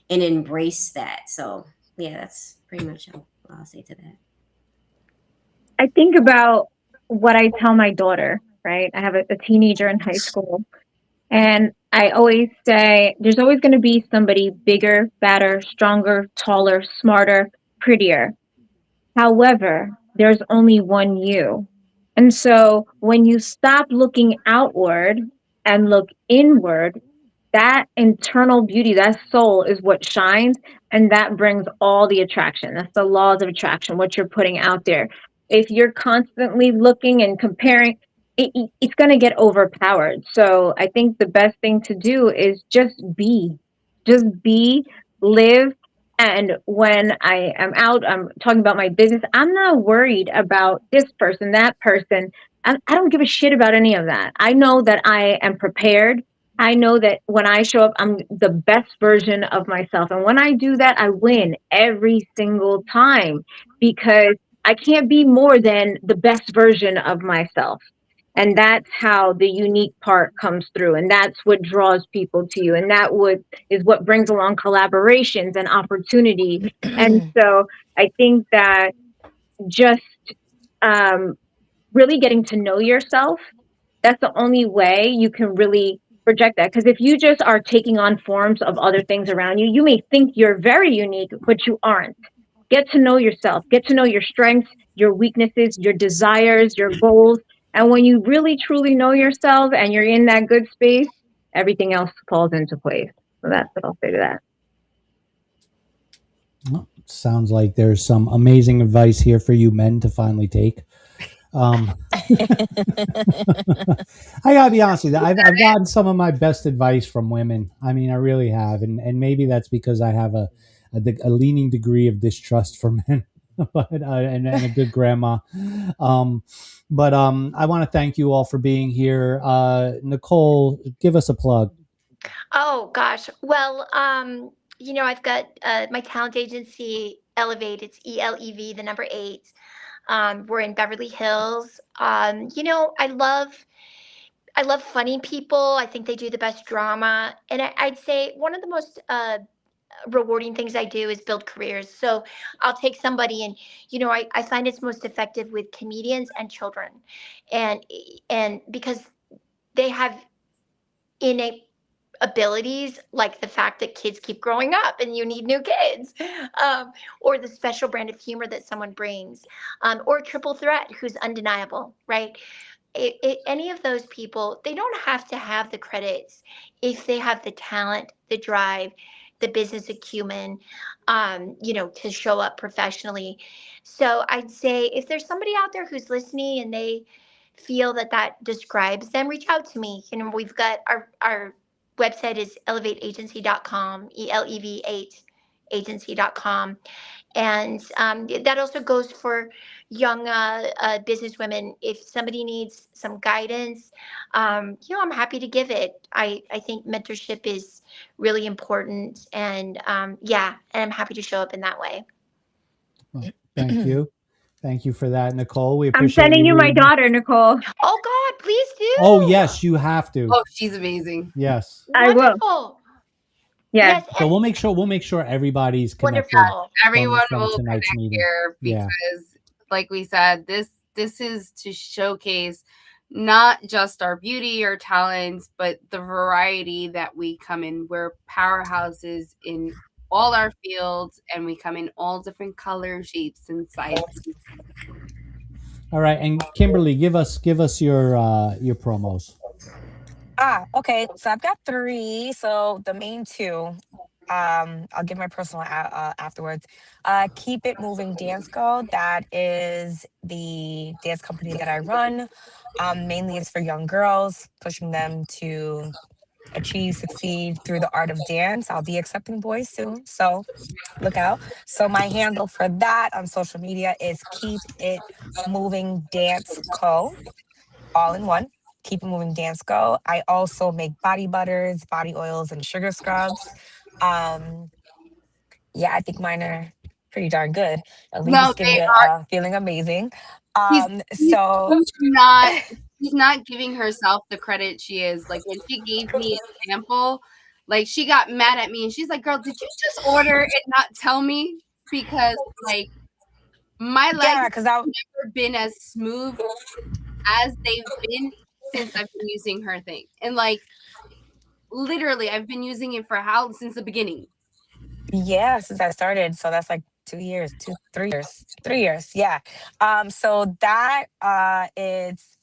embrace that. So yeah, that's pretty much all I'll say to that. I think about what I tell my daughter, right? I have a teenager in high school, and I always say there's always going to be somebody bigger, better, stronger, taller, smarter, prettier. However, there's only one you. And so when you stop looking outward and look inward, that internal beauty, that soul is what shines, and that brings all the attraction. That's the laws of attraction, what you're putting out there. If you're constantly looking and comparing, it's going to get overpowered. So I think the best thing to do is just be, live. And when I am out, I'm talking about my business, I'm not worried about this person, that person. I don't give a shit about any of that. I know that I am prepared. I know that when I show up, I'm the best version of myself. And when I do that, I win every single time because I can't be more than the best version of myself. And that's how the unique part comes through. And that's what draws people to you. And that is what brings along collaborations and opportunity. And so I think that just really getting to know yourself, that's the only way you can really project that. Because if you just are taking on forms of other things around you, you may think you're very unique, but you aren't. Get to know yourself, get to know your strengths, your weaknesses, your desires, your goals. And when you really truly know yourself and you're in that good space, everything else falls into place. So that's what I'll say to that. Well, sounds like there's some amazing advice here for you men to finally take. I gotta be honest with you. I've gotten some of my best advice from women. I mean, I really have, and maybe that's because I have a leaning degree of distrust for men, but and a good grandma. But I want to thank you all for being here. Nicole, give us a plug. Oh gosh. Well, I've got my talent agency, Elevate. It's ELEV, the number 8. We're in Beverly Hills. I love funny people. I think they do the best drama. And I'd say one of the most rewarding things I do is build careers. So I'll take somebody and, I find it's most effective with comedians and children. And because they have innate abilities, like the fact that kids keep growing up and you need new kids, or the special brand of humor that someone brings, or triple threat who's undeniable, right? Any of those people, they don't have to have the credits if they have the talent, the drive, the business acumen, to show up professionally. So I'd say if there's somebody out there who's listening and they feel that describes them, reach out to me. We've got our website is elevateagency.com, ELEV8 agency.com. And that also goes for young business women. If somebody needs some guidance, I'm happy to give it. I think mentorship is really important. And and I'm happy to show up in that way. Well, thank you. Thank you for that, Nicole. We I'm appreciate sending you my daughter, Nicole. Oh God, please do. Oh yes, you have to. Oh, she's amazing. Yes. I will. Wonderful. Yeah. So we'll make sure everybody's connected. Wonderful. Everyone from will tonight's connect meeting. here Yeah. because, like we said, this is to showcase not just our beauty or talents, but the variety that we come in. We're powerhouses in all our fields, and we come in all different colors, shapes, and sizes. All right, and Kimberly, give us your promos. Okay. So I've got 3. So the main 2, I'll give my personal afterwards. Keep It Moving Dance Girl. That is the dance company that I run. Mainly it's for young girls, pushing them to achieve, succeed through the art of dance. I'll be accepting boys soon, so look out. So my handle for that on social media is Keep It Moving Dance Co. All in one. Keep It Moving Dance Co. I also make body butters, body oils, and sugar scrubs. Yeah, I think mine are pretty darn good. Leave the No, skin they are. feeling amazing. He's, So she's not giving herself the credit she is. Like when she gave me an example, like she got mad at me and she's like, "Girl, did you just order and not tell me?" Because like my legs yeah, because have never been as smooth as they've been since I've been using her thing. And like literally I've been using it for since the beginning. Yeah, since I started. So that's like 3 years. Yeah. So that is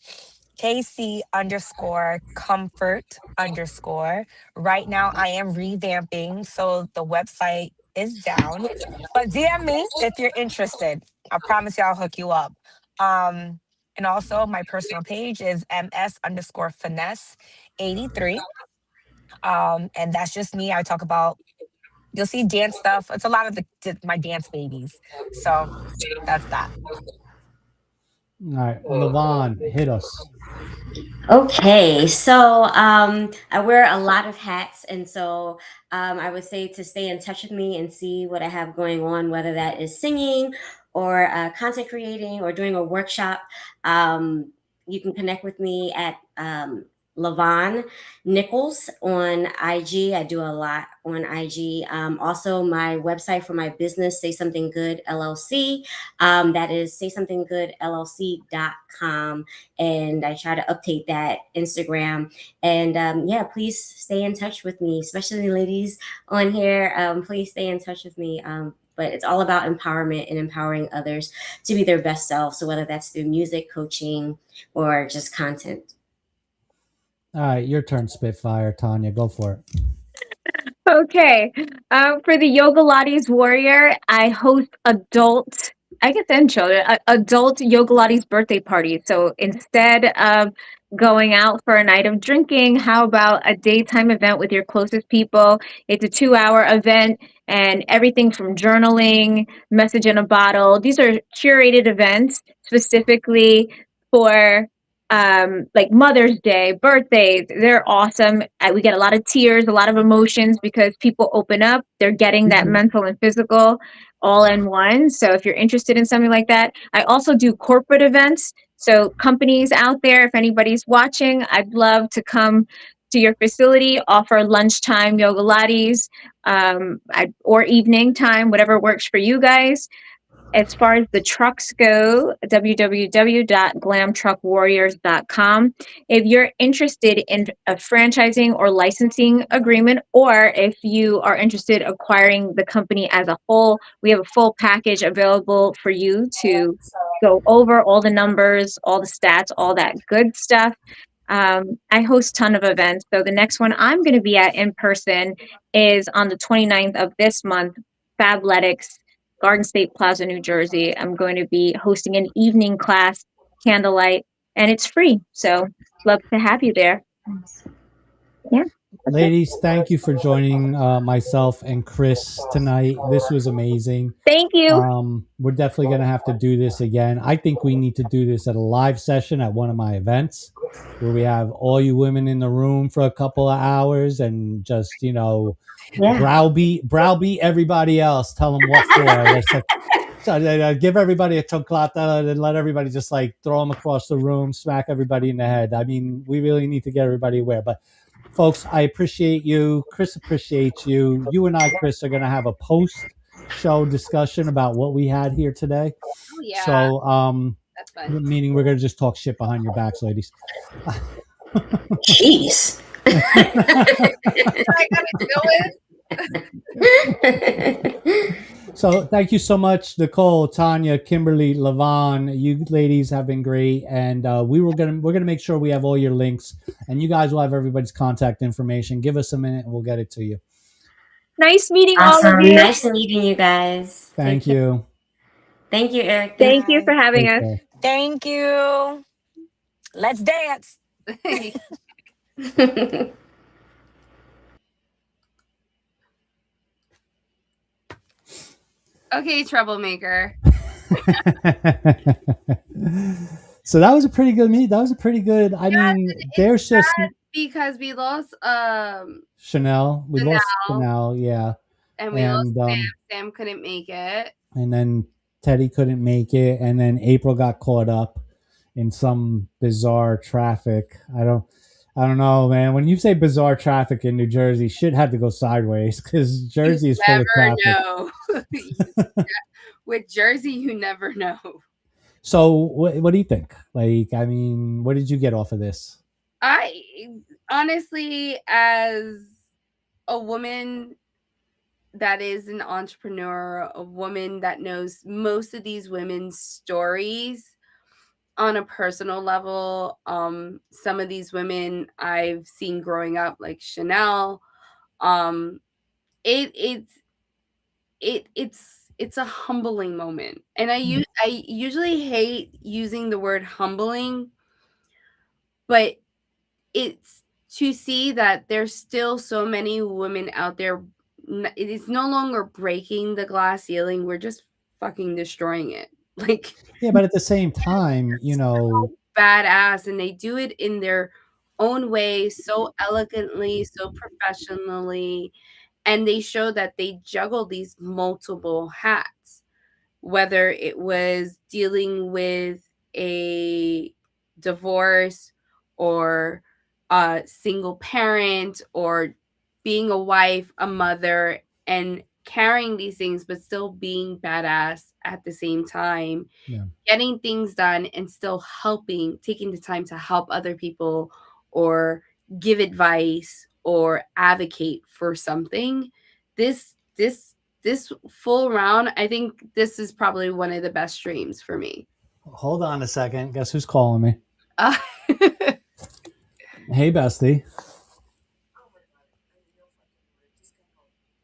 KC_comfort_. Right now I am revamping. So the website is down. But DM me if you're interested. I promise you I'll hook you up. And also my personal page is ms_finesse83. And that's just me. I talk about, you'll see dance stuff. It's a lot of my dance babies. So that's that. All right, Levon, hit us. Okay, so I wear a lot of hats, and so I would say to stay in touch with me and see what I have going on, whether that is singing or content creating or doing a workshop. You can connect with me at Levon Nichols on IG. I do a lot on IG. Also, my website for my business, Say Something Good LLC. That is saysomethinggoodllc.com. And I try to update that Instagram. And yeah, please stay in touch with me, especially ladies on here. Please stay in touch with me. But it's all about empowerment and empowering others to be their best self. So whether that's through music, coaching, or just content. All right, your turn, Spitfire. Tanya, go for it. Okay. For the Yoga Lattes Warrior, I host adult, I guess, and children, adult Yoga Lattes birthday parties. So instead of going out for a night of drinking, how about a daytime event with your closest people? It's a 2-hour event, and everything from journaling, message in a bottle. These are curated events specifically for like Mother's Day, birthdays. They're awesome. We get a lot of tears, a lot of emotions because people open up. They're getting that mental and physical all in one. So if you're interested in something like that, I also do corporate events. So companies out there, if anybody's watching, I'd love to come to your facility, offer lunchtime yoga lattes, or evening time, whatever works for you guys. As far as the trucks go, www.glamtruckwarriors.com. If you're interested in a franchising or licensing agreement, or if you are interested in acquiring the company as a whole, we have a full package available for you to go over all the numbers, all the stats, all that good stuff. I host a ton of events. So the next one I'm going to be at in person is on the 29th of this month, Fabletics, Garden State Plaza, New Jersey. I'm going to be hosting an evening class, candlelight, and it's free. So love to have you there. Yeah. Ladies, thank you for joining myself and Chris tonight. This was amazing. Thank you. We're definitely going to have to do this again. I think we need to do this at a live session at one of my events where we have all you women in the room for a couple of hours and just, browbeat everybody else. Tell them what for. So give everybody a chocolata and let everybody just like throw them across the room, smack everybody in the head. I mean, we really need to get everybody aware. But folks, I appreciate you. Chris appreciates you. You and I, Chris, are going to have a post-show discussion about what we had here today. Oh, yeah. So, that's fun. Meaning we're going to just talk shit behind your backs, ladies. Jeez. I gotta do it. So thank you so much, Nicole, Tanya, Kimberly, Levon. You ladies have been great, and we're gonna make sure we have all your links, and you guys will have everybody's contact information. Give us a minute, and we'll get it to you. Nice meeting Awesome. all of you. Nice meeting you guys. Thank you. Thank you, Eric. Thank you for having Take us. care. Thank you. Let's dance. Okay, troublemaker. So that was a pretty good meet. That was a pretty good. I mean, there's just Because we lost Chanel. We lost Chanel. Chanel, yeah. And we lost Sam. And Sam couldn't make it. and then Teddy couldn't make it, and then April got caught up in some bizarre traffic. I don't know, man. When you say bizarre traffic in New Jersey, shit had to go sideways because Jersey is full of traffic. Know. With Jersey, you never know. So what do you think? Like, I mean, what did you get off of this? I honestly, as a woman that is an entrepreneur, a woman that knows most of these women's stories on a personal level, some of these women I've seen growing up, like Chanel, it's a humbling moment, and I usually hate using the word humbling, but it's to see that there's still so many women out there. It is no longer breaking the glass ceiling, we're just fucking destroying it. Like, yeah, but at the same time, you know, badass, and they do it in their own way, so elegantly, so professionally, and they show that they juggle these multiple hats, whether it was dealing with a divorce or a single parent or being a wife, a mother, and carrying these things, but still being badass at the same time, getting things done and still taking the time to help other people or give advice or advocate for something. This full round, I think this is probably one of the best streams for me. Hold on a second. Guess who's calling me? Hey, bestie.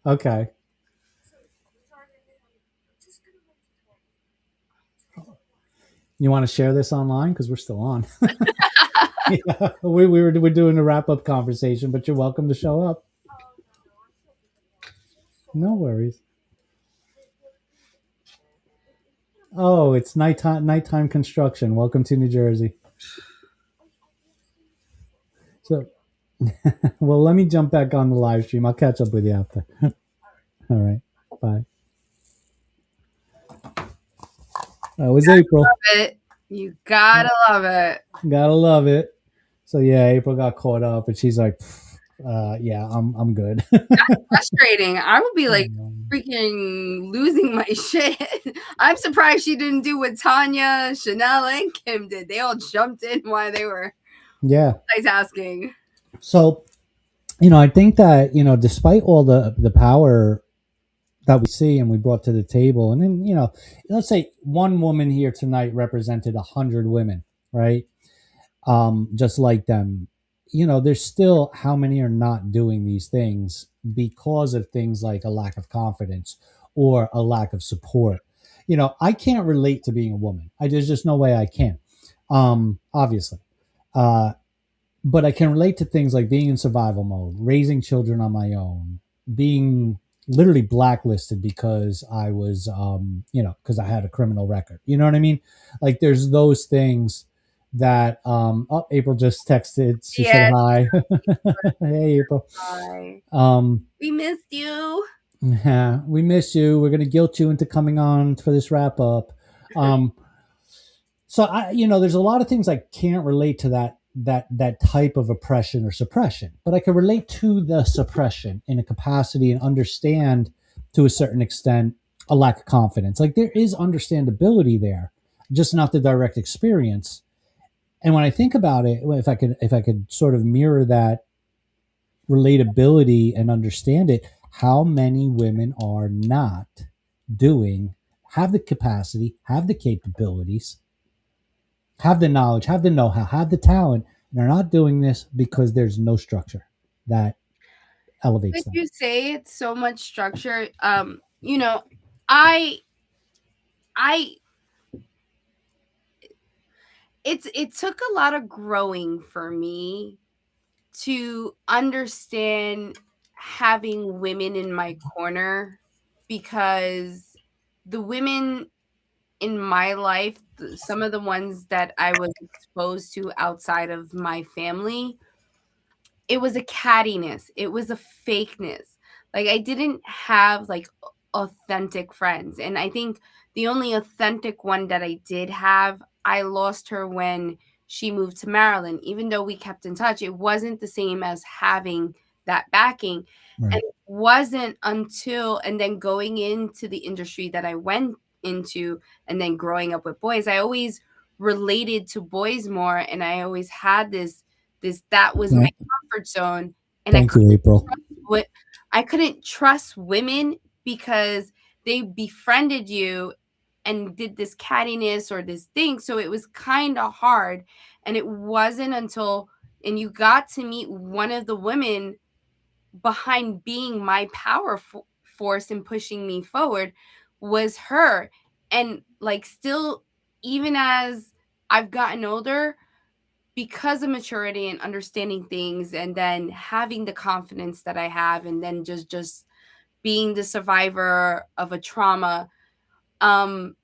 Okay. You want to share this online? Because we're still on. Yeah, we're doing a wrap-up conversation, but you're welcome to show up. No worries. Oh, it's nighttime construction. Welcome to New Jersey. So, well, let me jump back on the live stream. I'll catch up with you after. All right. Bye. That was April. Love it. You gotta love it. Gotta love it. So yeah, April got caught up, and she's like, "Yeah, I'm good." That's frustrating. I would be like freaking losing my shit. I'm surprised she didn't do what Tanya, Chanel, and Kim did. They all jumped in while they were multitasking. So, I think that despite all the power that we see and we brought to the table, and then let's say one woman here tonight represented 100 women, right? Just like them, there's still how many are not doing these things because of things like a lack of confidence or a lack of support. I can't relate to being a woman. There's just no way I can, obviously. But I can relate to things like being in survival mode, raising children on my own, being literally blacklisted because I was, because I had a criminal record. You know what I mean? Like, there's those things that April just texted. She said hi. Hey, April. Hi. We missed you. Yeah, we miss you. We're gonna guilt you into coming on for this wrap up. So there's a lot of things I can't relate to that type of oppression or suppression, but I can relate to the suppression in a capacity and understand to a certain extent a lack of confidence. Like, there is understandability there, just not the direct experience. And when I think about it, if I could sort of mirror that relatability and understand it, how many women are not have the capacity, have the capabilities, have the knowledge, have the know-how, have the talent, and they're not doing this because there's no structure that elevates them. You say it's so much structure. It took a lot of growing for me to understand having women in my corner, because the women in my life, some of the ones that I was exposed to outside of my family, it was a cattiness. It was a fakeness. Like I didn't have like authentic friends. And I think the only authentic one that I did have, I lost her when she moved to Maryland. Even though we kept in touch, it wasn't the same as having that backing. Right. And it wasn't until, and then going into the industry that I went into, and then growing up with boys, I always related to boys more. And I always had this that was my comfort zone. And Thank you, April. I couldn't trust women because they befriended you and did this cattiness or this thing. So it was kind of hard. And it wasn't until, and you got to meet one of the women behind being my power force and pushing me forward, was her. And like, still, even as I've gotten older, because of maturity and understanding things, and then having the confidence that I have, and then just being the survivor of a trauma, and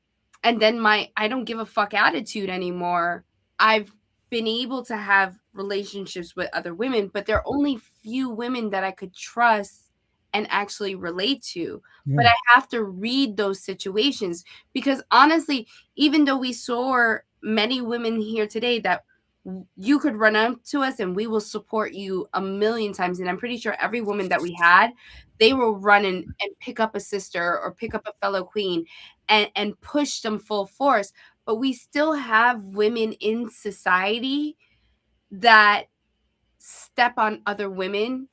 then my I don't give a fuck attitude anymore, I've been able to have relationships with other women, but there are only few women that I could trust and actually relate to. But I have to read those situations, because honestly, even though we saw many women here today that you could run up to us and we will support you a million times. And I'm pretty sure every woman that we had, they will run and pick up a sister or pick up a fellow queen and push them full force. But we still have women in society that step on other women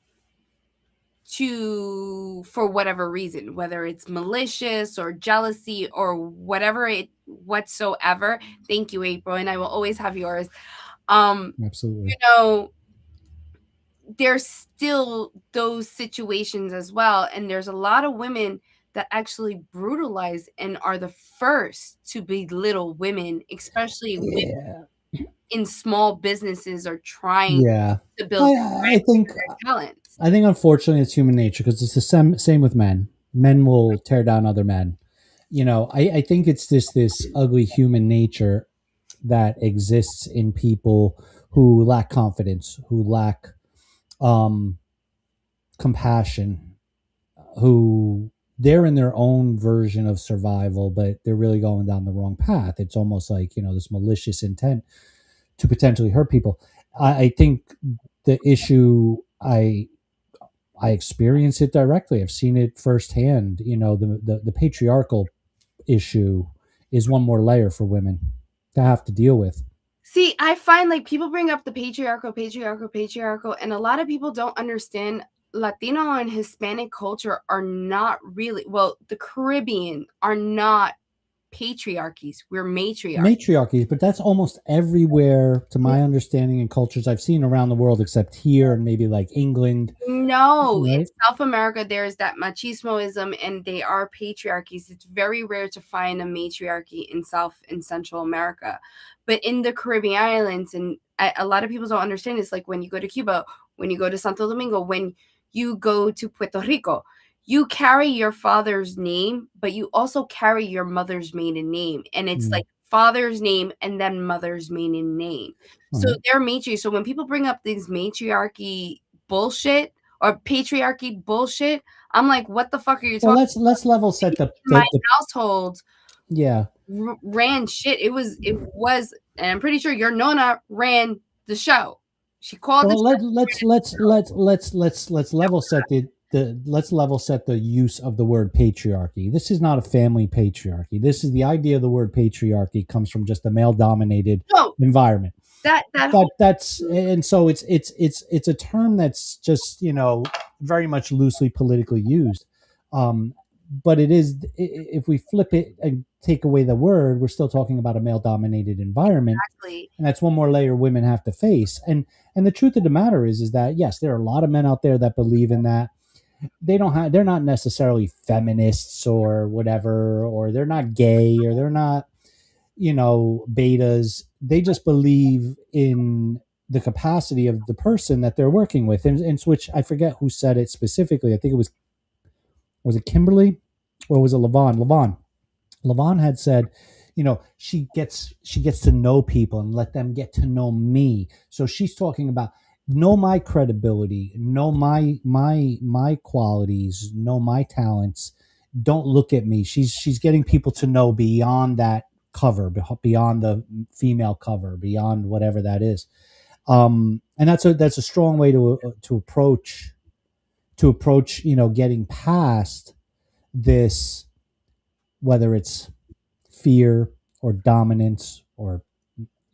for whatever reason, whether it's malicious or jealousy or whatever whatsoever. Thank you, April. And I will always have yours. Absolutely. You know, there's still those situations as well. And there's a lot of women that actually brutalize and are the first to belittle women, especially women in small businesses or trying to build I think their talents. I think unfortunately it's human nature, because it's the same with men. Men will tear down other men. You know, I think it's this ugly human nature that exists in people who lack confidence, who lack compassion, who they're in their own version of survival, but they're really going down the wrong path. It's almost like, you know, this malicious intent to potentially hurt people. I think the issue, I experience it directly. I've seen it firsthand. You know, the patriarchal issue is one more layer for women to have to deal with. See, I find like people bring up the patriarchal, and a lot of people don't understand Latino and Hispanic culture are not really, well, the Caribbean are not patriarchies. We're Matriarchies, but that's almost everywhere, to my understanding, in cultures I've seen around the world, except here and maybe like England. No, right? in South America, there's that machismoism, and they are patriarchies. It's very rare to find a matriarchy in South and Central America. But in the Caribbean islands, and a lot of people don't understand, it's like when you go to Cuba, when you go to Santo Domingo, when you go to Puerto Rico, you carry your father's name, but you also carry your mother's maiden name. And it's like father's name and then mother's maiden name. So they're matriarchy. So when people bring up these matriarchy bullshit or patriarchy bullshit, I'm like, what the fuck are you talking about? Let's level set my household. Yeah. Ran shit. It was, and I'm pretty sure your Nona ran the show. She called let's level set let's level set the use of the word patriarchy. This is not a family patriarchy. This is the idea of the word patriarchy comes from just a male dominated environment. That's and so it's a term that's just, you know, very much loosely politically used. But it is, if we flip it and take away the word, we're still talking about a male dominated environment. Exactly. And that's one more layer women have to face. And the truth of the matter is that yes, there are a lot of men out there that believe in that. They're not necessarily feminists or whatever, or they're not gay, or they're not, you know, betas. They just believe in the capacity of the person that they're working with. And which I forget who said it specifically. I think it was it Kimberly or was it Levon? Lavon had said, you know, she gets to know people and let them get to know me. So she's talking about know my credibility, know my qualities, know my talents. Don't look at me. She's getting people to know beyond that cover, beyond the female cover, beyond whatever that is. And that's a strong way to approach, you know, getting past this, whether it's fear or dominance or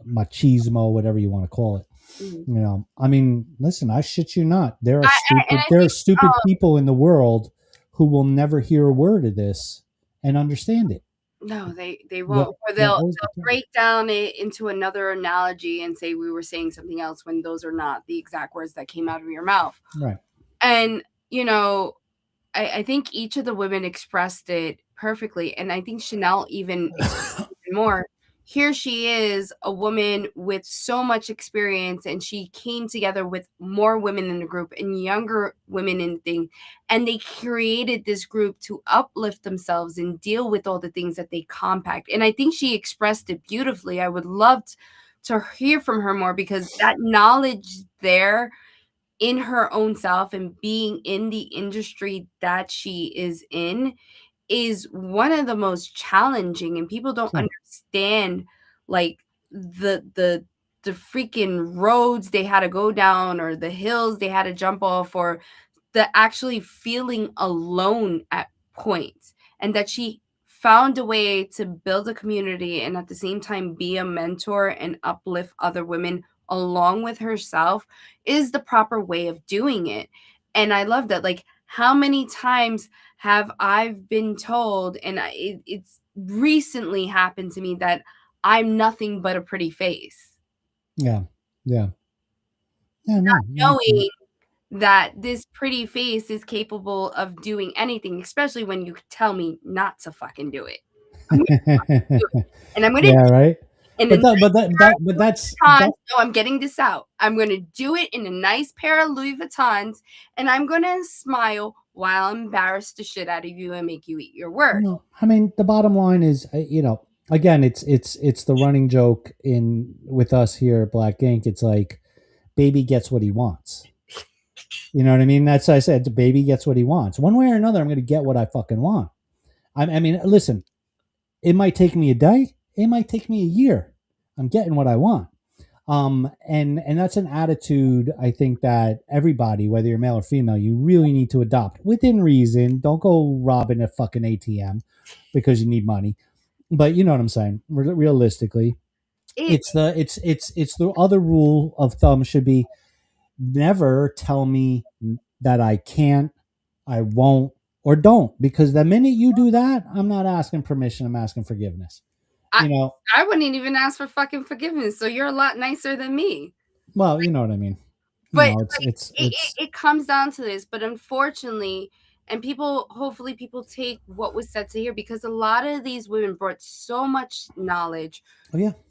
machismo, whatever you want to call it. You know, I mean, listen, I shit you not. There are stupid people in the world who will never hear a word of this and understand it. No, they won't. Or they'll break down it into another analogy and say we were saying something else when those are not the exact words that came out of your mouth. Right. And, you know, I think each of the women expressed it perfectly. And I think Chanel even more. Here she is, a woman with so much experience, and she came together with more women in the group and younger women in the thing, and they created this group to uplift themselves and deal with all the things that they compact. And I think she expressed it beautifully. I would love to hear from her more, because that knowledge there in her own self and being in the industry that she is in is one of the most challenging, and people don't understand like the freaking roads they had to go down or the hills they had to jump off, or the actually feeling alone at points, and that she found a way to build a community and at the same time be a mentor and uplift other women along with herself is the proper way of doing it. And I love that. Like, how many times have I been told, and it's recently happened to me, that I'm nothing but a pretty face. Yeah. Not knowing that this pretty face is capable of doing anything, especially when you tell me not to fucking do it. And I'm going to yeah, right. And but that's no, I'm getting this out. I'm going to do it in a nice pair of Louis Vuittons, and I'm going to smile while I'm embarrassed the shit out of you and make you eat your words. No, I mean, the bottom line is, you know, again, it's the running joke with us here at Black Ink. It's like, baby gets what he wants. You know what I mean? That's what I said. The baby gets what he wants. One way or another, I'm going to get what I fucking want. I mean, listen, it might take me a day. It might take me a year. I'm getting what I want. And that's an attitude, I think, that everybody, whether you're male or female, you really need to adopt within reason. Don't go robbing a fucking ATM because you need money. But you know what I'm saying? Realistically, it's the other rule of thumb should be never tell me that I can't, I won't, or don't, because the minute you do that, I'm not asking permission. I'm asking forgiveness. You know, I wouldn't even ask for fucking forgiveness. So you're a lot nicer than me. Well, you know what I mean. But it comes down to this. But unfortunately, and hopefully people take what was said to here, because a lot of these women brought so much knowledge,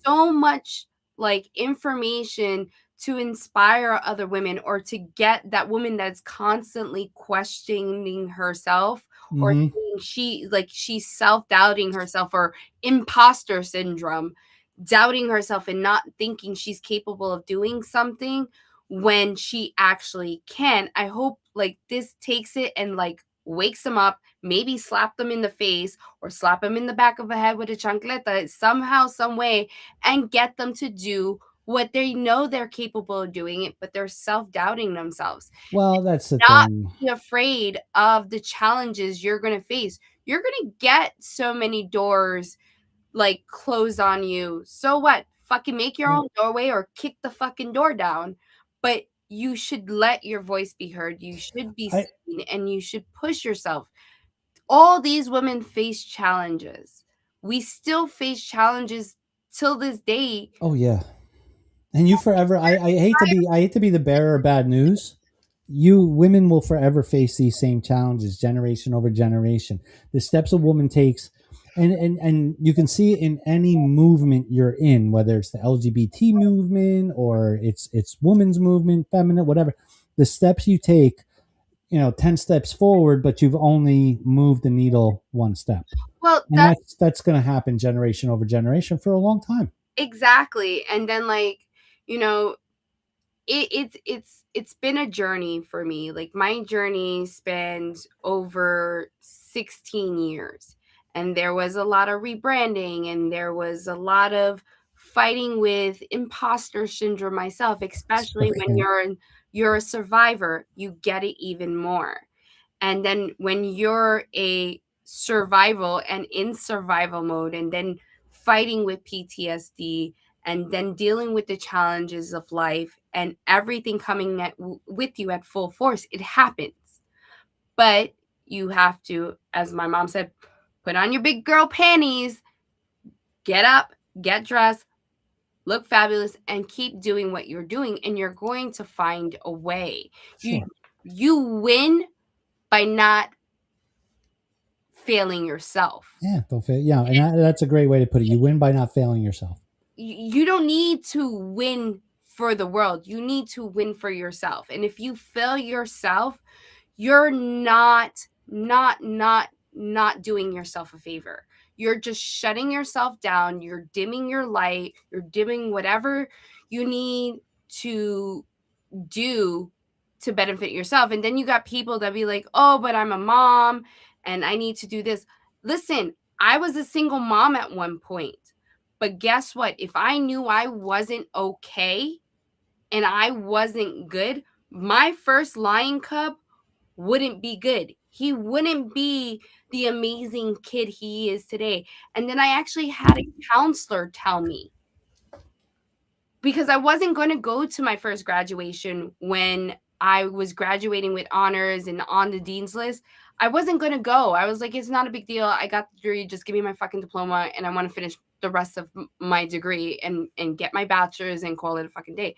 so much like information to inspire other women, or to get that woman that's constantly questioning herself, or she's self-doubting herself, or imposter syndrome, doubting herself and not thinking she's capable of doing something when she actually can. I hope like this takes it and like wakes them up, maybe slap them in the face or slap them in the back of the head with a chancleta somehow, some way, and get them to do what they know they're capable of doing it, but they're self-doubting themselves. Well, that's the not thing. Be afraid of the challenges you're going to face. You're going to get so many doors like closed on you. So what? Fucking make your own doorway or kick the fucking door down. But you should let your voice be heard. You should be seen, and you should push yourself. All these women face challenges. We still face challenges till this day. Oh yeah. And you forever, I hate to be the bearer of bad news. You women will forever face these same challenges, generation over generation. The steps a woman takes, and you can see it in any movement you're in, whether it's the LGBT movement or it's women's movement, feminine, whatever. The steps you take, 10 steps forward, but you've only moved the needle one step. Well, And that's going to happen generation over generation for a long time. exactly. And then it's been a journey for me. Like my journey spans over 16 years. And there was a lot of rebranding, and there was a lot of fighting with imposter syndrome myself, especially when you're a survivor, you get it even more. And then when you're a survival and in survival mode, and then fighting with PTSD, and then dealing with the challenges of life and everything coming with you at full force, it happens. But you have to, as my mom said, put on your big girl panties, get up, get dressed, look fabulous, and keep doing what you're doing, and you're going to find a way. Sure. You win by not failing yourself. Yeah, don't fail. Yeah, and that's a great way to put it. You win by not failing yourself. You don't need to win for the world. You need to win for yourself. And if you fail yourself, you're not doing yourself a favor. You're just shutting yourself down. You're dimming your light. You're dimming whatever you need to do to benefit yourself. And then you got people that be like, oh, but I'm a mom and I need to do this. Listen, I was a single mom at one point. But guess what? If I knew I wasn't okay and I wasn't good, my first lion cub wouldn't be good. He wouldn't be the amazing kid he is today. And then I actually had a counselor tell me, because I wasn't going to go to my first graduation when I was graduating with honors and on the dean's list. I wasn't going to go. I was like, it's not a big deal. I got the degree. Just give me my fucking diploma, and I want to finish the rest of my degree and get my bachelor's and call it a fucking day.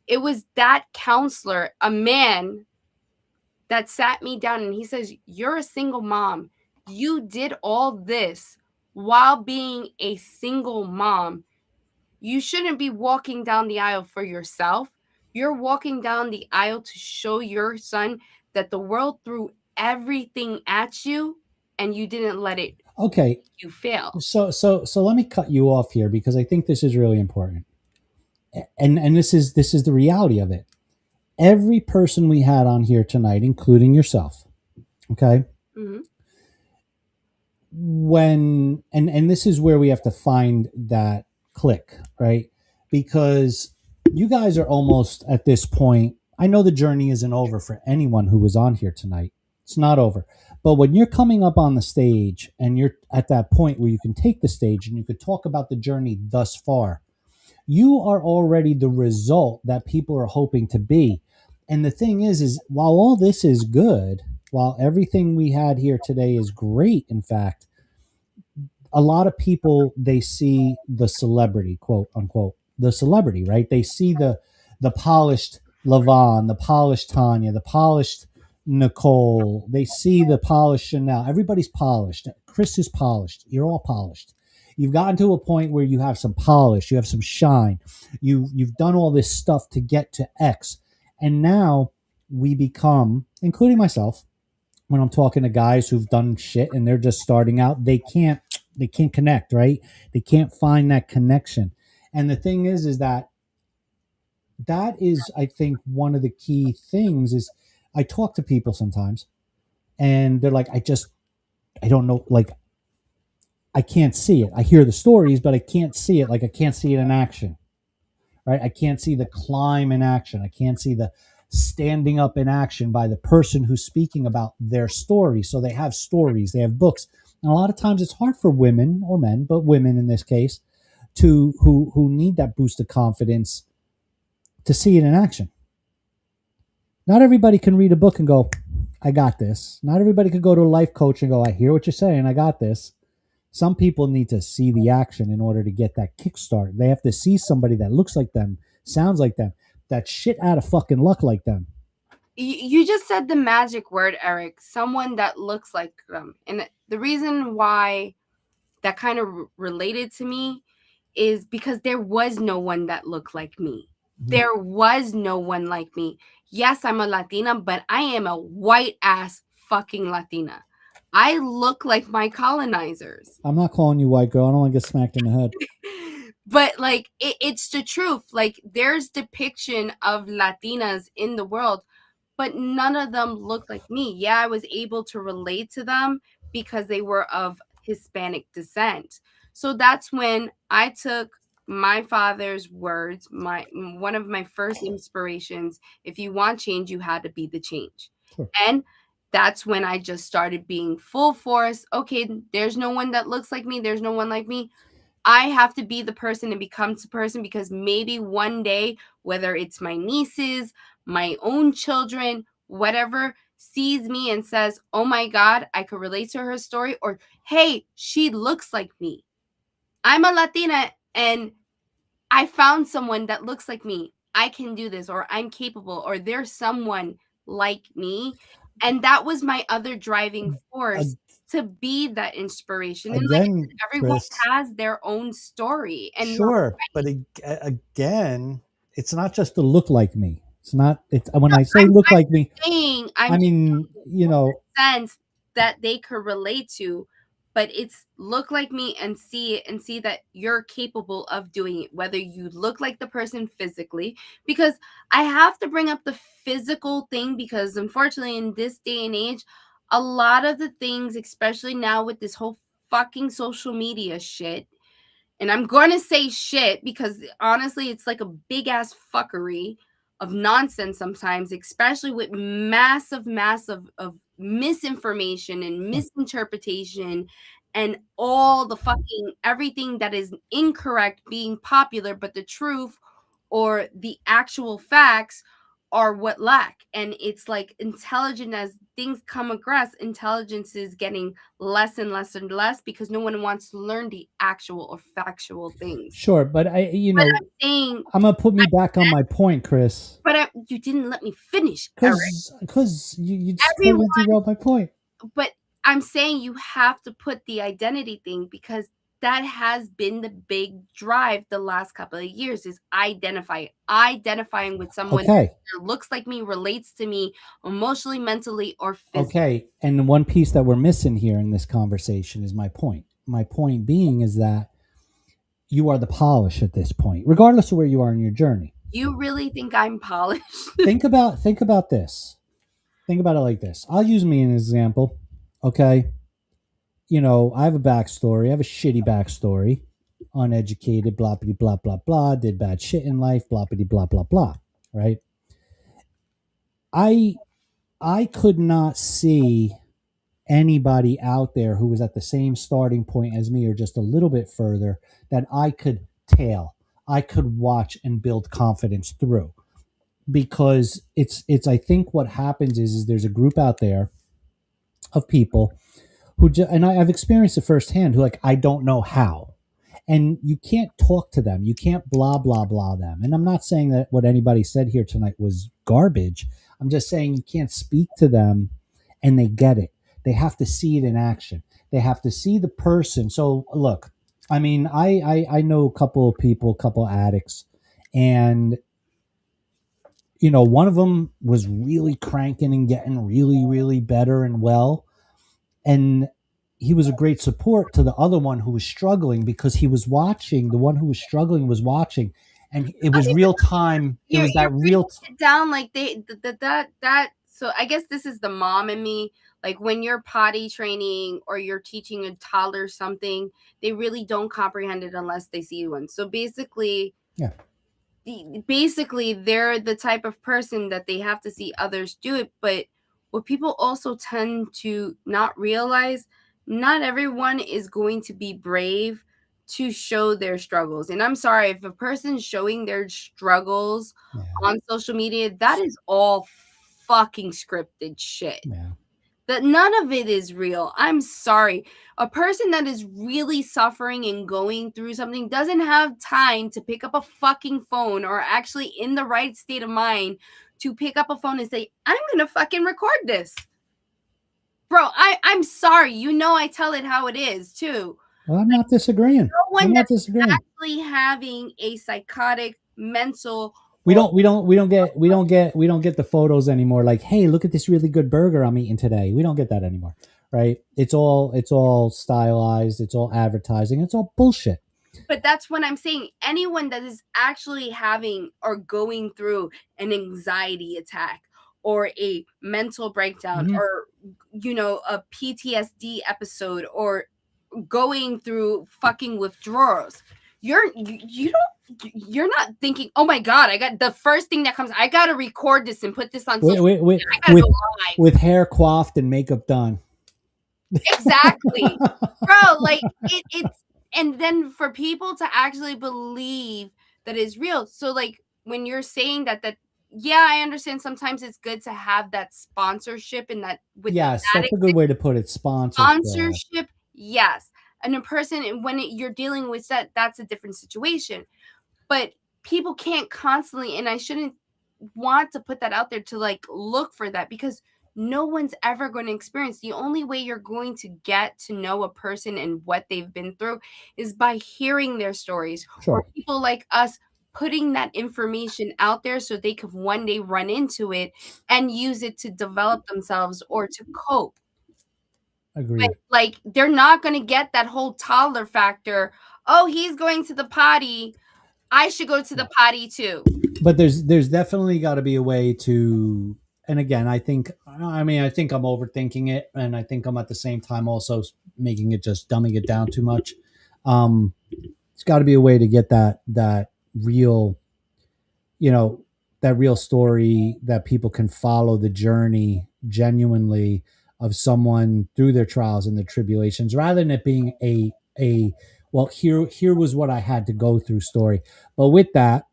It was that counselor, a man, that sat me down, and he says, you're a single mom. You did all this while being a single mom. You shouldn't be walking down the aisle for yourself. You're walking down the aisle to show your son that the world threw everything at you and you didn't let it Okay. You fail. So let me cut you off here, because I think this is really important. And this is the reality of it. Every person we had on here tonight, including yourself, okay? Mm-hmm. And this is where we have to find that click, right? Because you guys are almost at this point. I know the journey isn't over for anyone who was on here tonight. It's not over. But when you're coming up on the stage and you're at that point where you can take the stage and you could talk about the journey thus far, you are already the result that people are hoping to be. And the thing is while all this is good, while everything we had here today is great, in fact, a lot of people, they see the celebrity, quote unquote, the celebrity, right? They see the polished Lavon, the polished Tanya, the polished Nicole. They see the polished Chanel. Everybody's polished. Chris is polished. You're all polished. You've gotten to a point where you have some polish, you have some shine. You've done all this stuff to get to X. And now we become, including myself, when I'm talking to guys who've done shit and they're just starting out, they can't connect, right? They can't find that connection. And the thing is that is, I think, one of the key things is I talk to people sometimes and they're like, I don't know, like, I can't see it. I hear the stories, but I can't see it. Like, I can't see it in action, right? I can't see the climb in action. I can't see the standing up in action by the person who's speaking about their story. So they have stories, they have books. And a lot of times it's hard for women or men, but women in this case, who need that boost of confidence to see it in action. Not everybody can read a book and go, I got this. Not everybody could go to a life coach and go, I hear what you're saying, I got this. Some people need to see the action in order to get that kickstart. They have to see somebody that looks like them, sounds like them, that's shit out of fucking luck like them. You just said the magic word, Eric. Someone that looks like them. And the reason why that kind of related to me is because there was no one that looked like me. There was no one like me. yes, I'm a Latina, but I am a white ass fucking Latina. I look like my colonizers. I'm not calling you white girl. I don't want to get smacked in the head. But like it's the truth. Like there's depiction of Latinas in the world, but none of them look like me. Yeah, I was able to relate to them because they were of Hispanic descent. So that's when I took my father's words, one of my first inspirations, if you want change, you had to be the change. Sure. And that's when I just started being full force. Okay, there's no one that looks like me. There's no one like me. I have to be the person and become the person, because maybe one day, whether it's my nieces, my own children, whatever, sees me and says, oh my God, I could relate to her story, or hey, she looks like me. I'm a Latina and I found someone that looks like me. I can do this, or I'm capable, or there's someone like me. And that was my other driving force, to be that inspiration. And like I Again, said, everyone Chris, has their own story. And sure, but again, it's not just to look like me. It's not. It's when I say look like me. I mean, you know, sense that they could relate to, but it's look like me and see it, and see that you're capable of doing it, whether you look like the person physically. Because I have to bring up the physical thing, because unfortunately in this day and age, a lot of the things, especially now with this whole fucking social media shit, and I'm going to say shit because honestly it's like a big ass fuckery of nonsense sometimes, especially with massive of misinformation and misinterpretation, and all the fucking everything that is incorrect being popular, but the truth or the actual facts are what lack. And it's like, intelligent as things come across, intelligence is getting less and less and less, because no one wants to learn the actual or factual things. sure, but But I'm saying, I'm gonna put me back on my point, Chris, but you didn't let me finish, Eric. because you just totally derailed my point. But I'm saying you have to put the identity thing, because that has been the big drive the last couple of years, is identifying with someone Okay. that looks like me, relates to me emotionally, mentally, or physically. Okay, and the one piece that we're missing here in this conversation is my point. My point being is that you are the polish at this point, regardless of where you are in your journey. You really think I'm polished? think about this. Think about it like this. I'll use me as an example. Okay. You know, I have a backstory. I have a shitty backstory. Uneducated, blah, blah, blah, blah, blah. Did bad shit in life, blah, blah, blah, blah, blah. Right? I could not see anybody out there who was at the same starting point as me, or just a little bit further, that I could tail. I could watch and build confidence through. Because it's I think what happens is there's a group out there of people who and I've experienced it firsthand, who like, I don't know how, and you can't talk to them, you can't blah blah blah them. And I'm not saying that what anybody said here tonight was garbage. I'm just saying you can't speak to them and they get it. They have to see it in action. They have to see the person. So look, I mean, I know a couple of people, a couple of addicts, and you know, one of them was really cranking and getting really, really better and well. And he was a great support to the other one who was struggling, because he was watching, the one who was struggling was watching, and it was real time. It was that real down like that. So I guess this is the mom in me. Like when you're potty training or you're teaching a toddler something, they really don't comprehend it unless they see one. So basically, yeah. Basically, they're the type of person that they have to see others do it. But what people also tend to not realize, not everyone is going to be brave to show their struggles. And I'm sorry, if a person's showing their struggles on social media, that is all fucking scripted shit. Yeah. That none of it is real. I'm sorry. A person that is really suffering and going through something doesn't have time to pick up a fucking phone, or actually in the right state of mind to pick up a phone and say, I'm going to fucking record this. Bro, I'm sorry. You know, I tell it how it is too. Well, I'm not disagreeing. No one I'm not that's disagreeing. actually having a psychotic, mental, We don't get the photos anymore. Like, hey, look at this really good burger I'm eating today. We don't get that anymore, right? It's all stylized. It's all advertising. It's all bullshit. But that's what I'm saying. Anyone that is actually having or going through an anxiety attack or a mental breakdown or, a PTSD episode or going through fucking withdrawals, you're not thinking, oh my God, I got the first thing that comes, I got to record this and put this on social media. I gotta go live. With hair coiffed and makeup done. Exactly. Bro, like it's, and then for people to actually believe that it's real. So like when you're saying that, yeah, I understand sometimes it's good to have that sponsorship and that with yes, that's a good way to put it. Sponsorship, yes. And a person, when you're dealing with that's a different situation. But people can't constantly, and I shouldn't want to put that out there to like look for that, because no one's ever going to experience. The only way you're going to get to know a person and what they've been through is by hearing their stories, or people like us putting that information out there so they could one day run into it and use it to develop themselves or to cope. Agreed. But like they're not going to get that whole toddler factor. Oh, he's going to the potty, I should go to the potty too. But there's definitely got to be a way to, and again, I think I'm overthinking it, and I think I'm at the same time also making it, just dumbing it down too much. It's got to be a way to get that real, that real story that people can follow the journey genuinely of someone through their trials and their tribulations, rather than it being a well, here was what I had to go through story. But with that,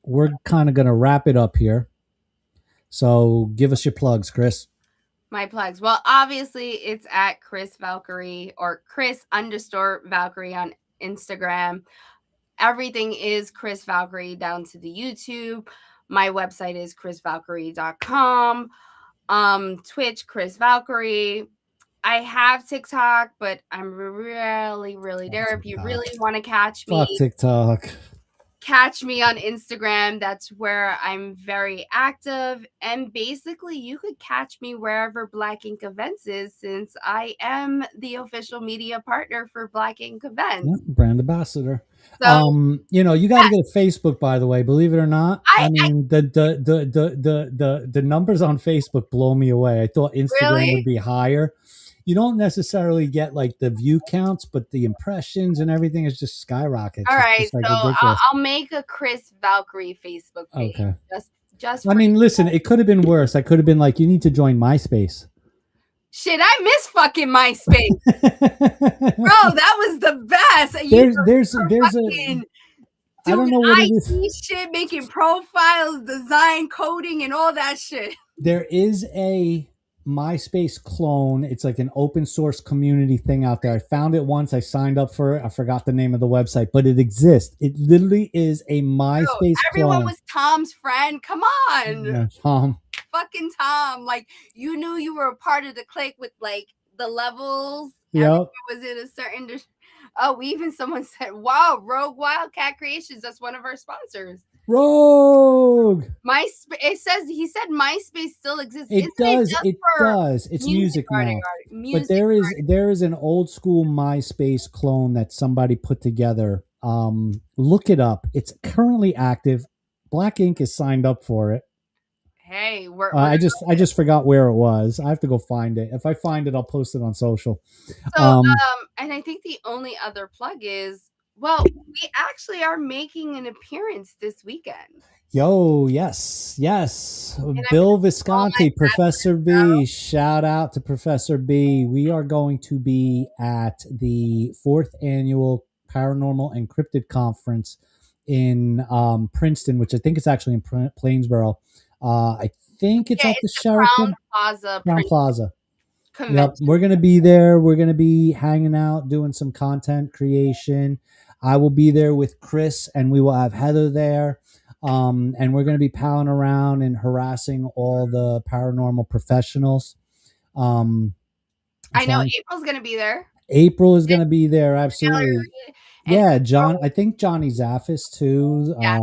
we're kind of going to wrap it up here. So give us your plugs, Chris. My plugs. Well, obviously it's at Chris Valkyrie or Chris_Valkyrie on Instagram. Everything is Chris Valkyrie down to the YouTube. My website is chrisvalkyrie.com. Twitch, Chris Valkyrie. I have TikTok, but I'm really there. If you really want to catch me, fuck TikTok. Catch me on Instagram. That's where I'm very active. And basically, you could catch me wherever Black Ink Events is, since I am the official media partner for Black Ink Events. Yeah, brand ambassador. So, you got to get a Facebook, by the way. Believe it or not, I mean the numbers on Facebook blow me away. I thought Instagram would be higher. You don't necessarily get like the view counts, but the impressions and everything is just skyrocket. All right, so I'll make a Chris Valkyrie Facebook page. Okay. Just. I mean, listen, it could have been worse. I could have been like, you need to join MySpace. Shit, I miss fucking MySpace, bro. That was the best. There's a. I don't know what it is. Shit, making profiles, design, coding, and all that shit. There is a MySpace clone. It's like an open source community thing out there. I found it once. I signed up for it. I forgot the name of the website, but it exists. It literally is a MySpace everyone clone. Was Tom's friend. Come on. Yeah, Tom. Fucking Tom. Like, you knew you were a part of the clique with like the levels. Yep. Was in a certain. Someone said, wow, Rogue Wildcat Creations. That's one of our sponsors. Rogue. He said MySpace still exists. It does. It's music now. But there is an old school MySpace clone that somebody put together. Look it up. It's currently active. Black Ink is signed up for it. Hey, I just forgot where it was. I have to go find it. If I find it, I'll post it on social. So, and I think the only other plug is, well, we actually are making an appearance this weekend. Yo, yes. Bill Visconti, Professor B. Shout out to Professor B. We are going to be at the 4th annual Paranormal and Cryptid Conference in Princeton, which I think is actually in Plainsboro. I think it's at the Sheraton. Crown Plaza. Yep, we're going to be there. We're going to be hanging out, doing some content creation. I will be there with Chris, and we will have Heather there. And we're going to be palling around and harassing all the paranormal professionals. I know April's going to be there. April is going to be there. Absolutely. Yeah, John. I think Johnny Zaffis too. Yeah.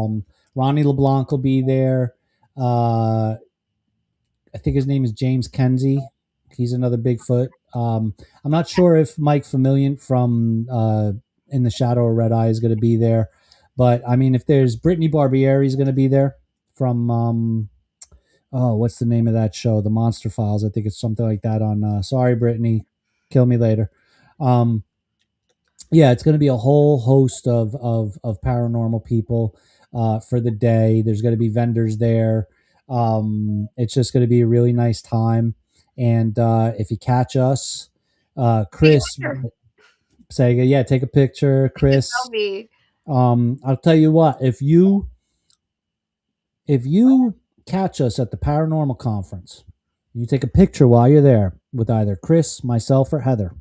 Ronnie LeBlanc will be there. I think his name is James Kenzie. He's another Bigfoot. I'm not sure if Mike Familiant from In the Shadow of Red Eye is going to be there, but I mean, if there's Brittany Barbieri is going to be there from what's the name of that show? The Monster Files. I think it's something like that on. Sorry, Brittany, kill me later. Yeah, it's going to be a whole host of paranormal people for the day. There's going to be vendors there. It's just going to be a really nice time. And if you catch us, Chris, say, yeah, take a picture, Chris. I'll tell you what, if you catch us at the paranormal conference, you take a picture while you're there with either Chris, myself, or Heather,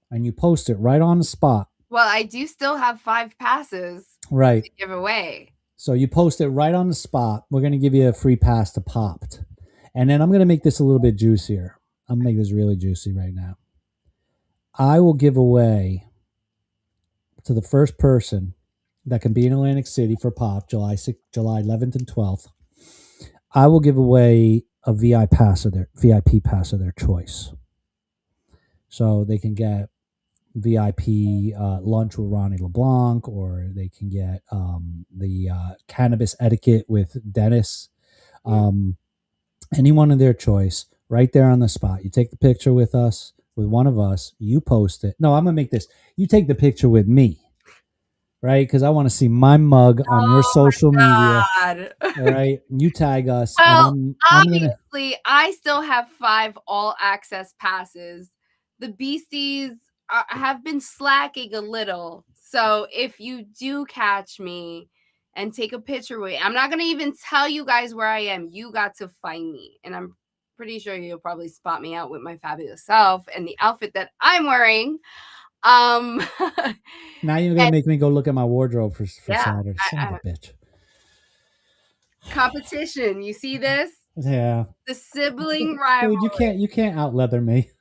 and you post it right on the spot. Well, I do still have 5 passes right to give away. So you post it right on the spot. We're going to give you a free pass to Popped. And then I'm going to make this a little bit juicier. I'm going to make this really juicy right now. I will give away to the first person that can be in Atlantic City for Pop, July 11th and 12th. I will give away a VIP pass of their choice. So they can get VIP lunch with Ronnie LeBlanc, or they can get the cannabis etiquette with Dennis. Anyone of their choice, right there on the spot. You take the picture with us, with one of us, you post it. No, I'm going to make this. You take the picture with me, right? Because I want to see my mug on your social media. All right? You tag us. Well, and obviously, I still have 5 all-access passes. The Beasties have been slacking a little. So if you do catch me and take a picture with me, I'm not going to even tell you guys where I am. You got to find me. And I'm pretty sure you'll probably spot me out with my fabulous self and the outfit that I'm wearing. now you're going to make me go look at my wardrobe for Saturday. Son of a bitch. Competition. You see this? Yeah. The sibling rivalry. Dude, you can't out leather me.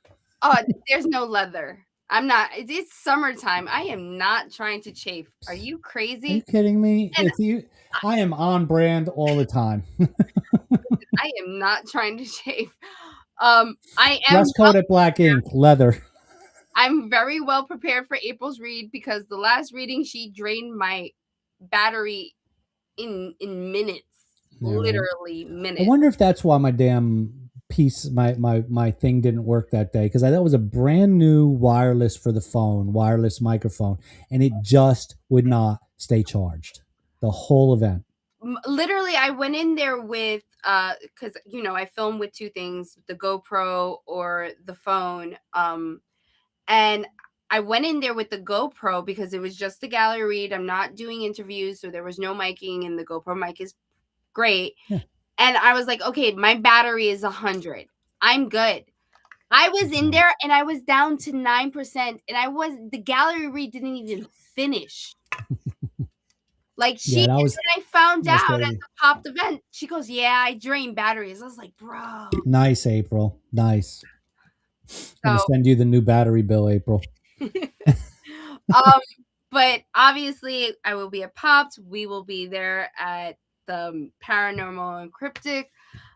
Oh, there's no leather. I'm not. It's summertime. I am not trying to chafe. Are you crazy? Are you kidding me? I am on brand all the time. I am not trying to chafe. I am dress code at Black Ink, leather. I'm very well prepared for April's read because the last reading she drained my battery in minutes. Yeah. Literally minutes. I wonder if that's why my damn piece, my thing didn't work that day, because that was a brand new wireless for the phone, wireless microphone, and it just would not stay charged the whole event. Literally, I went in there with because I film with 2 things, the GoPro or the phone, and I went in there with the GoPro because it was just a gallery read. I'm not doing interviews, so there was no miking, and the GoPro mic is great. Yeah. And I was like, okay, my battery is 100. I'm good. I was in there and I was down to 9%, and the gallery read didn't even finish. Like she I found out at the Popped event. She goes, yeah, I drained batteries. I was like, bro. Nice, April. Nice. I'm gonna send you the new battery bill, April. But obviously I will be at Popped. We will be there at the Paranormal and Cryptic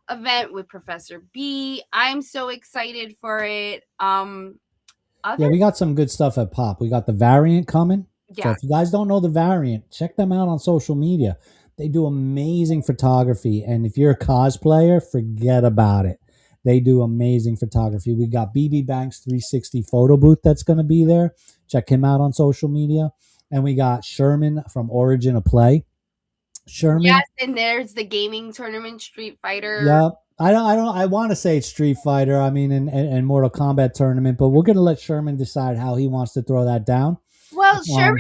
event with Professor B. I'm so excited for it. We got some good stuff at Pop. We got the Variant coming. Yeah. So if you guys don't know the Variant, check them out on social media. They do amazing photography, and if you're a cosplayer, forget about it. They do amazing photography. We got BB Banks 360 photo booth that's going to be there. Check him out on social media. And we got Sherman from Origin of Play. Sherman. Yes, and there's the gaming tournament, Street Fighter. Yeah, I want to say Street Fighter. I mean, and Mortal Kombat tournament, but we're gonna let Sherman decide how he wants to throw that down. Well, Sherman.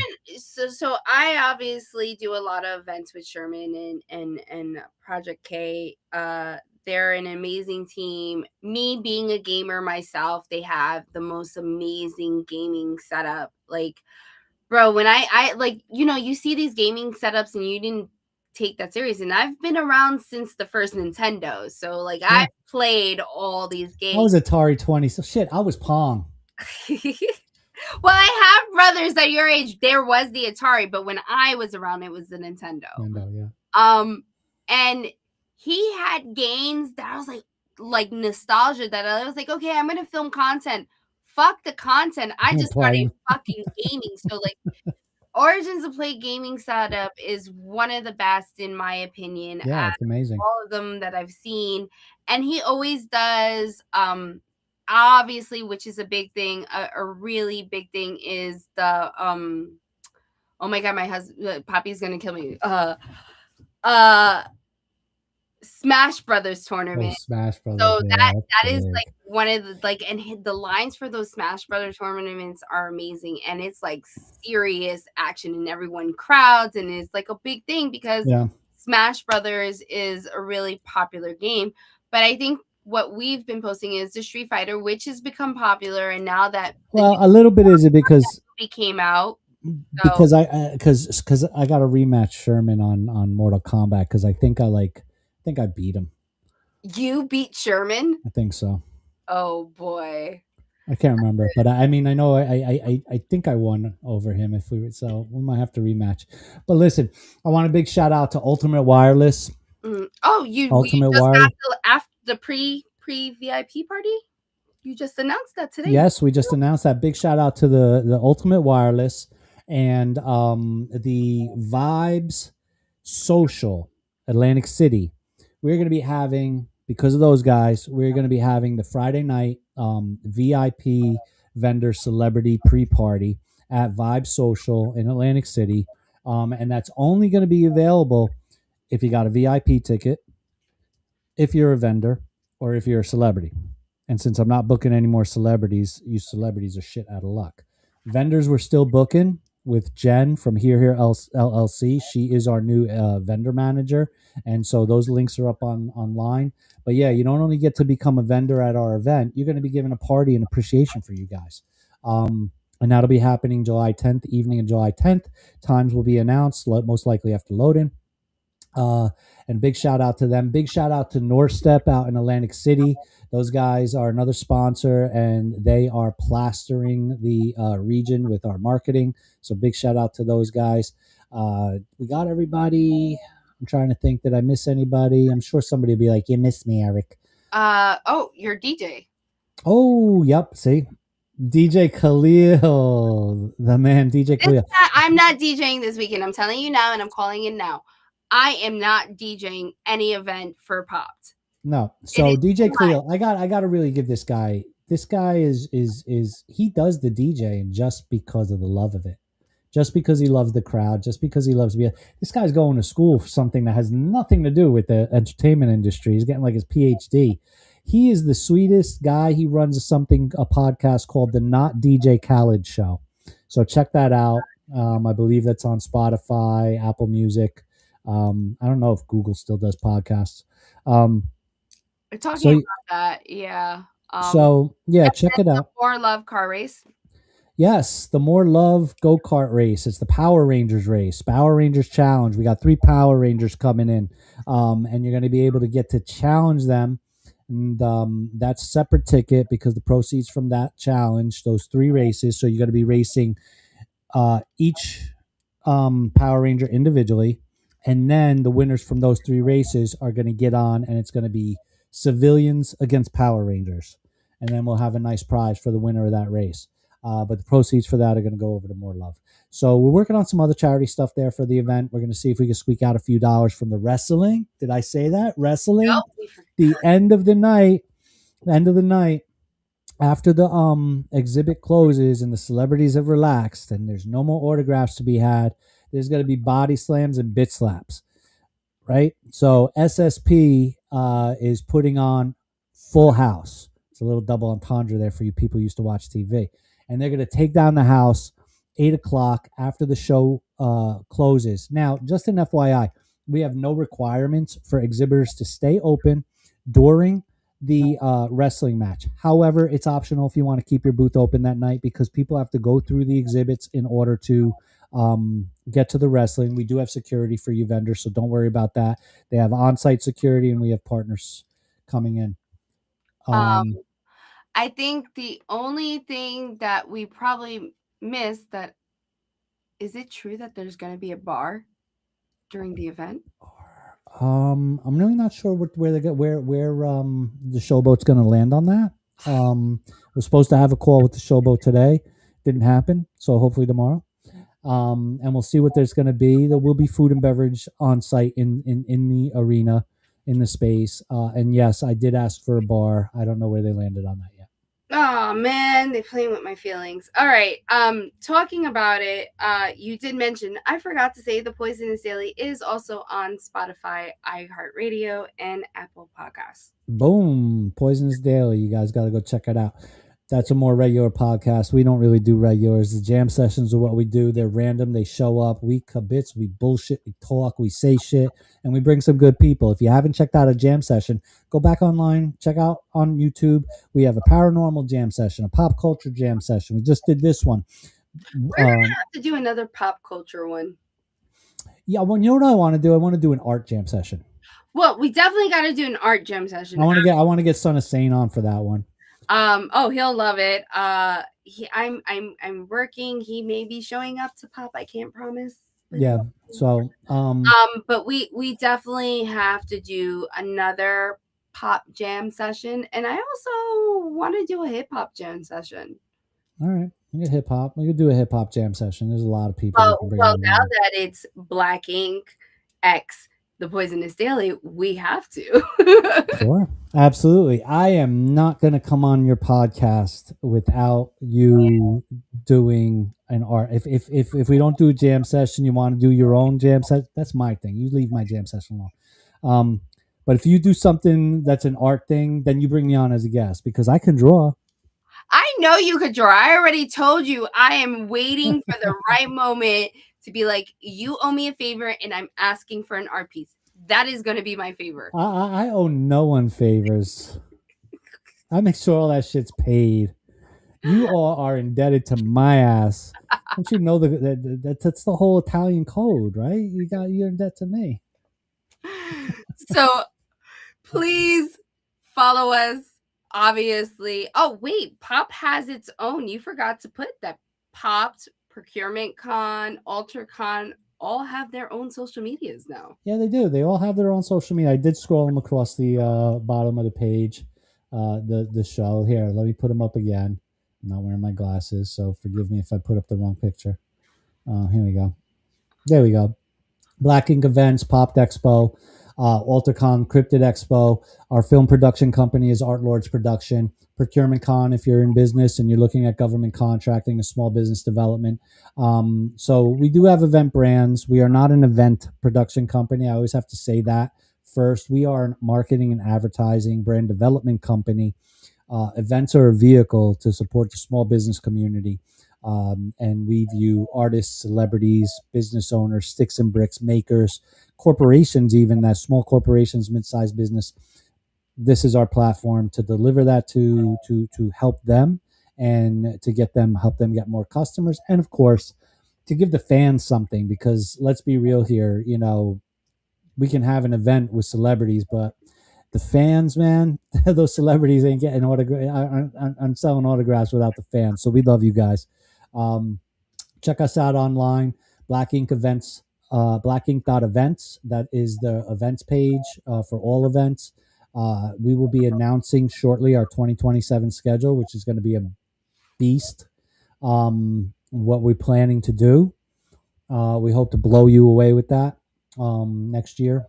So I obviously do a lot of events with Sherman and Project K. They're an amazing team. Me being a gamer myself, they have the most amazing gaming setup. Like, bro, when I like, you see these gaming setups and you didn't take that serious, and I've been around since the first Nintendo, so like I've played all these games. I was Atari 20, so shit, I was Pong. Well, I have brothers at your age. There was the Atari, but when I was around, it was the Nintendo. And he had games that I was like nostalgia, that I was like, okay, I'm gonna film content. Fuck the content. I just started fucking gaming. So like Origins of Play gaming setup is one of the best in my opinion. Yeah, it's amazing. All of them that I've seen. And he always does obviously, which is a big thing, a really big thing is the oh my god, my husband Poppy's gonna kill me. Smash Brothers tournament. Smash Brothers. So yeah, that that's is big. like one of the and the lines for those Smash Brothers tournaments are amazing, and it's like serious action and everyone crowds, and it's like a big thing because Yeah. Smash Brothers is a really popular game. But I think what we've been posting is the Street Fighter, which has become popular, and now that Well, a little bit is it because movie came out, because I because I got a rematch Sherman on Mortal Kombat because I think I beat him. you beat Sherman. I think so. Oh boy. I can't remember, but I mean, I know I think I won over him if we were, so we might have to rematch. But listen, I want a big shout out to Ultimate Wireless. Oh, you Ultimate just Wireless. after the pre VIP party? You just announced that today. Yes, we just announced that. Big shout out to the Ultimate Wireless and the Vibes Social Atlantic City. We're going to be having, because of those guys, we're going to be having the Friday night VIP vendor celebrity pre-party at Vibe Social in Atlantic City. And that's only going to be available if you got a VIP ticket, if you're a vendor, or if you're a celebrity. And since I'm not booking any more celebrities, you celebrities are shit out of luck. Vendors we're still booking with Jen from Here LLC. She is our new vendor manager. And so those links are up online. But yeah, you don't only get to become a vendor at our event, you're going to be given a party and appreciation for you guys. And that'll be happening July 10th, evening of July 10th. Times will be announced, most likely after load-in. And big shout out to them. Big shout out to North Step out in Atlantic City. Those guys are another sponsor, and they are plastering the region with our marketing. So big shout out to those guys. We got everybody. I'm trying to think, did I miss anybody? I'm sure somebody will be like, you missed me, Eric. Oh, you're DJ. Oh, yep. See? DJ Khalil, the man, DJ Khalil. I'm not DJing this weekend. I'm telling you now, and I'm calling it now. I am not DJing any event for Popped. No. So DJ Khalil, I got to really give this guy. This guy is he does the DJing just because of the love of it. Just because he loves the crowd, just because he loves this guy's going to school for something that has nothing to do with the entertainment industry. He's getting like his PhD. He is the sweetest guy. He runs a podcast called the Not DJ Khaled Show. So check that out. I believe that's on Spotify, Apple Music. I don't know if Google still does podcasts. We're talking about that, yeah. So yeah, check it out. More Love car race. Yes, the More Love go-kart race. It's the Power Rangers race, Power Rangers Challenge. We got 3 Power Rangers coming in, and you're going to be able to get to challenge them. And that's a separate ticket because the proceeds from that challenge, those 3 races. So you're going to be racing each Power Ranger individually, and then the winners from those 3 races are going to get on, and it's going to be civilians against Power Rangers, and then we'll have a nice prize for the winner of that race. But the proceeds for that are going to go over to More Love. So we're working on some other charity stuff there for the event. We're going to see if we can squeak out a few dollars from the wrestling. Did I say that? Wrestling? Nope. The end of the night, after the exhibit closes and the celebrities have relaxed and there's no more autographs to be had, there's going to be body slams and bit slaps, right? So SSP is putting on Full House. It's a little double entendre there for you people who used to watch TV. And they're going to take down the house 8 o'clock after the show closes. Now, just an FYI, we have no requirements for exhibitors to stay open during the wrestling match. However, it's optional if you want to keep your booth open that night because people have to go through the exhibits in order to get to the wrestling. We do have security for you vendors, so don't worry about that. They have on-site security, and we have partners coming in. I think the only thing that we probably missed is it true that there's going to be a bar during the event? I'm really not sure where they get where the showboat's going to land on that. We're supposed to have a call with the showboat today. Didn't happen, so hopefully tomorrow. And we'll see what there's going to be. There will be food and beverage on site in the arena, in the space. And yes, I did ask for a bar. I don't know where they landed on that yet. Oh man, they playing with my feelings. All right. Talking about it, you did mention, I forgot to say, the Poisonous Daily is also on Spotify, iHeartRadio, and Apple Podcasts. Boom, Poisonous Daily. You guys got to go check it out. That's a more regular podcast. We don't really do regulars. The jam sessions are what we do. They're random. They show up. We kibitz. We bullshit. We talk. We say shit. And we bring some good people. If you haven't checked out a jam session, go back online. Check out on YouTube. We have a paranormal jam session, a pop culture jam session. We just did this one. We're going to have to do another pop culture one. Yeah, well, you know what I want to do? I want to do an art jam session. Well, we definitely got to do an art jam session. I want to get Son of Sane on for that one. Oh, he'll love it. I'm working. He may be showing up to pop. I can't promise. Yeah. So but we definitely have to do another pop jam session, and I also want to do a hip hop jam session. All right, we get hip hop. We could do a hip hop jam session. There's a lot of people. Well, now that it's Black Ink X the Poisonous Daily, we have to. Sure, absolutely. I am not going to come on your podcast without you doing an art. If we don't do a jam session, you want to do your own jam session. That's my thing. You leave my jam session alone. But if you do something that's an art thing, then you bring me on as a guest because I can draw. I know you could draw. I already told you. I am waiting for the right moment to be like, you owe me a favor and I'm asking for an art piece. That is going to be my favor. I owe no one favors. I make sure all that shit's paid. You all are indebted to my ass. Don't you know that's the whole Italian code, right? You're in debt to me. So please follow us. Obviously. Oh, wait. Pop has its own. You forgot to put that. Popped, Procurement Con, AlterCon, all have their own social medias now. Yeah, they do. They all have their own social media. I did scroll them across the bottom of the page, the show. Here, let me put them up again. I'm not wearing my glasses, so forgive me if I put up the wrong picture. Here we go. There we go. Black Ink Events, Popped Expo, AlterCon, Cryptid Expo. Our film production company is Art Lords Production. Procurement Con, if you're in business and you're looking at government contracting, a small business development. So we do have event brands. We are not an event production company. I always have to say that first. We are a marketing and advertising brand development company. Events are a vehicle to support the small business community. And we view artists, celebrities, business owners, sticks and bricks makers, corporations, even that small corporations, mid-sized business. This is our platform to deliver that to help them and to help them get more customers. And of course, to give the fans something, because let's be real here, we can have an event with celebrities, but the fans, man, those celebrities ain't getting I'm selling autographs without the fans. So we love you guys. Check us out online, Black Ink Events, blackink.events. That is the events page for all events. We will be announcing shortly our 2027 schedule, which is going to be a beast. What we're planning to do. We hope to blow you away with that next year.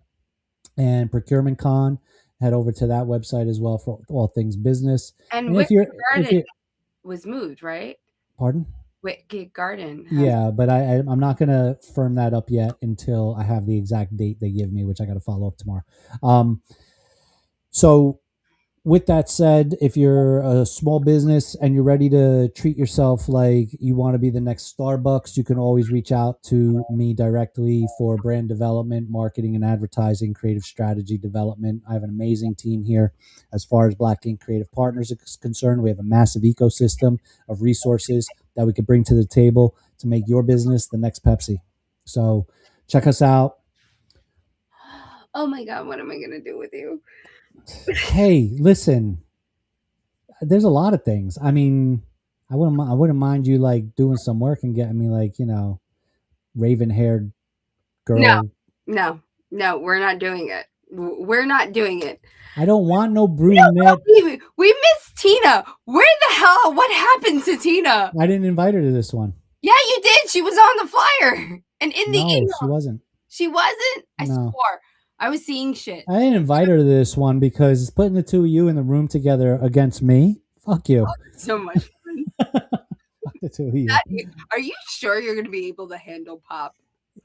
And Procurement Con, head over to that website as well for all things business. And Wicked Garden was moved, right? Pardon? Wicked Garden. Yeah, but I'm not going to firm that up yet until I have the exact date they give me, which I got to follow up tomorrow. So with that said, if you're a small business and you're ready to treat yourself like you want to be the next Starbucks, you can always reach out to me directly for brand development, marketing and advertising, creative strategy development. I have an amazing team here. As far as Black Ink Creative Partners is concerned, we have a massive ecosystem of resources that we could bring to the table to make your business the next Pepsi. So check us out. Oh my God, what am I going to do with you? Hey, listen, there's a lot of things. I mean, I wouldn't mind you like doing some work and getting me like, raven haired girl. No. No, we're not doing it. We're not doing it. I don't want no brunette. We miss Tina. Where the hell? What happened to Tina? I didn't invite her to this one. Yeah, you did. She was on the flyer and in the email. She wasn't. She wasn't? I No. swore. I was seeing shit. I didn't invite her to this one because putting the two of you in the room together against me, fuck you. So much fun. Fuck the two of you. Are you sure you're going to be able to handle Pop?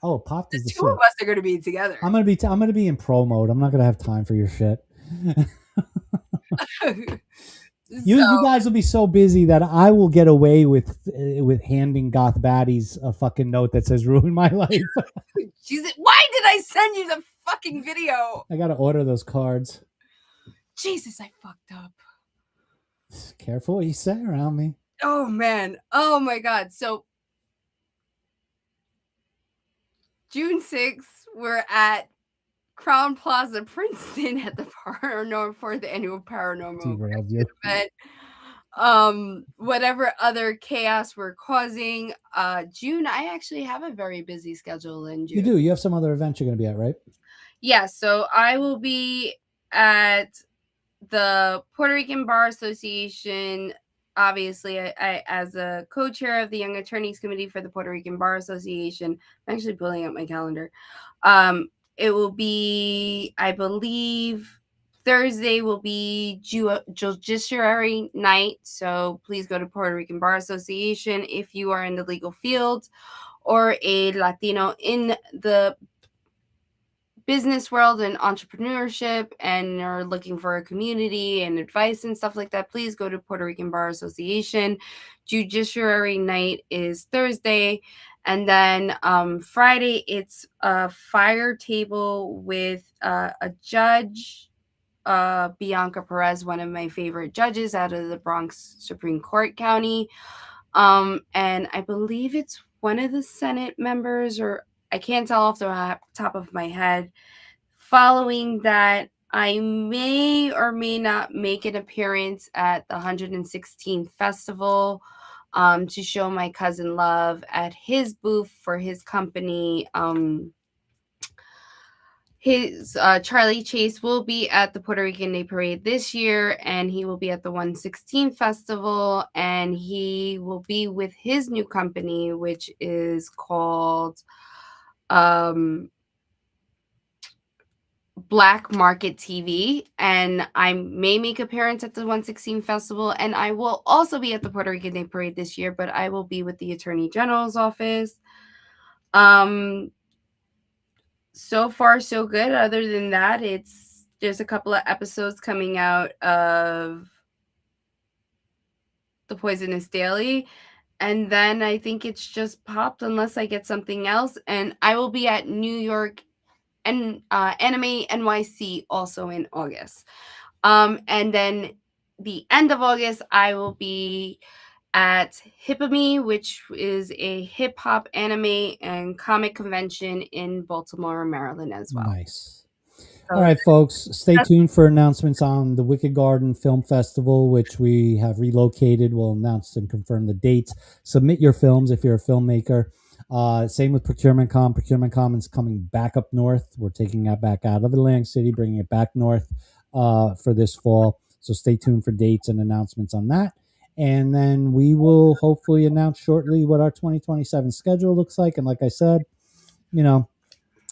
Oh, Pop is the Two of shit. us are going to be together. I'm gonna be in pro mode. I'm not gonna have time for your shit. You guys will be so busy that I will get away with handing Goth Baddies a fucking note that says "ruin my life." Why did I send you the fucking video? I gotta order those cards. Jesus, I fucked up. Careful what you say around me. Oh man. Oh my god. So June 6th, we're at Crown Plaza, Princeton at the fourth annual paranormal Derailed you. event. Whatever other chaos we're causing. June, I actually have a very busy schedule in June. You do. You have some other events you're gonna be at, right? Yeah, so I will be at the Puerto Rican Bar Association. Obviously, I as a co-chair of the Young Attorneys Committee for the Puerto Rican Bar Association, I'm actually pulling up my calendar. It will be, I believe, Thursday will be judiciary night. So please go to Puerto Rican Bar Association if you are in the legal field or a Latino in the business world and entrepreneurship and are looking for a community and advice and stuff like that. Please go to Puerto Rican Bar Association. Judiciary night is Thursday. And then Friday, it's a fire table with a judge, Bianca Perez, one of my favorite judges out of the Bronx Supreme Court County. And I believe it's one of the Senate members, or I can't tell off the top of my head. Following that, I may or may not make an appearance at the 116th Festival to show my cousin love at his booth for his company. Charlie Chase will be at the Puerto Rican Day Parade this year, and he will be at the 116 Festival, and he will be with his new company, which is called Black Market TV, and I may make appearance at the 116 Festival, and I will also be at the Puerto Rican Day Parade this year, but I will be with the Attorney General's office. So far, so good. Other than that, there's a couple of episodes coming out of The Poisonous Daily, and then I think it's just popped unless I get something else. And I will be at New York and Anime NYC also in August. And then the end of August, I will be at Hippame, which is a hip hop anime and comic convention in Baltimore, Maryland as well. Nice. All right, folks, stay tuned for announcements on the Wicked Garden Film Festival, which we have relocated. We'll announce and confirm the dates. Submit your films if you're a filmmaker. Same with Procurement Com. Procurement Com is coming back up north. We're taking that back out of Atlantic City, bringing it back north for this fall. So stay tuned for dates and announcements on that. And then we will hopefully announce shortly what our 2027 schedule looks like. And like I said,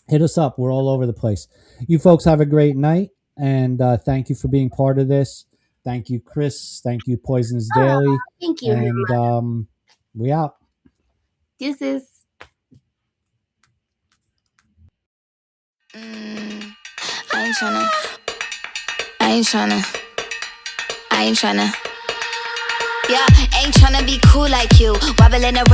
hit us up. We're all over the place. You folks have a great night. And thank you for being part of this. Thank you, Chris. Thank you, Poisonous Daily. Thank you. And we out. Deuces. I ain't tryna. Yeah, ain't tryna be cool like you, wobbling around.